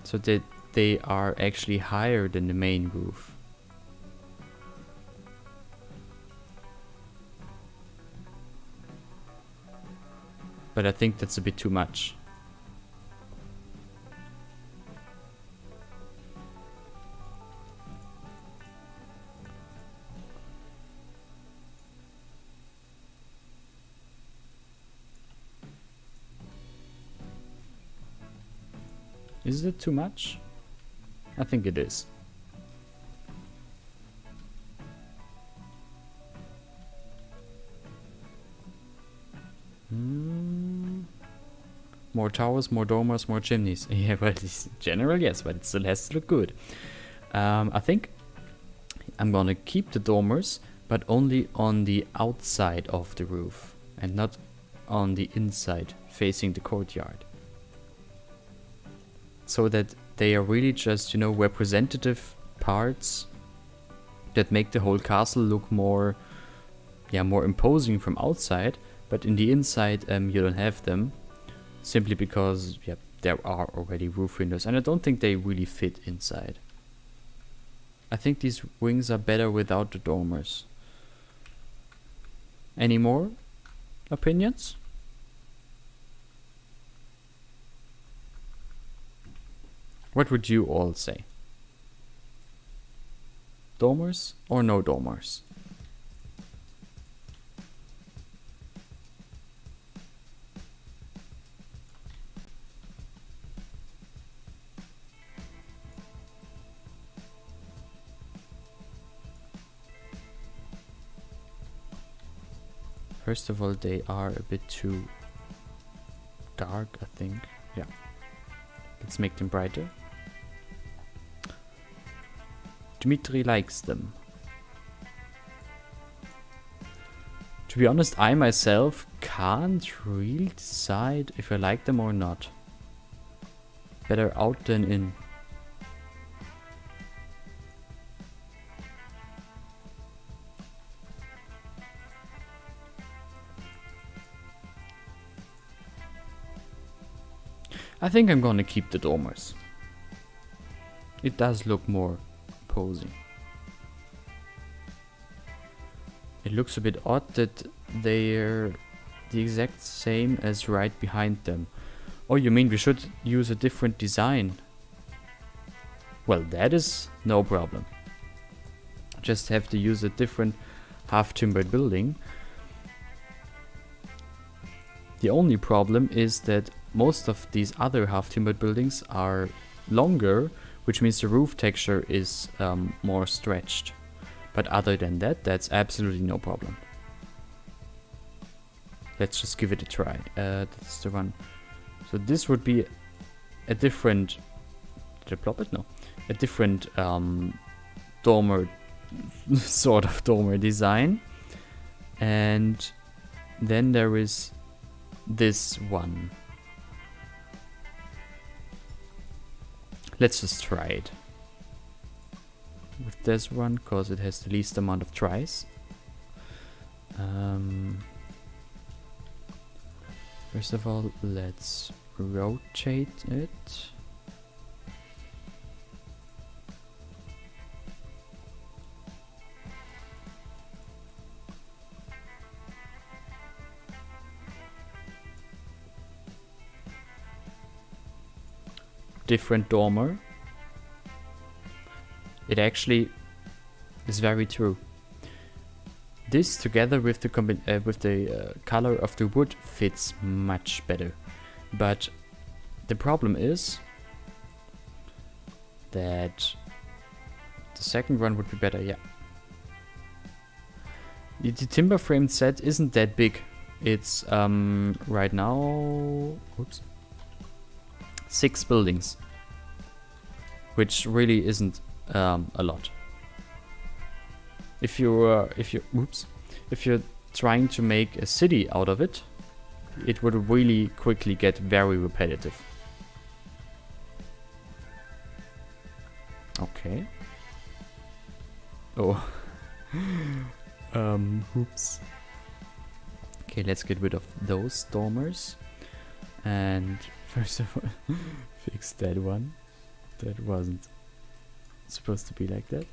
[SPEAKER 1] so that they are actually higher than the main roof. But I think that's a bit too much. Is it too much? I think it is. More towers, more dormers, more chimneys. Yeah, but in general, yes, but it still has to look good. I think I'm gonna keep the dormers, but only on the outside of the roof and not on the inside facing the courtyard. So that they are really just, you know, representative parts that make the whole castle look more, more imposing from outside. But in the inside, you don't have them, simply because there are already roof windows, and I don't think they really fit inside. I think these wings are better without the dormers. Any more opinions? What would you all say? Dormers or no dormers? First of all, they are a bit too dark, I think. Yeah. Let's make them brighter. Dmitry likes them. To be honest, I myself can't really decide if I like them or not. Better out than in. I think I'm gonna keep the dormers. It does look more posing. It looks a bit odd that they're the exact same as right behind them. Oh, you mean we should use a different design? Well, that is no problem. Just have to use a different half-timbered building. The only problem is that most of these other half-timbered buildings are longer, which means the roof texture is more stretched. But other than that, that's absolutely no problem. Let's just give it a try. That's the one. So this would be a different... Did I plop it? No. A different dormer, sort of dormer design. And then there is this one. Let's just try it with this one, because it has the least amount of tries. First of all, let's rotate it. Different dormer. It actually is very true. This together with the color of the wood fits much better. But the problem is that the second one would be better, yeah. The timber frame set isn't that big. It's right now, oops, 6 buildings, which really isn't a lot. If you're trying to make a city out of it, it would really quickly get very repetitive. Okay. Oh. Oops. Okay, let's get rid of those dormers. And first of all, fix that one. That wasn't supposed to be like that.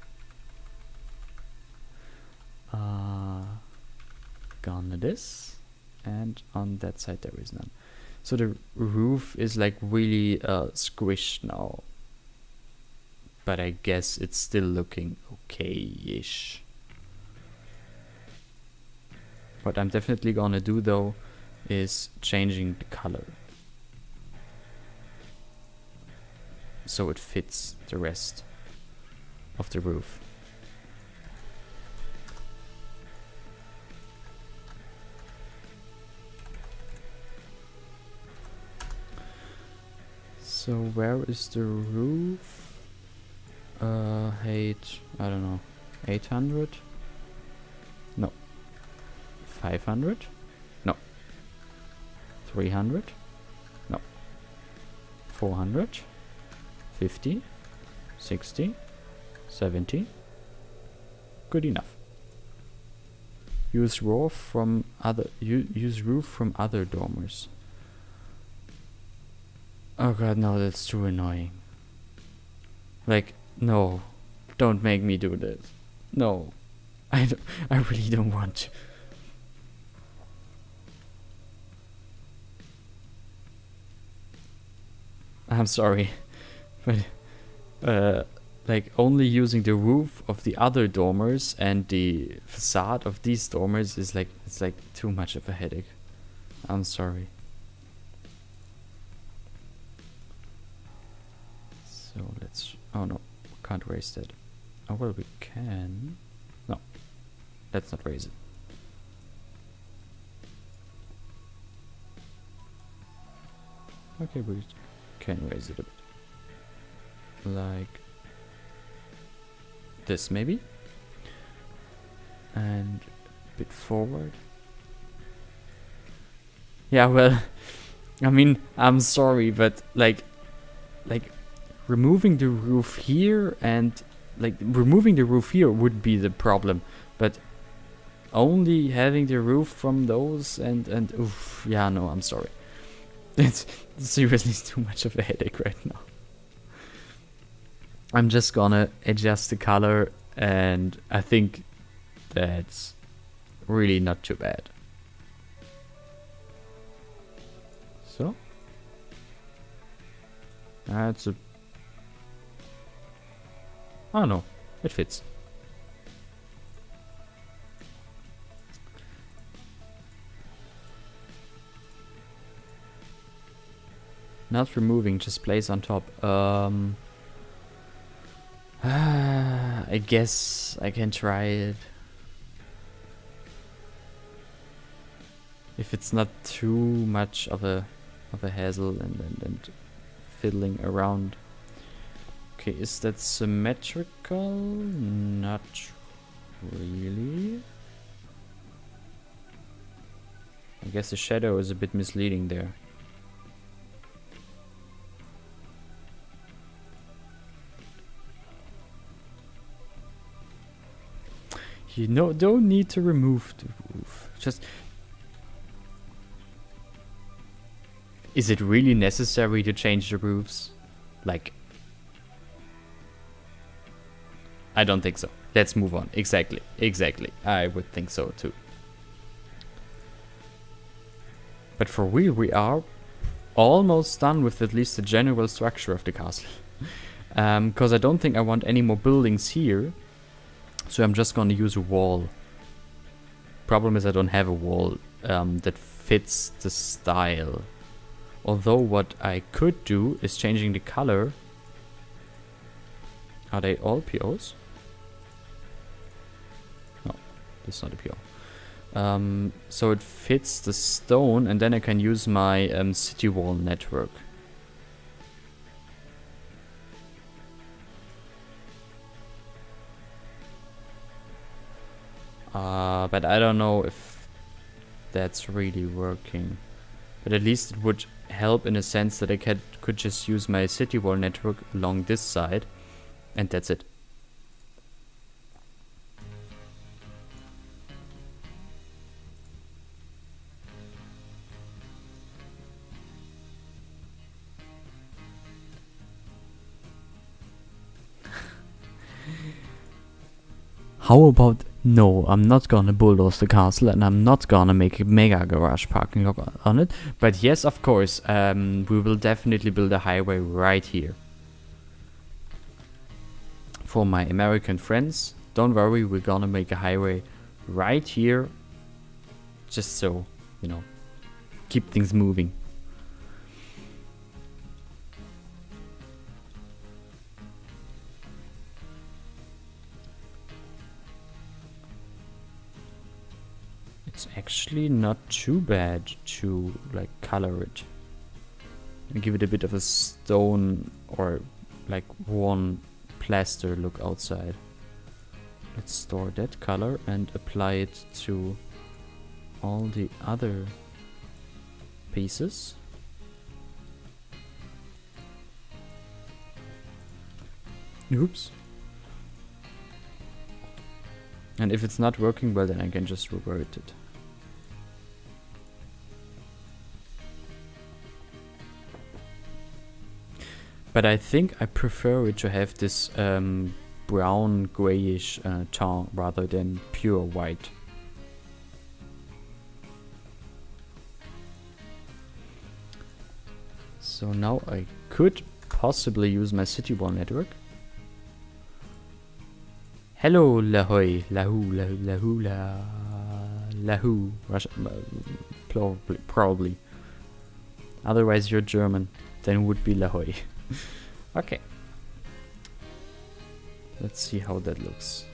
[SPEAKER 1] Gone this. And on that side there is none. So the roof is like really squished now. But I guess it's still looking okay-ish. What I'm definitely gonna do though is changing the color, so it fits the rest of the roof. So where is the roof? I don't know, 800? No. 500? No. 300? No. 400? 50? 60? 70? Good enough. Use roof from other dormers. Oh god, no, that's too annoying. Like, no, don't make me do this. No, I really don't want to. I'm sorry, but like only using the roof of the other dormers and the facade of these dormers is like, it's like too much of a headache. I'm sorry. So let's, oh no, can't raise that. Oh well, we can. No, let's not raise it. Okay, we can raise it a bit. Like this maybe. And a bit forward. Yeah, well, I mean, I'm sorry, but like removing the roof here and like removing the roof here would be the problem, but only having the roof from those and oof, yeah, no, I'm sorry. It's seriously too much of a headache right now. I'm just gonna adjust the color, and I think that's really not too bad. So that's a, oh no, it fits. Not removing, just place on top. I guess I can try it. If it's not too much of a hassle and fiddling around. Okay, is that symmetrical? Not really. I guess the shadow is a bit misleading there. You know, don't need to remove the roof. Just Is it really necessary to change the roofs? Like, I don't think so. Let's move on. Exactly. I would think so too. But for real, we are almost done with at least the general structure of the castle. Because I don't think I want any more buildings here. So I'm just gonna use a wall. Problem is I don't have a wall that fits the style. Although what I could do is changing the color. Are they all POs? No, this is not a PO. So it fits the stone, and then I can use my city wall network. But I don't know if that's really working. But at least it would help in a sense that I could just use my city wall network along this side, and that's it. How about no, I'm not gonna bulldoze the castle, and I'm not gonna make a mega garage parking lot on it. But yes, of course, we will definitely build a highway right here. For my American friends, don't worry, we're gonna make a highway right here. Just so, you know, keep things moving. It's actually not too bad to like color it and give it a bit of a stone or like worn plaster look outside. Let's store that color and apply it to all the other pieces. Oops. And if it's not working well, then I can just revert it. But I think I prefer it to have this brown grayish tone rather than pure white. So now I could possibly use my city wall network. Hello, Lahoy, Lahu, Lahu, Lahu, Lahu, Russia, probably. Otherwise, you're German, then it would be Lahoy. Okay. Let's see how that looks.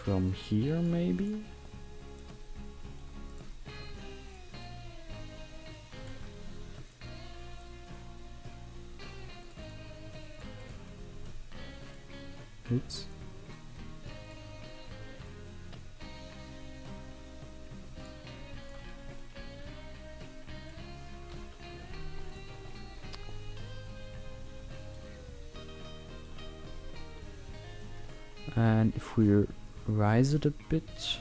[SPEAKER 1] From here, maybe? Oops. And if we rise it a bit,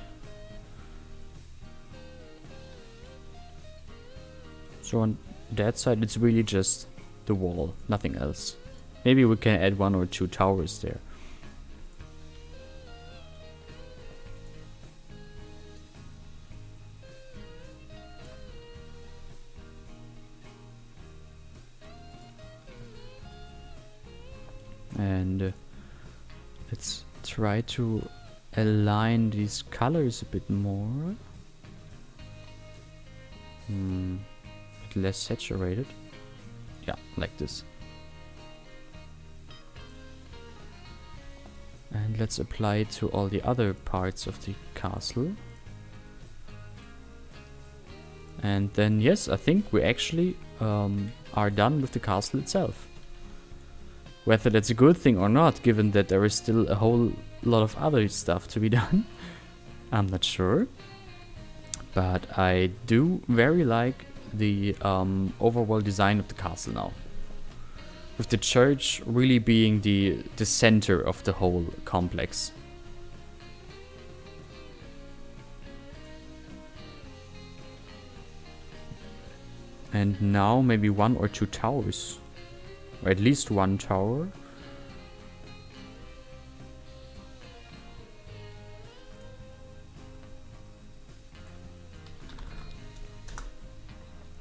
[SPEAKER 1] so on that side it's really just the wall, nothing else. Maybe we can add 1 or 2 towers there. And let's try to align these colors a bit more. A bit less saturated. Yeah, like this. And let's apply it to all the other parts of the castle. And then yes, I think we actually are done with the castle itself. Whether that's a good thing or not, given that there is still a whole lot of other stuff to be done, I'm not sure. But I do very like the overall design of the castle now. With the church really being the center of the whole complex. And now maybe 1 or 2 towers. Or at least 1 tower.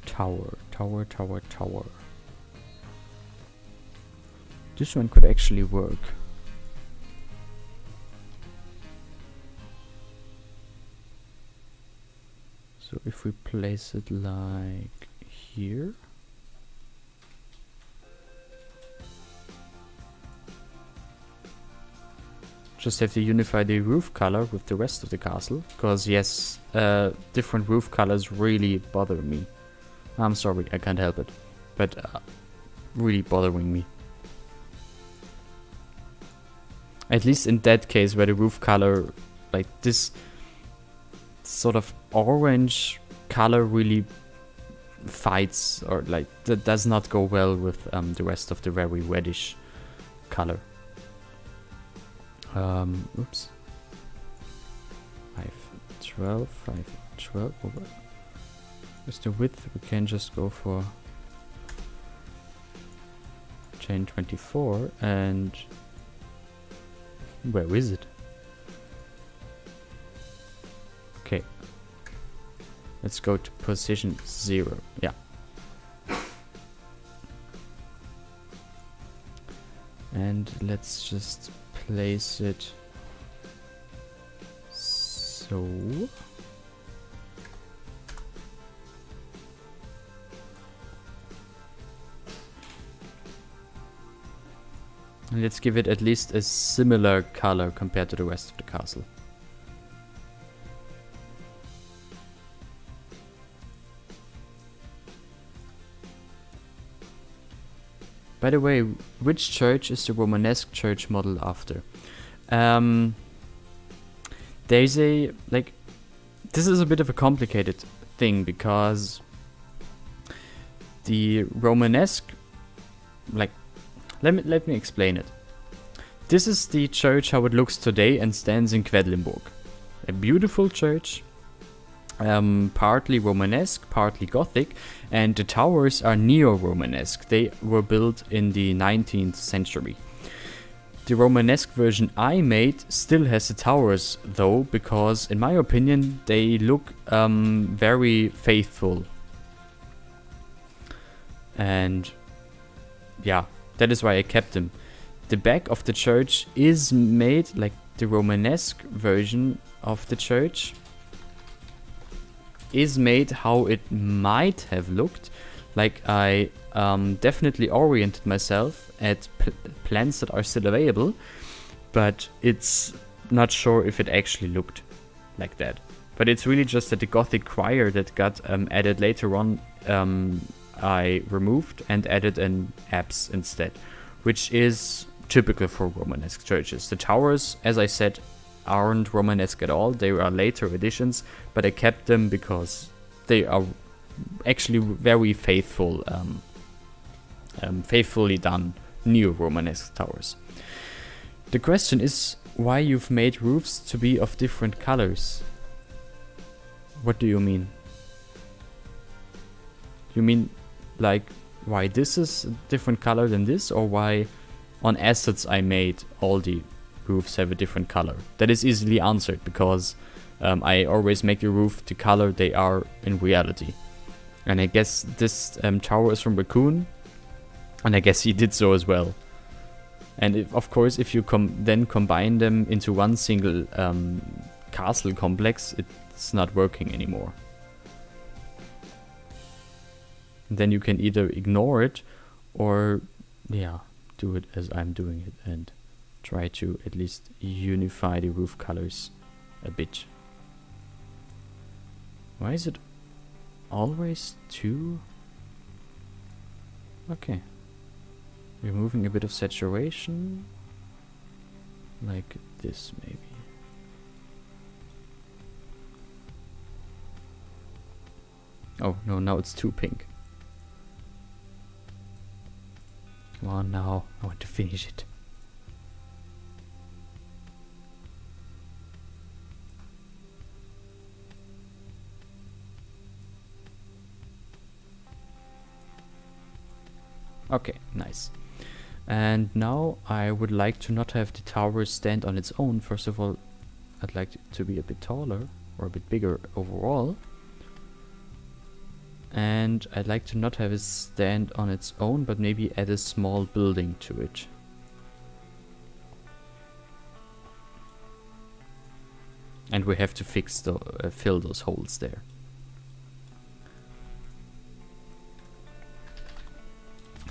[SPEAKER 1] Tower, tower, tower, tower. This one could actually work. So if we place it like here. Just have to unify the roof color with the rest of the castle. Because yes, different roof colors really bother me. I'm sorry, I can't help it. But really bothering me. At least in that case where the roof color, like this sort of orange color really fights, or like that does not go well with the rest of the very reddish color. Oops. 5, 12, 5, 12 over. With the width we can just go for chain 24 and where is it? Okay. Let's go to position 0. Yeah. And let's just place it so. And let's give it at least a similar color compared to the rest of the castle. By the way, which church is the Romanesque church model after? There's a, like, this is a bit of a complicated thing because the Romanesque, like, let me explain it. This is the church how it looks today and stands in Quedlinburg. A beautiful church, partly Romanesque, partly Gothic, and the towers are neo-Romanesque. They were built in the 19th century. The Romanesque version I made still has the towers though, because in my opinion they look very faithful. And yeah, that is why I kept them. The back of the church is made like the Romanesque version of the church is made how it might have looked. Like I definitely oriented myself at plans that are still available, but it's not sure if it actually looked like that. But it's really just that the Gothic choir that got added later on, I removed and added an apse instead, which is typical for Romanesque churches. The towers, as I said, aren't Romanesque at all. They are later additions, but I kept them because they are actually very faithful, faithfully done neo-Romanesque towers. The question is why you've made roofs to be of different colors. What do you mean? You mean like why this is a different color than this, or why on assets I made all the roofs have a different color? That is easily answered because I always make the roof the color they are in reality. And I guess this tower is from Raccoon, and I guess he did so as well. And of course, if you then combine them into one single castle complex, it's not working anymore. Then you can either ignore it or, yeah, do it as I'm doing it and try to at least unify the roof colors a bit. Why is it always 2? Okay. Removing a bit of saturation. Like this, maybe. Oh, no, now it's too pink. Come on now, I want to finish it. Okay, nice. And now I would like to not have the tower stand on its own. First of all, I'd like it to be a bit taller or a bit bigger overall. And I'd like to not have it stand on its own, but maybe add a small building to it. And we have to fix the fill those holes there.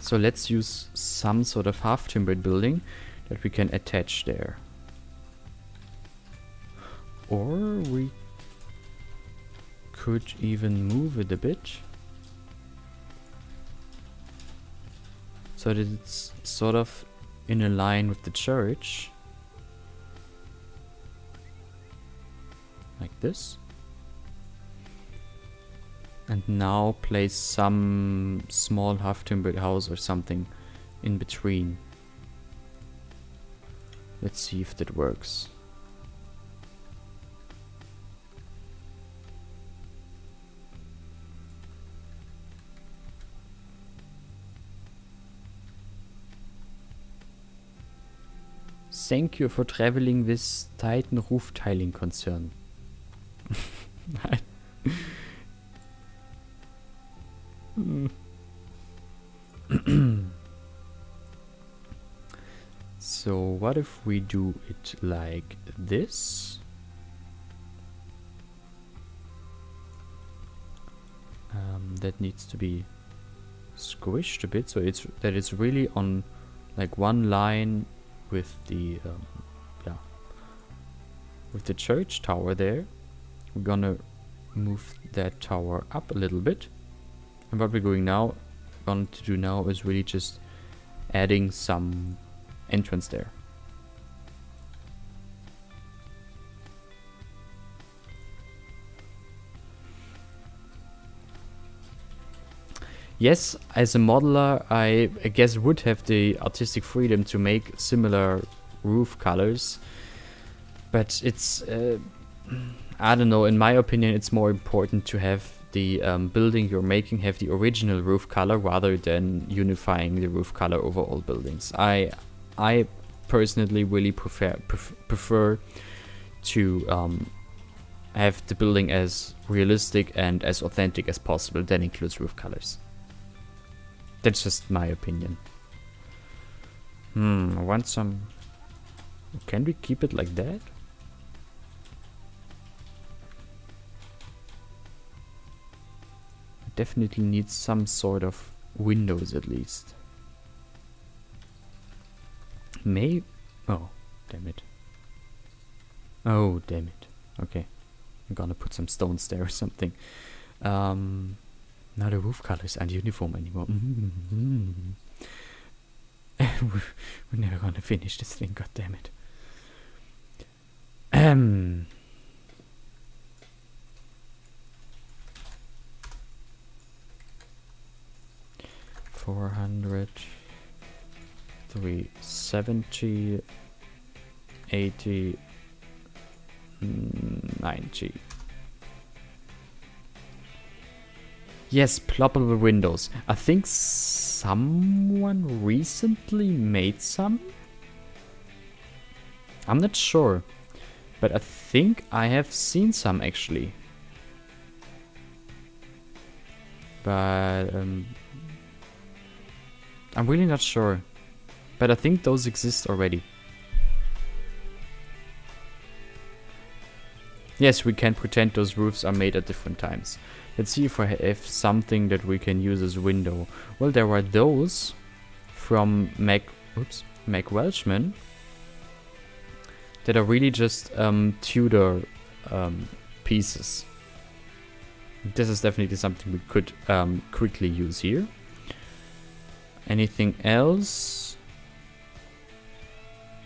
[SPEAKER 1] So let's use some sort of half-timbered building that we can attach there. Or we could even move it a bit, so that it's sort of in a line with the church. Like this. And now place some small half-timbered house or something in between. Let's see if that works. Thank you for traveling with Titan Roof Tiling Concern. Nein. So what if we do it like this? That needs to be squished a bit, so it's really on like one line with the with the church tower there. We're gonna move that tower up a little bit. And what we're going to do now is really just adding some entrance there. Yes, as a modeler, I guess would have the artistic freedom to make similar roof colors, but it's I don't know, in my opinion it's more important to have the building you're making have the original roof color rather than unifying the roof color over all buildings. I personally really prefer to have the building as realistic and as authentic as possible. That includes roof colors. That's just my opinion. I want some... Can we keep it like that? I definitely need some sort of windows at least. Oh, damn it. Oh, damn it. Okay. I'm gonna put some stones there or something. Now the roof colors aren't uniform anymore. We're never gonna finish this thing, god damn it. 400, 370, 80, 90. Yes, ploppable windows. I think someone recently made some. I'm not sure, but I think I have seen some actually. But I'm really not sure. But I think those exist already. Yes, we can pretend those roofs are made at different times. Let's see if I have something that we can use as window. Well, there are those from Mac Welshman that are really just Tudor pieces. This is definitely something we could quickly use here. Anything else?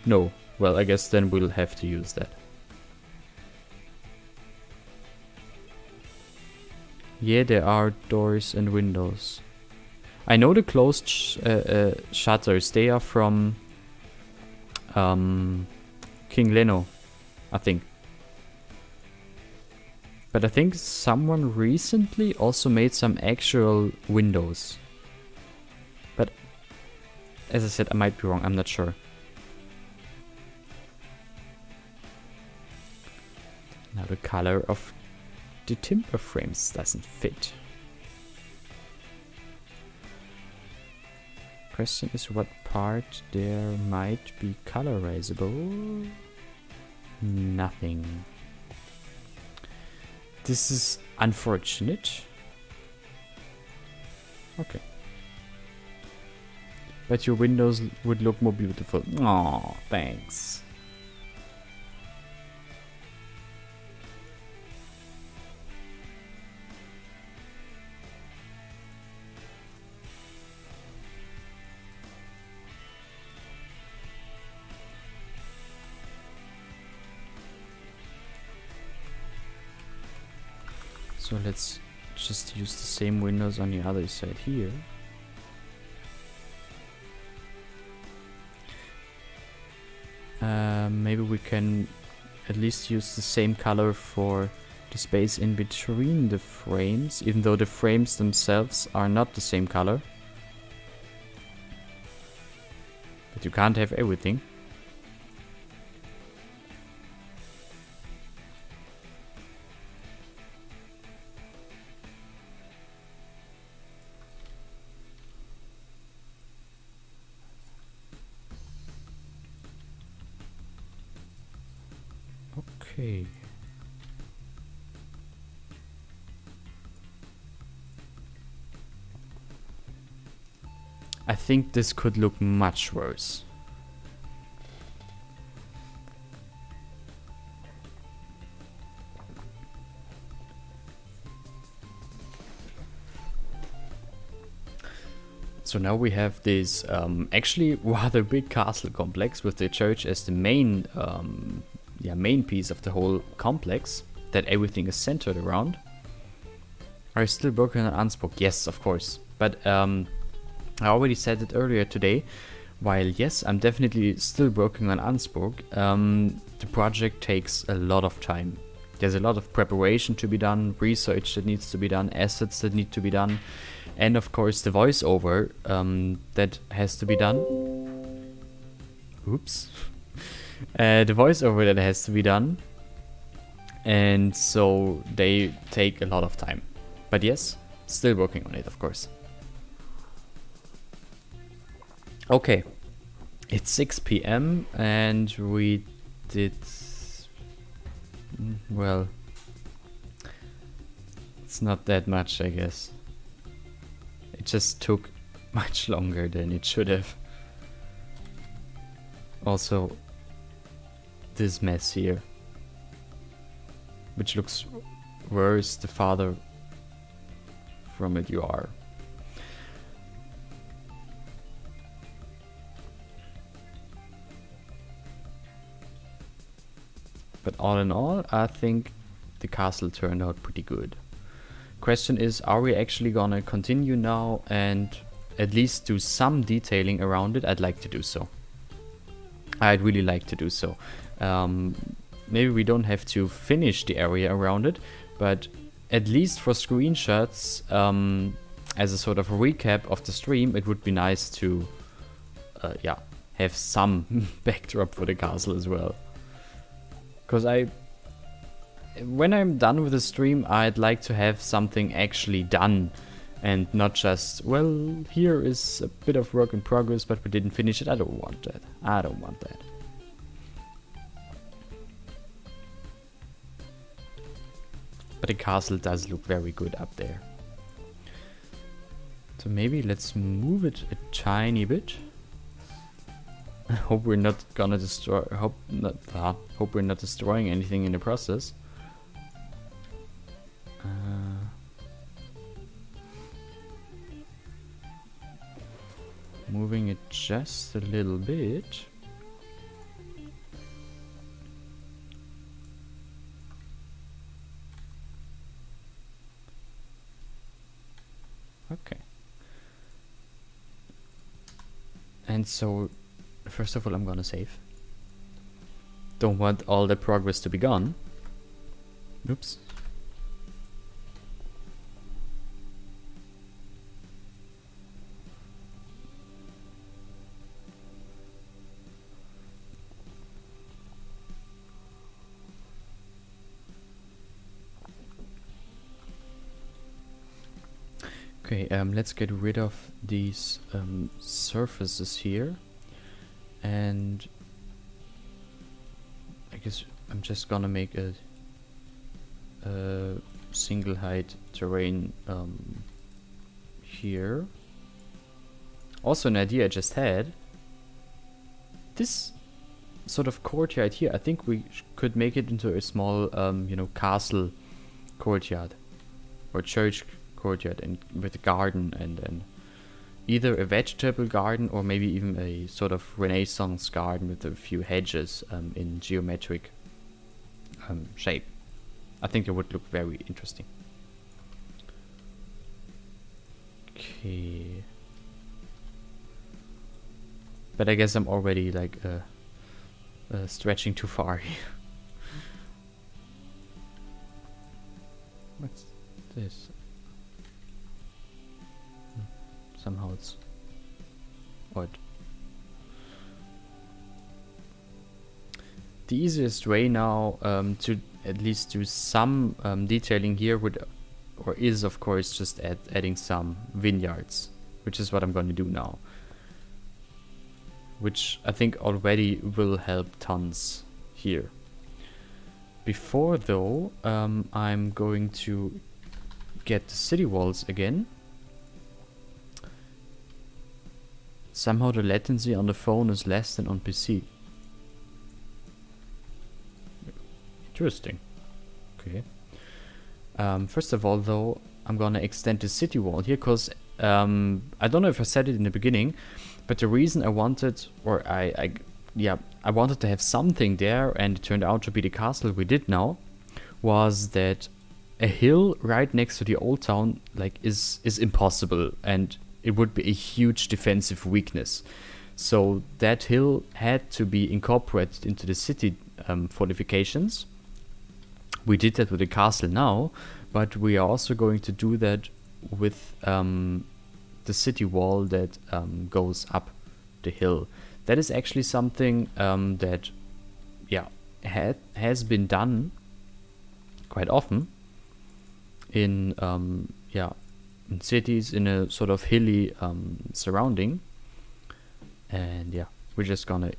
[SPEAKER 1] No. Well, I guess then we'll have to use that. Yeah, there are doors and windows. I know the closed shutters. They are from King Leno, I think. But I think someone recently also made some actual windows. But As I said, I might be wrong, I'm not sure. Now the color of the timber frames doesn't fit. Question is what part there might be colorizable? Nothing. This is unfortunate. Okay. But your windows would look more beautiful. Aw, thanks. So let's just use the same windows on the other side here. Maybe we can at least use the same color for the space in between the frames, even though the frames themselves are not the same color. But you can't have everything. Okay. I think this could look much worse. So now we have this actually rather big castle complex with the church as the main main piece of the whole complex that everything is centered around. Are you still working on Unspoke? Yes, of course. But I already said it earlier today. While yes, I'm definitely still working on Unspoke, the project takes a lot of time. There's a lot of preparation to be done, research that needs to be done, assets that need to be done, and of course the voiceover that has to be done. Oops. The voiceover that has to be done, and so they take a lot of time. But yes, still working on it, of course. Okay, it's 6 p.m. and we did, well, it's not that much, I guess. It just took much longer than it should have. Also, this mess here, which looks worse the farther from it you are. But all in all, I think the castle turned out pretty good. Question is, are we actually gonna continue now and at least do some detailing around it? I'd like to do so. I'd really like to do so. Maybe we don't have to finish the area around it, but at least for screenshots, as a sort of recap of the stream, it would be nice to have some backdrop for the castle as well. Because when I'm done with the stream, I'd like to have something actually done and not just, well, here is a bit of work in progress, but we didn't finish it. I don't want that. I don't want that. But the castle does look very good up there. So maybe let's move it a tiny bit. I hope we're not gonna destroy. Hope we're not destroying anything in the process. Moving it just a little bit. Okay. And so, first of all, I'm gonna save. Don't want all the progress to be gone. Oops. Okay, let's get rid of these surfaces here, and I guess I'm just gonna make a single height terrain here. Also, an idea I just had. This sort of courtyard here, I think we could make it into a small, you know, castle courtyard or church courtyard, and with a garden, and either a vegetable garden or maybe even a sort of Renaissance garden with a few hedges in geometric shape. I think it would look very interesting. Okay. But I guess I'm already like stretching too far here. What's this? Somehow it's odd. The easiest way now to at least do some detailing here is of course just adding some vineyards, which is what I'm going to do now. Which I think already will help tons here. Before though, I'm going to get the city walls again. Somehow the latency on the phone is less than on PC. Interesting. Okay. First of all though, I'm gonna extend the city wall here, because I don't know if I said it in the beginning, but the reason I wanted, or I wanted to have something there, and it turned out to be the castle we did now, was that a hill right next to the old town like is impossible, and it would be a huge defensive weakness. So that hill had to be incorporated into the city fortifications. We did that with the castle now, but we are also going to do that with the city wall that goes up the hill. That is actually something that has been done quite often in in cities in a sort of hilly surrounding, and yeah, we're just gonna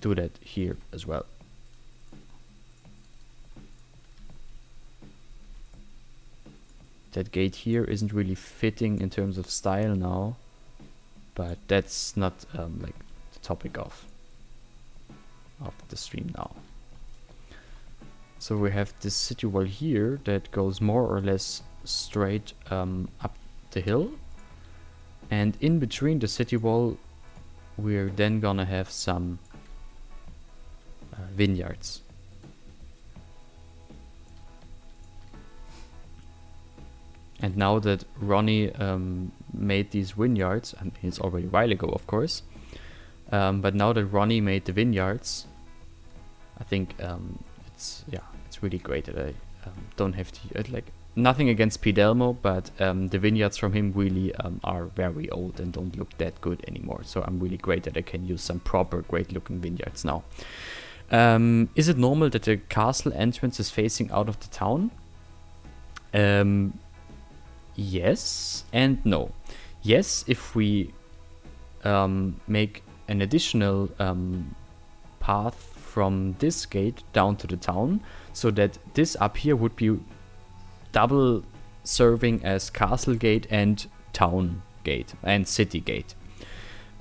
[SPEAKER 1] do that here as well. That gate here isn't really fitting in terms of style now, but that's not like the topic of the stream now. So we have this city wall here that goes more or less straight up the hill, and in between the city wall we're then gonna have some vineyards. And now that Ronnie made these vineyards, I mean, it's already a while ago, of course, but now that Ronnie made the vineyards, I think it's really great that I don't have to like, nothing against Pidelmo, but the vineyards from him really are very old and don't look that good anymore. So I'm really great that I can use some proper great looking vineyards now. Is it normal that the castle entrance is facing out of the town? Yes and no. Yes, if we make an additional path from this gate down to the town, so that this up here would be double serving as castle gate and town gate and city gate.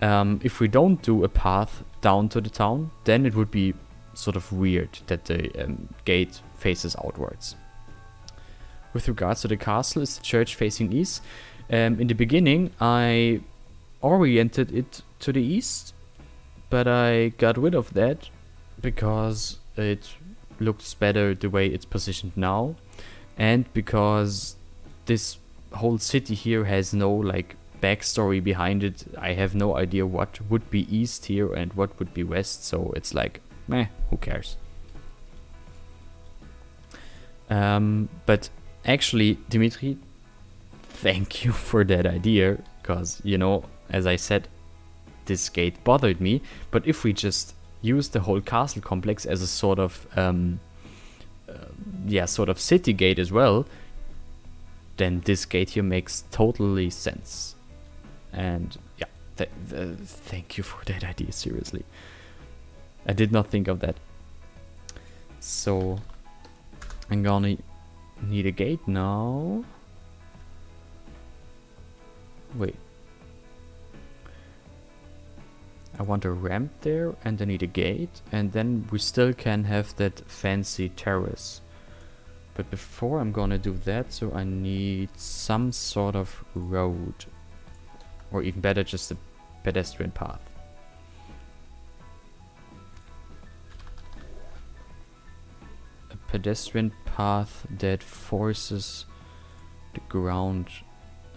[SPEAKER 1] If we don't do a path down to the town, then it would be sort of weird that the gate faces outwards. With regards to the castle, is the church facing east? In the beginning, I oriented it to the east, but I got rid of that because it looks better the way it's positioned now, and because this whole city here has no like backstory behind it. I have no idea what would be east here and what would be west, so it's like, meh, who cares? But actually, Dimitri, thank you for that idea, because, you know, as I said, this gate bothered me, but if we just use the whole castle complex as a sort of city gate as well, then this gate here makes totally sense. And yeah, thank you for that idea, seriously. I did not think of that. So I'm gonna need a gate now. Wait. I want a ramp there, and I need a gate, and then we still can have that fancy terrace. But before I'm gonna do that, so I need some sort of road. Or even better, just a pedestrian path. A pedestrian path that forces the ground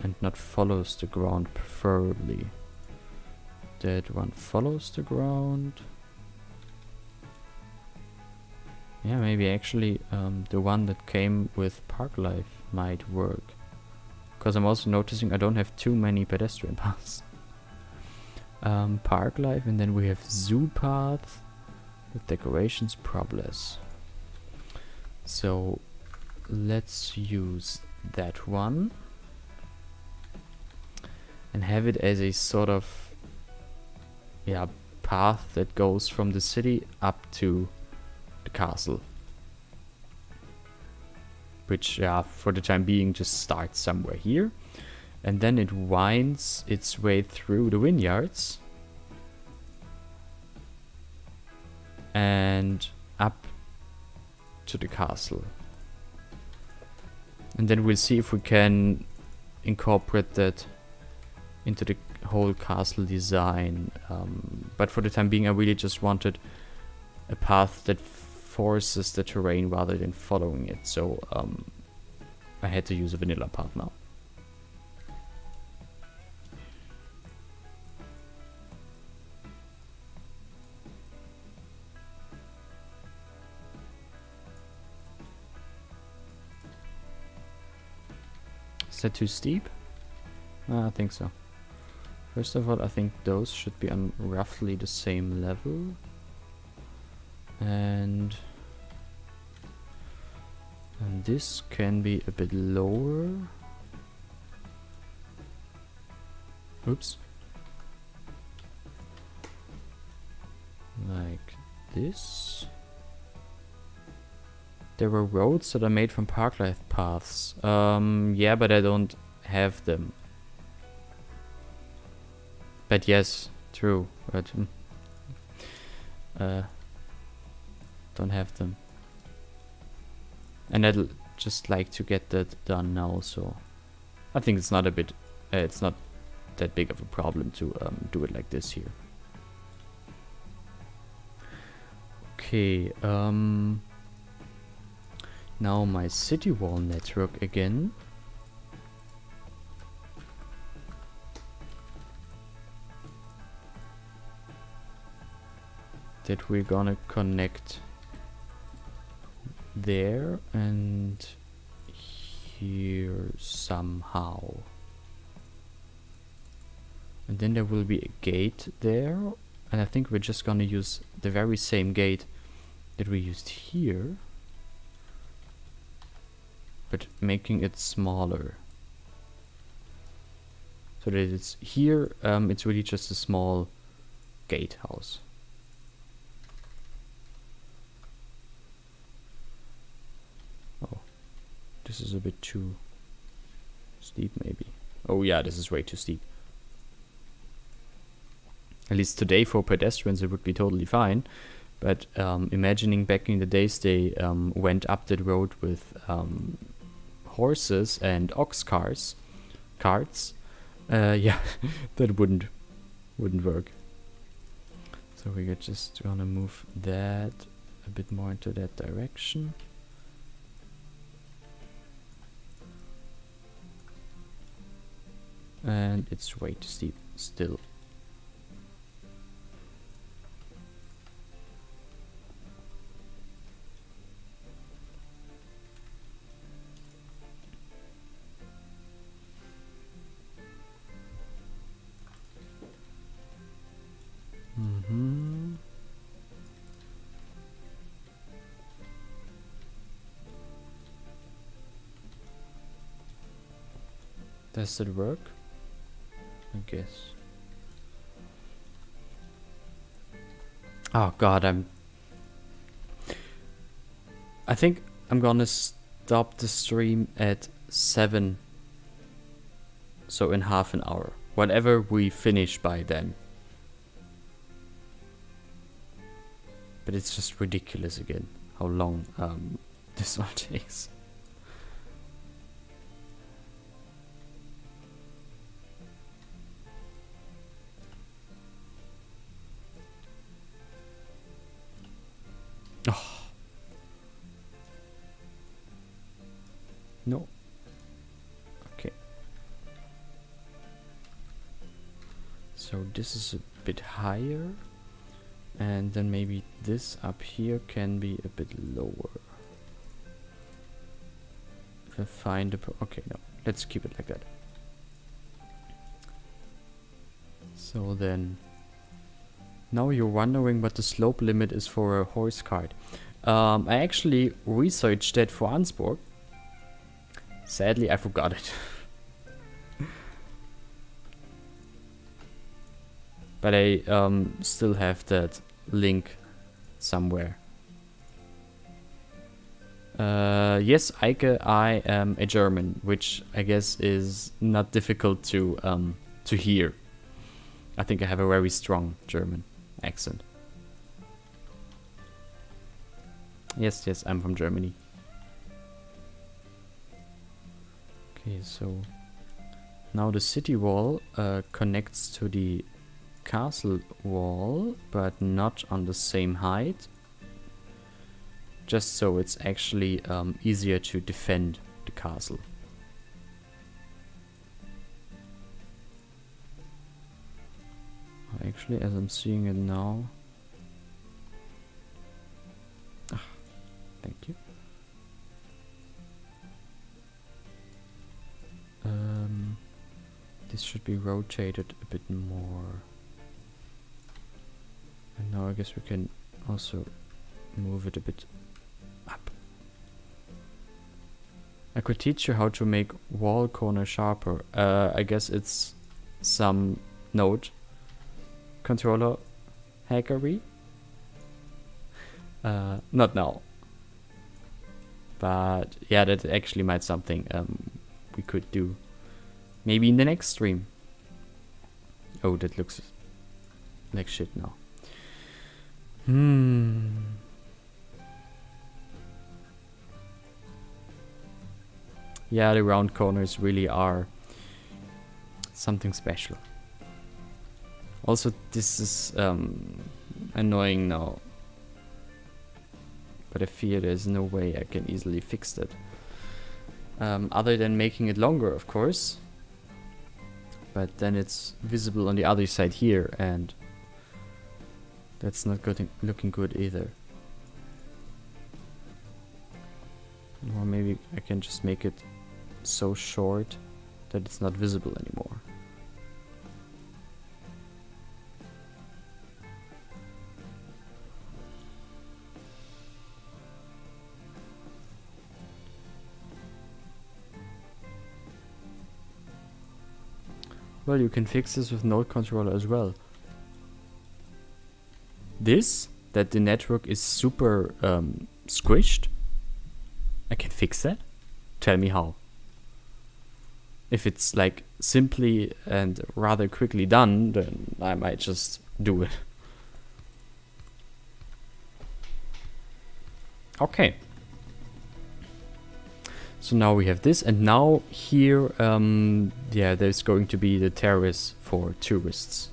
[SPEAKER 1] and not follows the ground, preferably. That one follows the ground. Yeah, maybe actually the one that came with Park Life might work. Because I'm also noticing I don't have too many pedestrian paths. Park Life, and then we have Zoo Path with decorations, probless. So let's use that one and have it as a sort of path that goes from the city up to the castle, which for the time being just starts somewhere here, and then it winds its way through the vineyards and up to the castle. And then we'll see if we can incorporate that into the whole castle design, but for the time being I really just wanted a path that forces the terrain rather than following it, so I had to use a vanilla path now. Is that too steep? I think so. First of all, I think those should be on roughly the same level. And this can be a bit lower. Oops. Like this. There were roads that are made from parklife paths. Yeah, but I don't have them. But yes, true. But don't have them. And I'd just like to get that done now, so I think it's not it's not that big of a problem to do it like this here. Okay, now my city wall network again. That we're gonna connect there and here somehow. And then there will be a gate there, and I think we're just gonna use the very same gate that we used here, but making it smaller. So that it's here, it's really just a small gatehouse. Oh, this is a bit too steep maybe. Oh yeah, this is way too steep. At least today for pedestrians it would be totally fine. But imagining back in the days they went up that road with horses and ox carts, yeah, that wouldn't work. So we're just gonna move that a bit more into that direction. And it's way too steep still. Does it work? I guess. Oh god, I think I'm gonna stop the stream at 7. So in half an hour. Whatever we finish by then. But it's just ridiculous again how long this one takes. Oh. No. Okay. So this is a bit higher. And then maybe this up here can be a bit lower. If I find a... okay, no. Let's keep it like that. So then... now you're wondering what the slope limit is for a horse cart. I actually researched that for Ansborg. Sadly, I forgot it. But I still have that link somewhere. Yes, Eike, I am a German, which I guess is not difficult to hear. I think I have a very strong German accent. Yes, yes, I'm from Germany. Okay, so now the city wall connects to the castle wall, but not on the same height. Just so it's actually easier to defend the castle. Actually, as I'm seeing it now... ah, thank you. This should be rotated a bit more. And now I guess we can also move it a bit up. I could teach you how to make wall corner sharper. I guess it's some node controller hackery. Not now. But yeah, that actually might something we could do. Maybe in the next stream. Oh, that looks like shit now. Yeah, the round corners really are something special. Also, this is annoying now. But I fear there's no way I can easily fix that. Other than making it longer, of course. But then it's visible on the other side here, and that's not looking good either. Or maybe I can just make it so short that it's not visible anymore. Well, you can fix this with node controller as well. This, that the network is super squished, I can fix that? Tell me how. If it's like simply and rather quickly done, then I might just do it. Okay. So now we have this, and now here, yeah, there's going to be the terrace for tourists.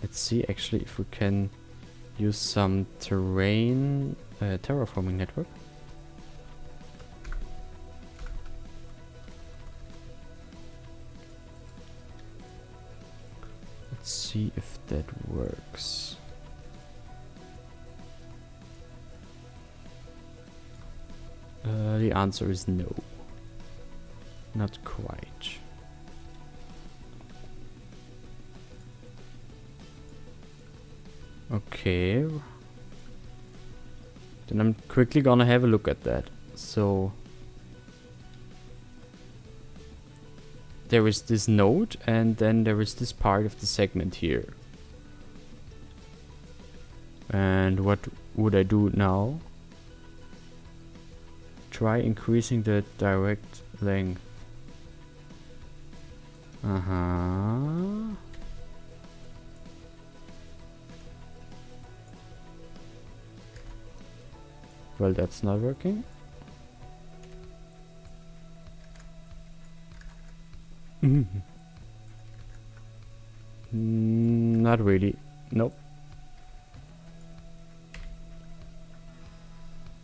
[SPEAKER 1] Let's see actually if we can use some terrain terraforming network. Let's see if that works. The answer is no. Not quite. Okay. Then I'm quickly gonna have a look at that. So there is this node, and then there is this part of the segment here. And what would I do now? Try increasing the direct length. Well, that's not working. Not really. Nope.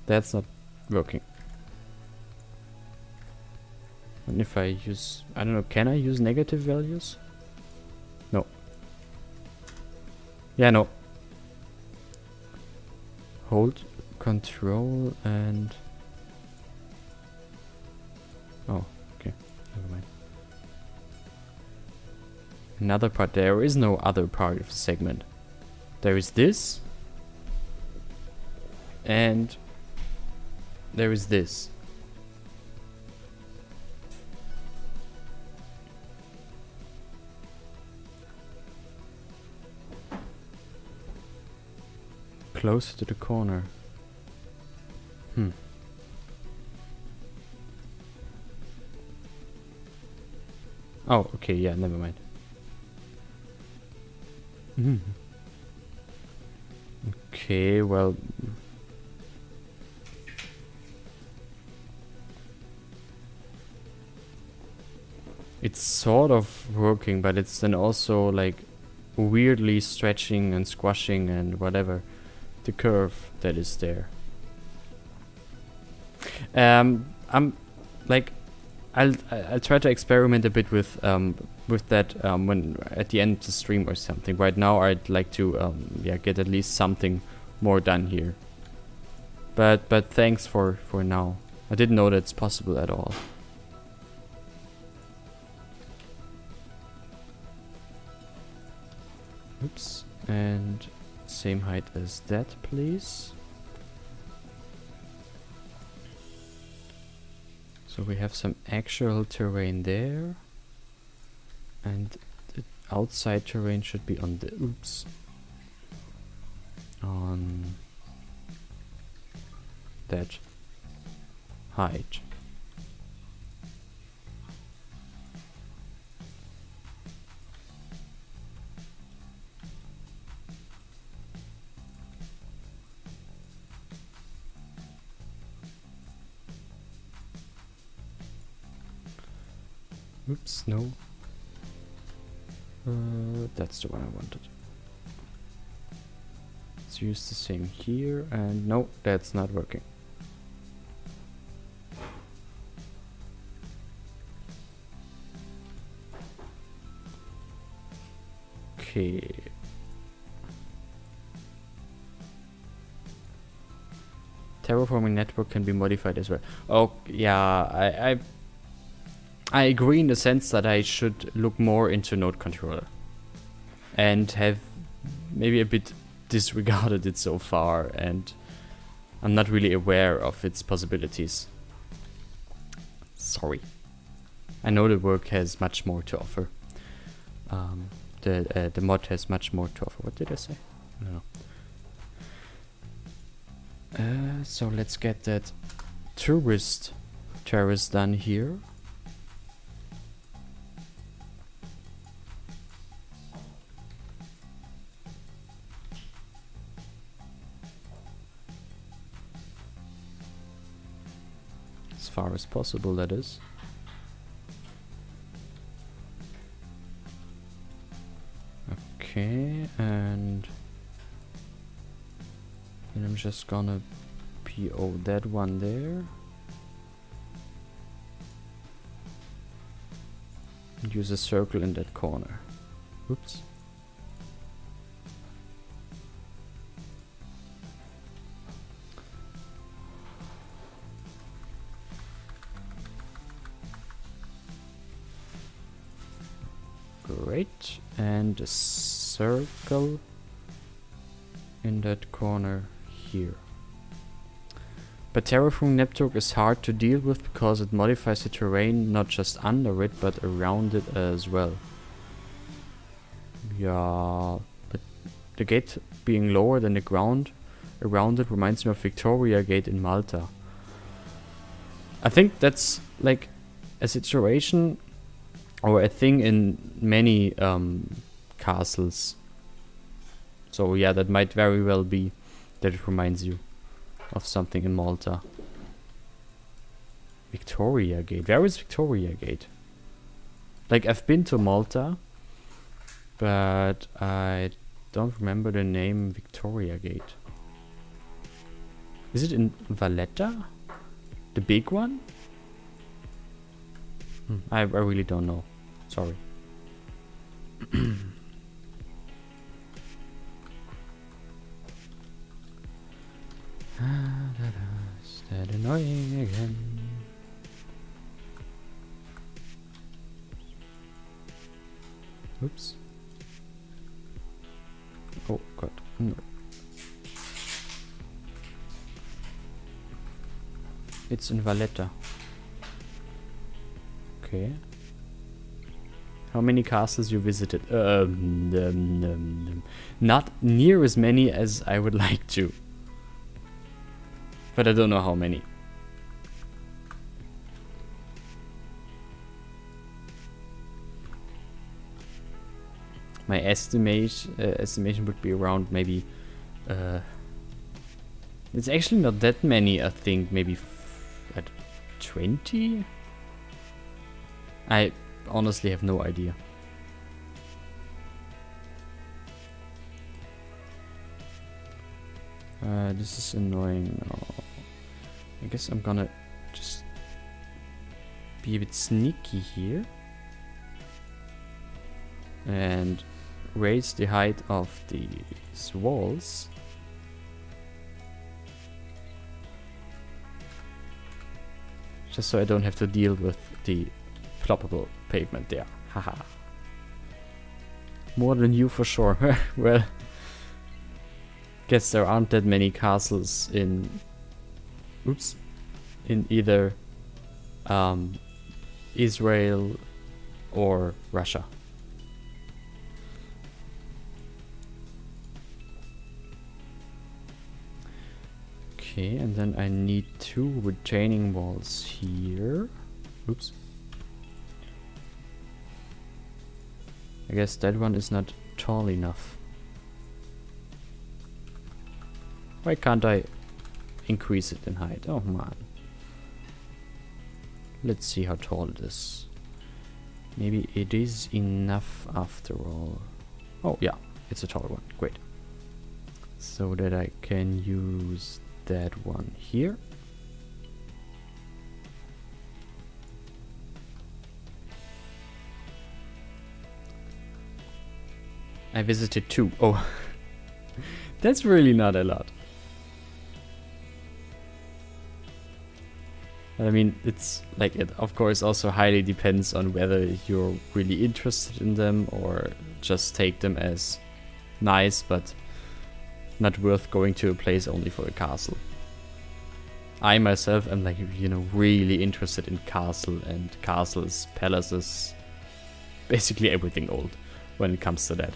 [SPEAKER 1] That's not working. And if I use, I don't know, can I use negative values? No. Yeah, no. Hold control and... Oh, okay. Never mind. Another part. There is no other part of the segment. There is this. And there is this. Closer to the corner. Oh, okay, yeah, never mind. Okay, well... It's sort of working, but it's then also like weirdly stretching and squashing and whatever the curve that is there. I'm like I'll try to experiment a bit with that when at the end of the stream or something. Right now I'd like to yeah, get at least something more done here. But thanks for now. I didn't know that's possible at all. Oops, and same height as that, please. So we have some actual terrain there, and the outside terrain should be on the on that height. Oops, no. That's the one I wanted. Let's use the same here, and no, that's not working. Okay. Terraforming network can be modified as well. Oh, yeah, I agree in the sense that I should look more into node controller and have maybe a bit disregarded it so far, and I'm not really aware of its possibilities. Sorry. I know the work has much more to offer. The mod has much more to offer. What did I say? No. So let's get that tourist terrace done here. As far as possible, that is. Okay, and then I'm just gonna PO that one there. And use a circle in that corner. Oops. Great, and a circle in that corner here. But terraforming Neptune is hard to deal with because it modifies the terrain not just under it but around it as well. Yeah, but the gate being lower than the ground around it reminds me of Victoria Gate in Malta. I think that's like a situation or a thing in many castles. So yeah, that might very well be that it reminds you of something in Malta. Victoria Gate. Where is Victoria Gate? Like, I've been to Malta, but I don't remember the name Victoria Gate. Is it in Valletta? The big one? I really don't know. Sorry. Is that annoying again? Oops. Oh god. No. It's in Valletta. Okay. How many castles you visited? Not near as many as I would like to. But I don't know how many. My estimation would be around maybe... it's actually not that many, I think. Maybe at 20? I honestly have no idea. This is annoying. Oh, I guess I'm gonna just be a bit sneaky here and raise the height of these walls. Just so I don't have to deal with the ploppable pavement there. Haha. More than you for sure. Well, guess there aren't that many castles in... Oops. In either Israel or Russia. Okay, and then I need 2 retaining walls here. Oops. I guess that one is not tall enough. Why can't I increase it in height? Oh man. Let's see how tall it is. Maybe it is enough after all. Oh yeah, it's a tall one. Great. So that I can use that one here. I visited 2. Oh, that's really not a lot. I mean, it's like, it of course also highly depends on whether you're really interested in them or just take them as nice but not worth going to a place only for a castle. I myself am like, you know, really interested in castle and castles, palaces, basically everything old when it comes to that.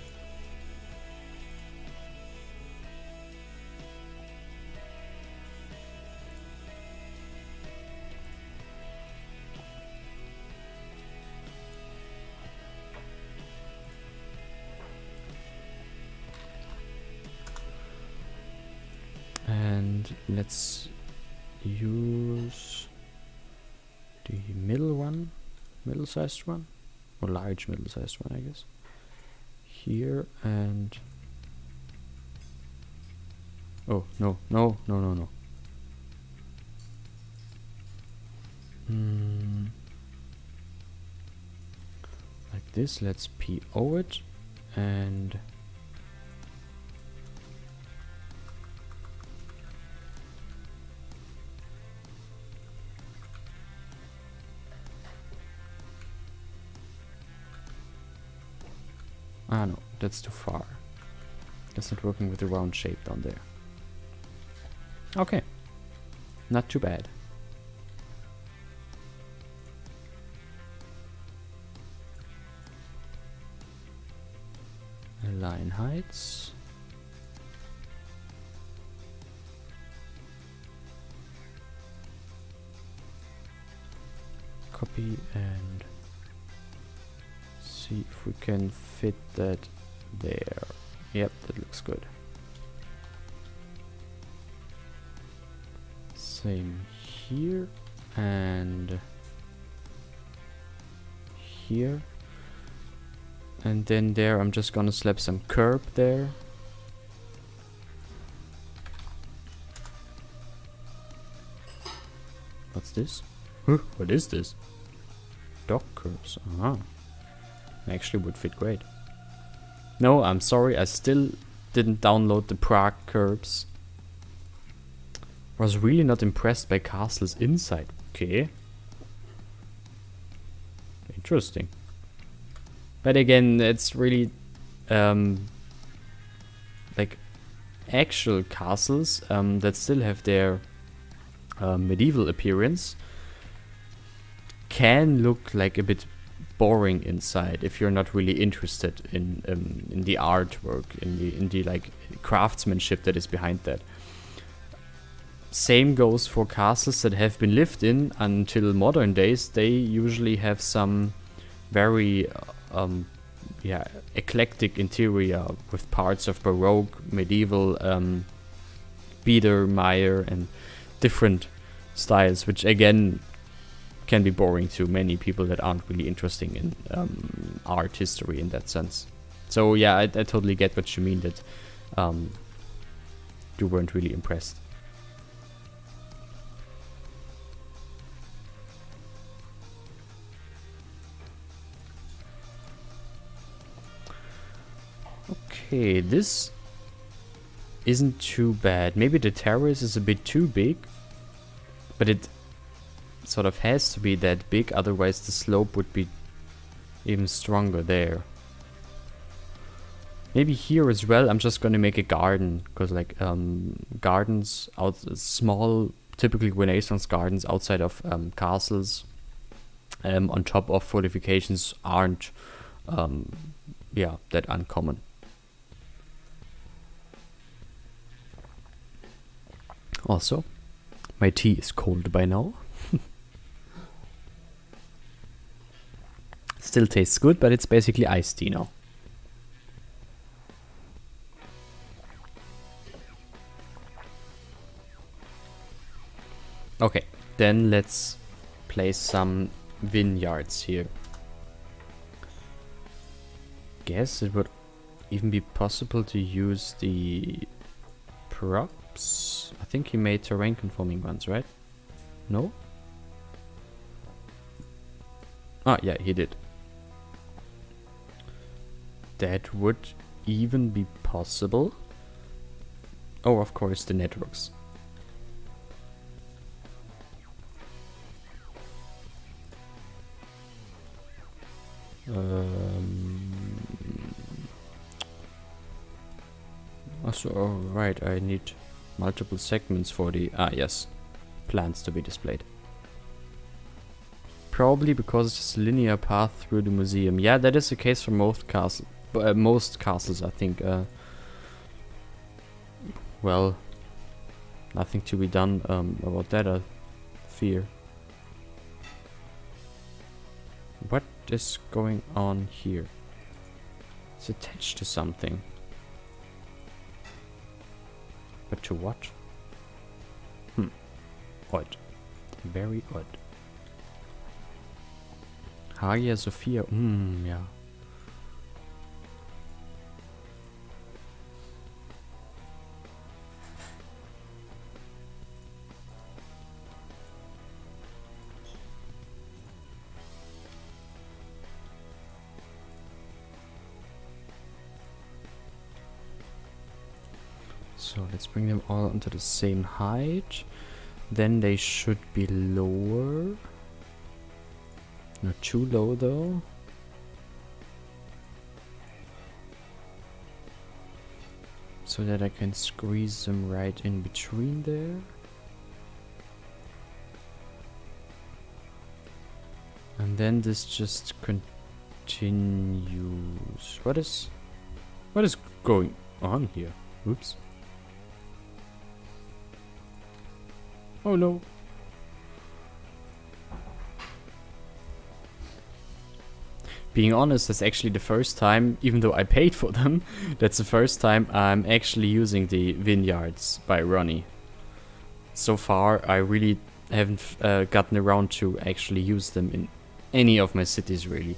[SPEAKER 1] And let's use the middle one, middle-sized one, or large middle-sized one, I guess. Here and... Oh, no. Like this, let's PO it and... Ah no, that's too far. That's not working with the round shape down there. Okay. Not too bad. Align heights. Copy and see if we can fit that there. Yep, that looks good. Same here and here. And then there I'm just gonna slap some curb there. What's this? Huh, what is this? Dog curbs. Actually would fit great. No, I'm sorry, I still didn't download the Prague curbs. Was really not impressed by castles inside. Okay. Interesting. But again, it's really like actual castles that still have their medieval appearance can look like a bit boring inside if you're not really interested in the artwork, in the like craftsmanship that is behind that. Same goes for castles that have been lived in until modern days. They usually have some very eclectic interior with parts of Baroque, medieval, Biedermeier and different styles, which again can be boring to many people that aren't really interested in art history in that sense. So yeah, I totally get what you mean, that you weren't really impressed. Okay, this isn't too bad. Maybe the terrace is a bit too big, but it sort of has to be that big, otherwise the slope would be even stronger there. Maybe here as well I'm just gonna make a garden, because like gardens, small typically Renaissance gardens outside of castles on top of fortifications aren't that uncommon. Also, my tea is cold by now. Still tastes good, but it's basically iced tea now. Okay, then let's place some vineyards here. Guess it would even be possible to use the props. I think he made terrain conforming ones, right? No? Ah, yeah, he did. That would even be possible. Oh, of course, the networks. Also, oh, right, I need multiple segments for the yes, plans to be displayed. Probably because it's a linear path through the museum. Yeah, that is the case for most castles, I think. Well, nothing to be done about that, I fear. What is going on here? It's attached to something. But to what? Odd. Very odd. Hagia Sophia. Yeah. So let's bring them all onto the same height. Then they should be lower. Not too low though. So that I can squeeze them right in between there. And then this just continues. What is going on here? Oops. Oh no. Being honest, that's actually the first time, even though I paid for them, that's the first time I'm actually using the vineyards by Ronnie. So far, I really haven't gotten around to actually use them in any of my cities, really.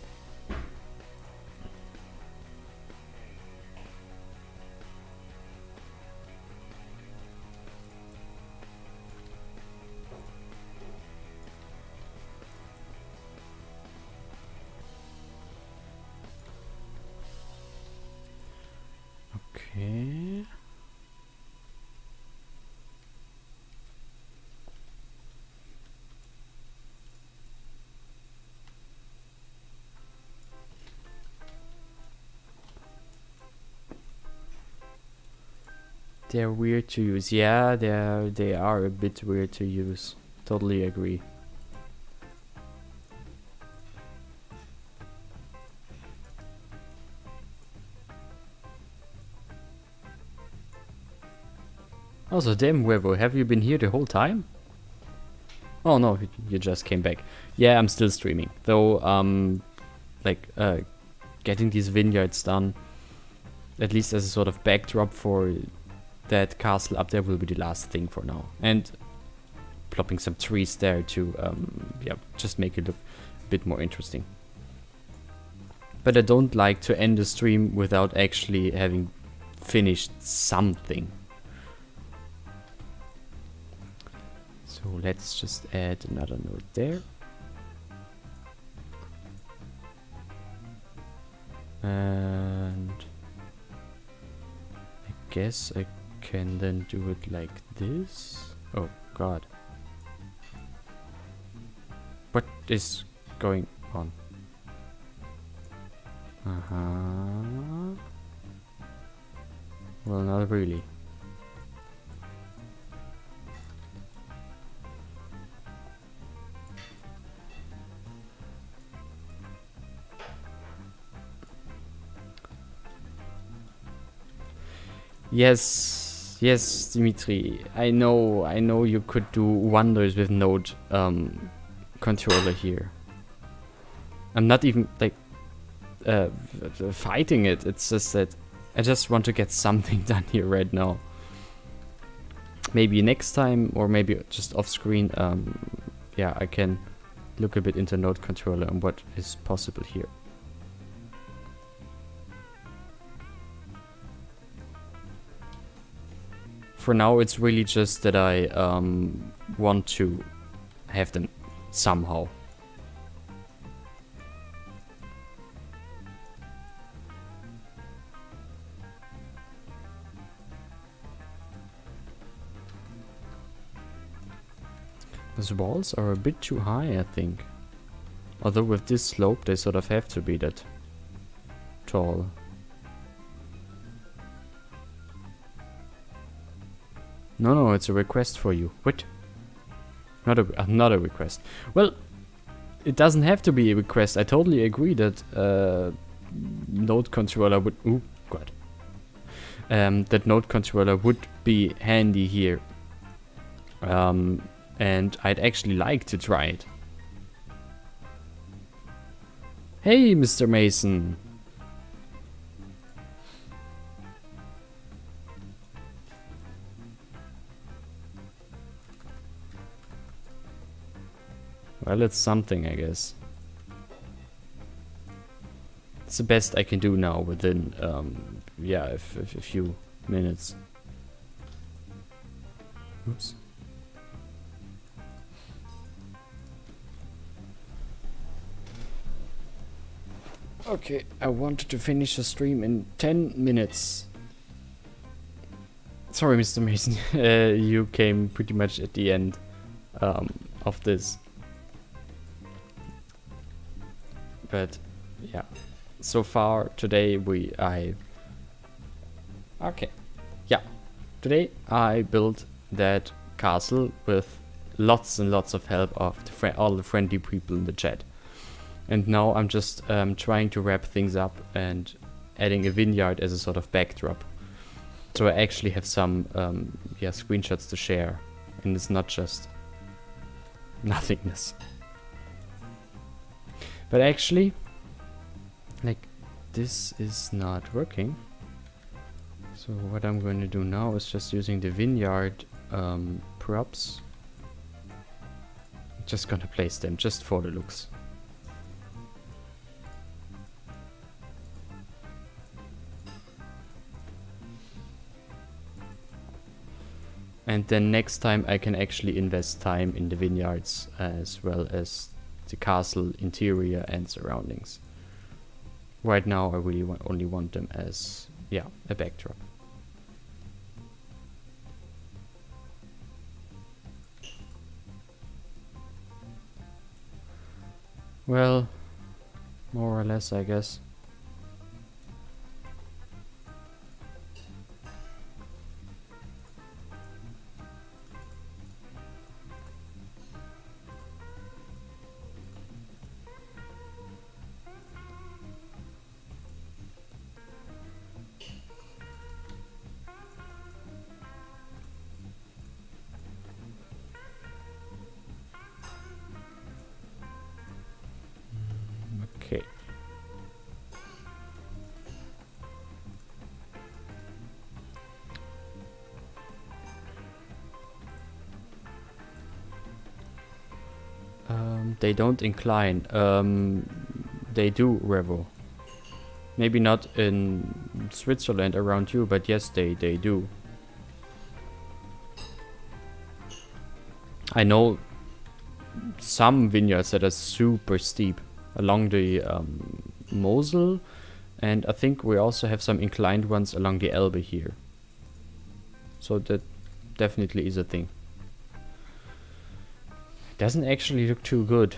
[SPEAKER 1] Okay. They're weird to use. Yeah, they are a bit weird to use. Totally agree. Also, damn Huevo, have you been here the whole time? Oh no, you just came back. Yeah, I'm still streaming. Though, getting these vineyards done, at least as a sort of backdrop for that castle up there, will be the last thing for now. And plopping some trees there to, just make it look a bit more interesting. But I don't like to end the stream without actually having finished something. So let's just add another node there. And I guess I can then do it like this. Oh god. What is going on? Well, not really. Yes, Dimitri. I know you could do wonders with Node controller here. I'm not even like fighting it. It's just that I just want to get something done here right now. Maybe next time, or maybe just off screen. Yeah, I can look a bit into Node controller and what is possible here. For now, it's really just that I want to have them somehow. Those walls are a bit too high, I think. Although with this slope, they sort of have to be that tall. No, it's a request for you. What? Not a request. Well, it doesn't have to be a request. I totally agree that Node controller would. Ooh, God. That Node controller would be handy here. And I'd actually like to try it. Hey, Mr. Mason. Well, it's something, I guess. It's the best I can do now within, a few minutes. Oops. Okay, I wanted to finish the stream in 10 minutes. Sorry, Mr. Mason, you came pretty much at the end of this. But yeah, so far today today I built that castle with lots and lots of help of all the friendly people in the chat. And now I'm just trying to wrap things up and adding a vineyard as a sort of backdrop. So I actually have some screenshots to share, and it's not just nothingness. But actually, like, this is not working. So what I'm going to do now is just using the vineyard props. Just gonna place them just for the looks. And then next time I can actually invest time in the vineyards as well as the castle interior and surroundings. Right now I really only want them as, yeah, a backdrop. Well, more or less, I guess. Okay. They don't incline. They do, Revo. Maybe not in Switzerland around you, but yes, they do. I know some vineyards that are super steep along the Mosel, and I think we also have some inclined ones along the Elbe here. So that definitely is a thing. Doesn't actually look too good.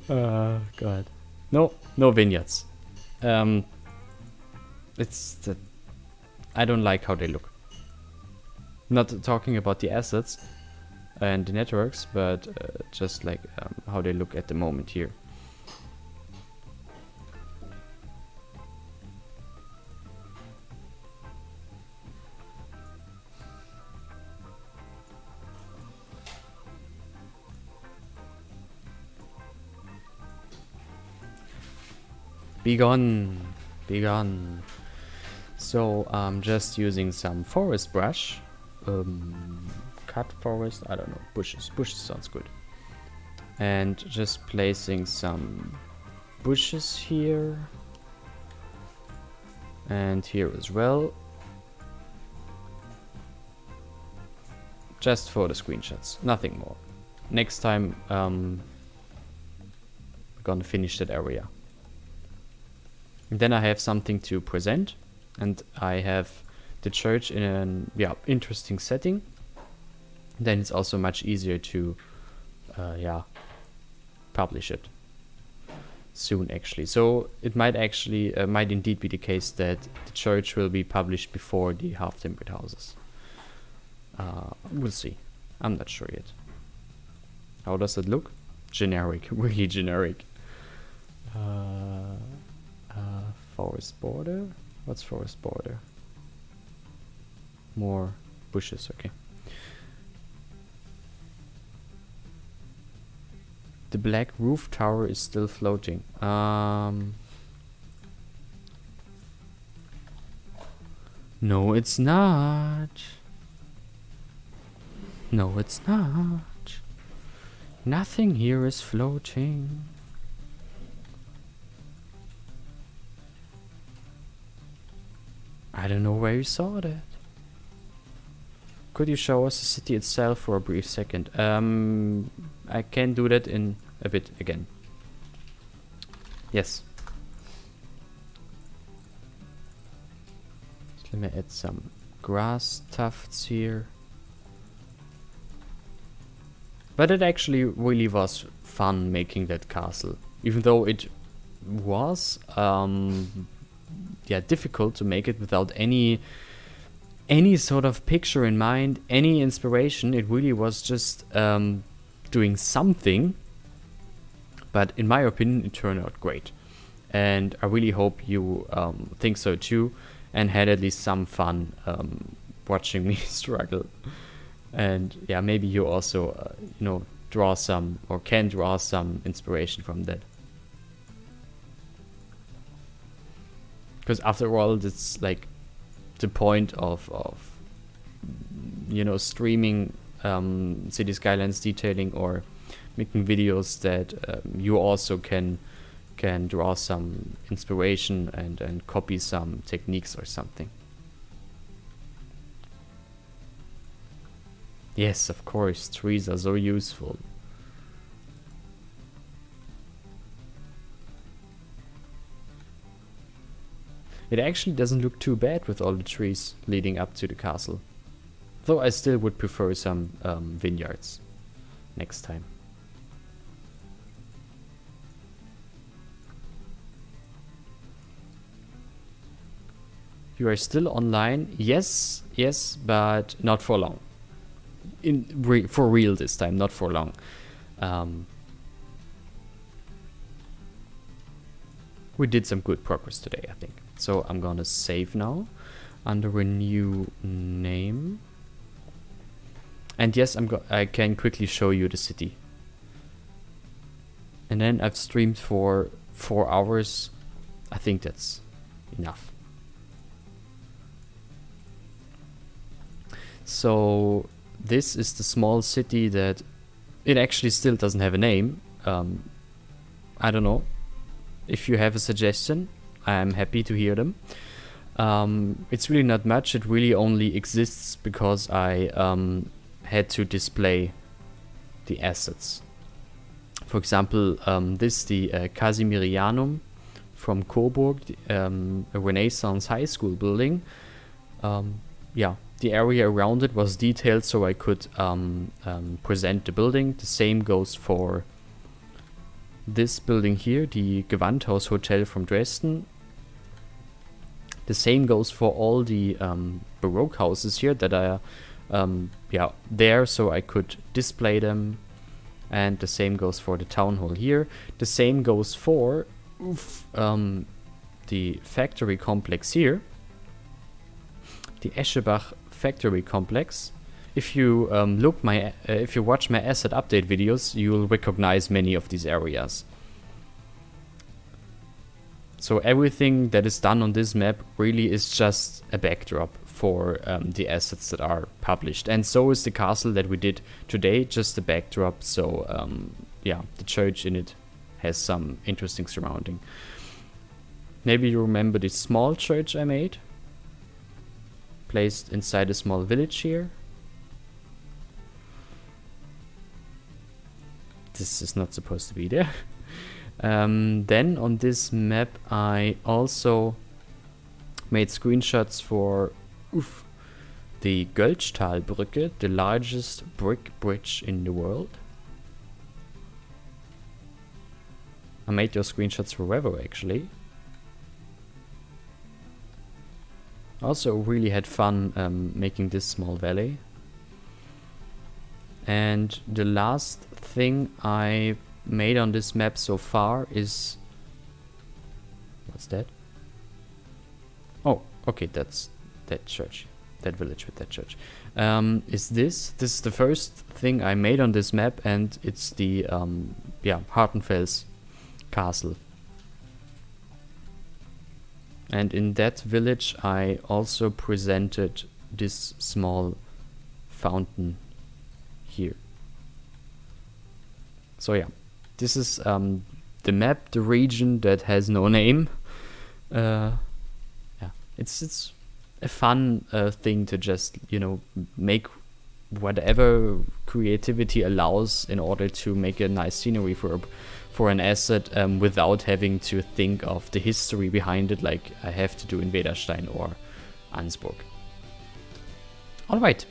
[SPEAKER 1] God. No vineyards. It's the, I don't like how they look. Not talking about the assets and the networks, but just like how they look at the moment here. Be gone, be gone. So I'm just using some forest brush. Cut forest, I don't know, bushes sounds good. And just placing some bushes here. And here as well. Just for the screenshots, nothing more. Next time we're gonna finish that area. And then I have something to present, and I have the church in an interesting setting. Then it's also much easier to publish it soon, actually. So it might actually might indeed be the case that the church will be published before the half-timbered houses. We'll see. I'm not sure yet. How does it look? Generic, really generic. Forest border? What's forest border? More bushes, okay. The black roof tower is still floating. No, it's not. No, it's not. Nothing here is floating. I don't know where you saw that. Could you show us the city itself for a brief second? I can do that in a bit again. Yes. So let me add some grass tufts here. But it actually really was fun making that castle. Even though it was difficult to make it without any sort of picture in mind, any inspiration. It really was just doing something. But in my opinion, it turned out great. And I really hope you think so too, and had at least some fun watching me struggle. And yeah, maybe you also, draw some, or can draw some inspiration from that. Because after all, it's like the point of streaming City Skylines detailing or making videos, that you also can draw some inspiration and copy some techniques or something. Yes, of course, trees are so useful. It actually doesn't look too bad with all the trees leading up to the castle. Though I still would prefer some vineyards next time. You are still online? Yes, but not for long. For real this time, not for long. We did some good progress today, I think. So I'm gonna save now under a new name. And yes, I can quickly show you the city. And then I've streamed for 4 hours. I think that's enough. So this is the small city that it actually still doesn't have a name. I don't know. If you have a suggestion, I'm happy to hear them. It's really not much. It really only exists because I had to display the assets. For example, this the Casimirianum from Coburg, a Renaissance high school building. The area around it was detailed so I could present the building. The same goes for this building here, the Gewandhaus Hotel from Dresden. The same goes for all the Baroque houses here that are there so I could display them. And the same goes for the town hall here. The same goes for the factory complex here, the Eschebach factory complex. If you if you watch my asset update videos, you'll recognize many of these areas. So everything that is done on this map really is just a backdrop for the assets that are published. And so is the castle that we did today, just a backdrop. So the church in it has some interesting surrounding. Maybe you remember this small church I made, placed inside a small village here. This is not supposed to be there. Then on this map I also made screenshots for the Göltztalbrücke, the largest brick bridge in the world. I made those screenshots for Revo actually. Also really had fun making this small valley. And the last thing I made on this map so far is... What's that? Oh, okay, that's that church. That village with that church. Is this? This is the first thing I made on this map, and it's the Hartenfels castle. And in that village I also presented this small fountain here. So yeah, this is the map, the region that has no name. It's a fun thing to just make whatever creativity allows in order to make a nice scenery for an asset without having to think of the history behind it like I have to do in Wederstein or Ansburg. Alright.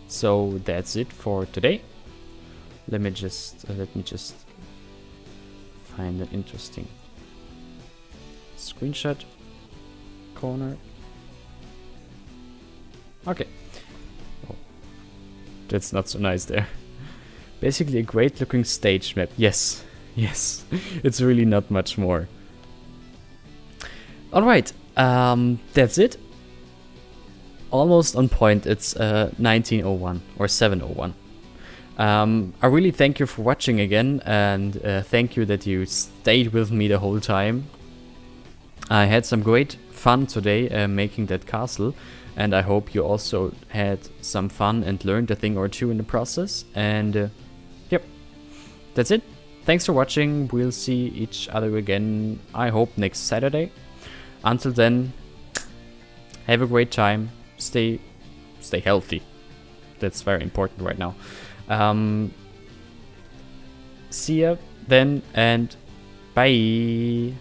[SPEAKER 1] So that's it for today. Let me just find an interesting Screenshot. Corner. Okay. Oh, that's not so nice there. Basically a great looking stage map. Yes. Yes. It's really not much more. Alright. That's it. Almost on point. It's 1901 or 701. I really thank you for watching again, and thank you that you stayed with me the whole time. I had some great fun today making that castle, and I hope you also had some fun and learned a thing or two in the process. And yep, that's it. Thanks for watching. We'll see each other again, I hope, next Saturday. Until then, have a great time. Stay healthy. That's very important right now. See ya then, and bye.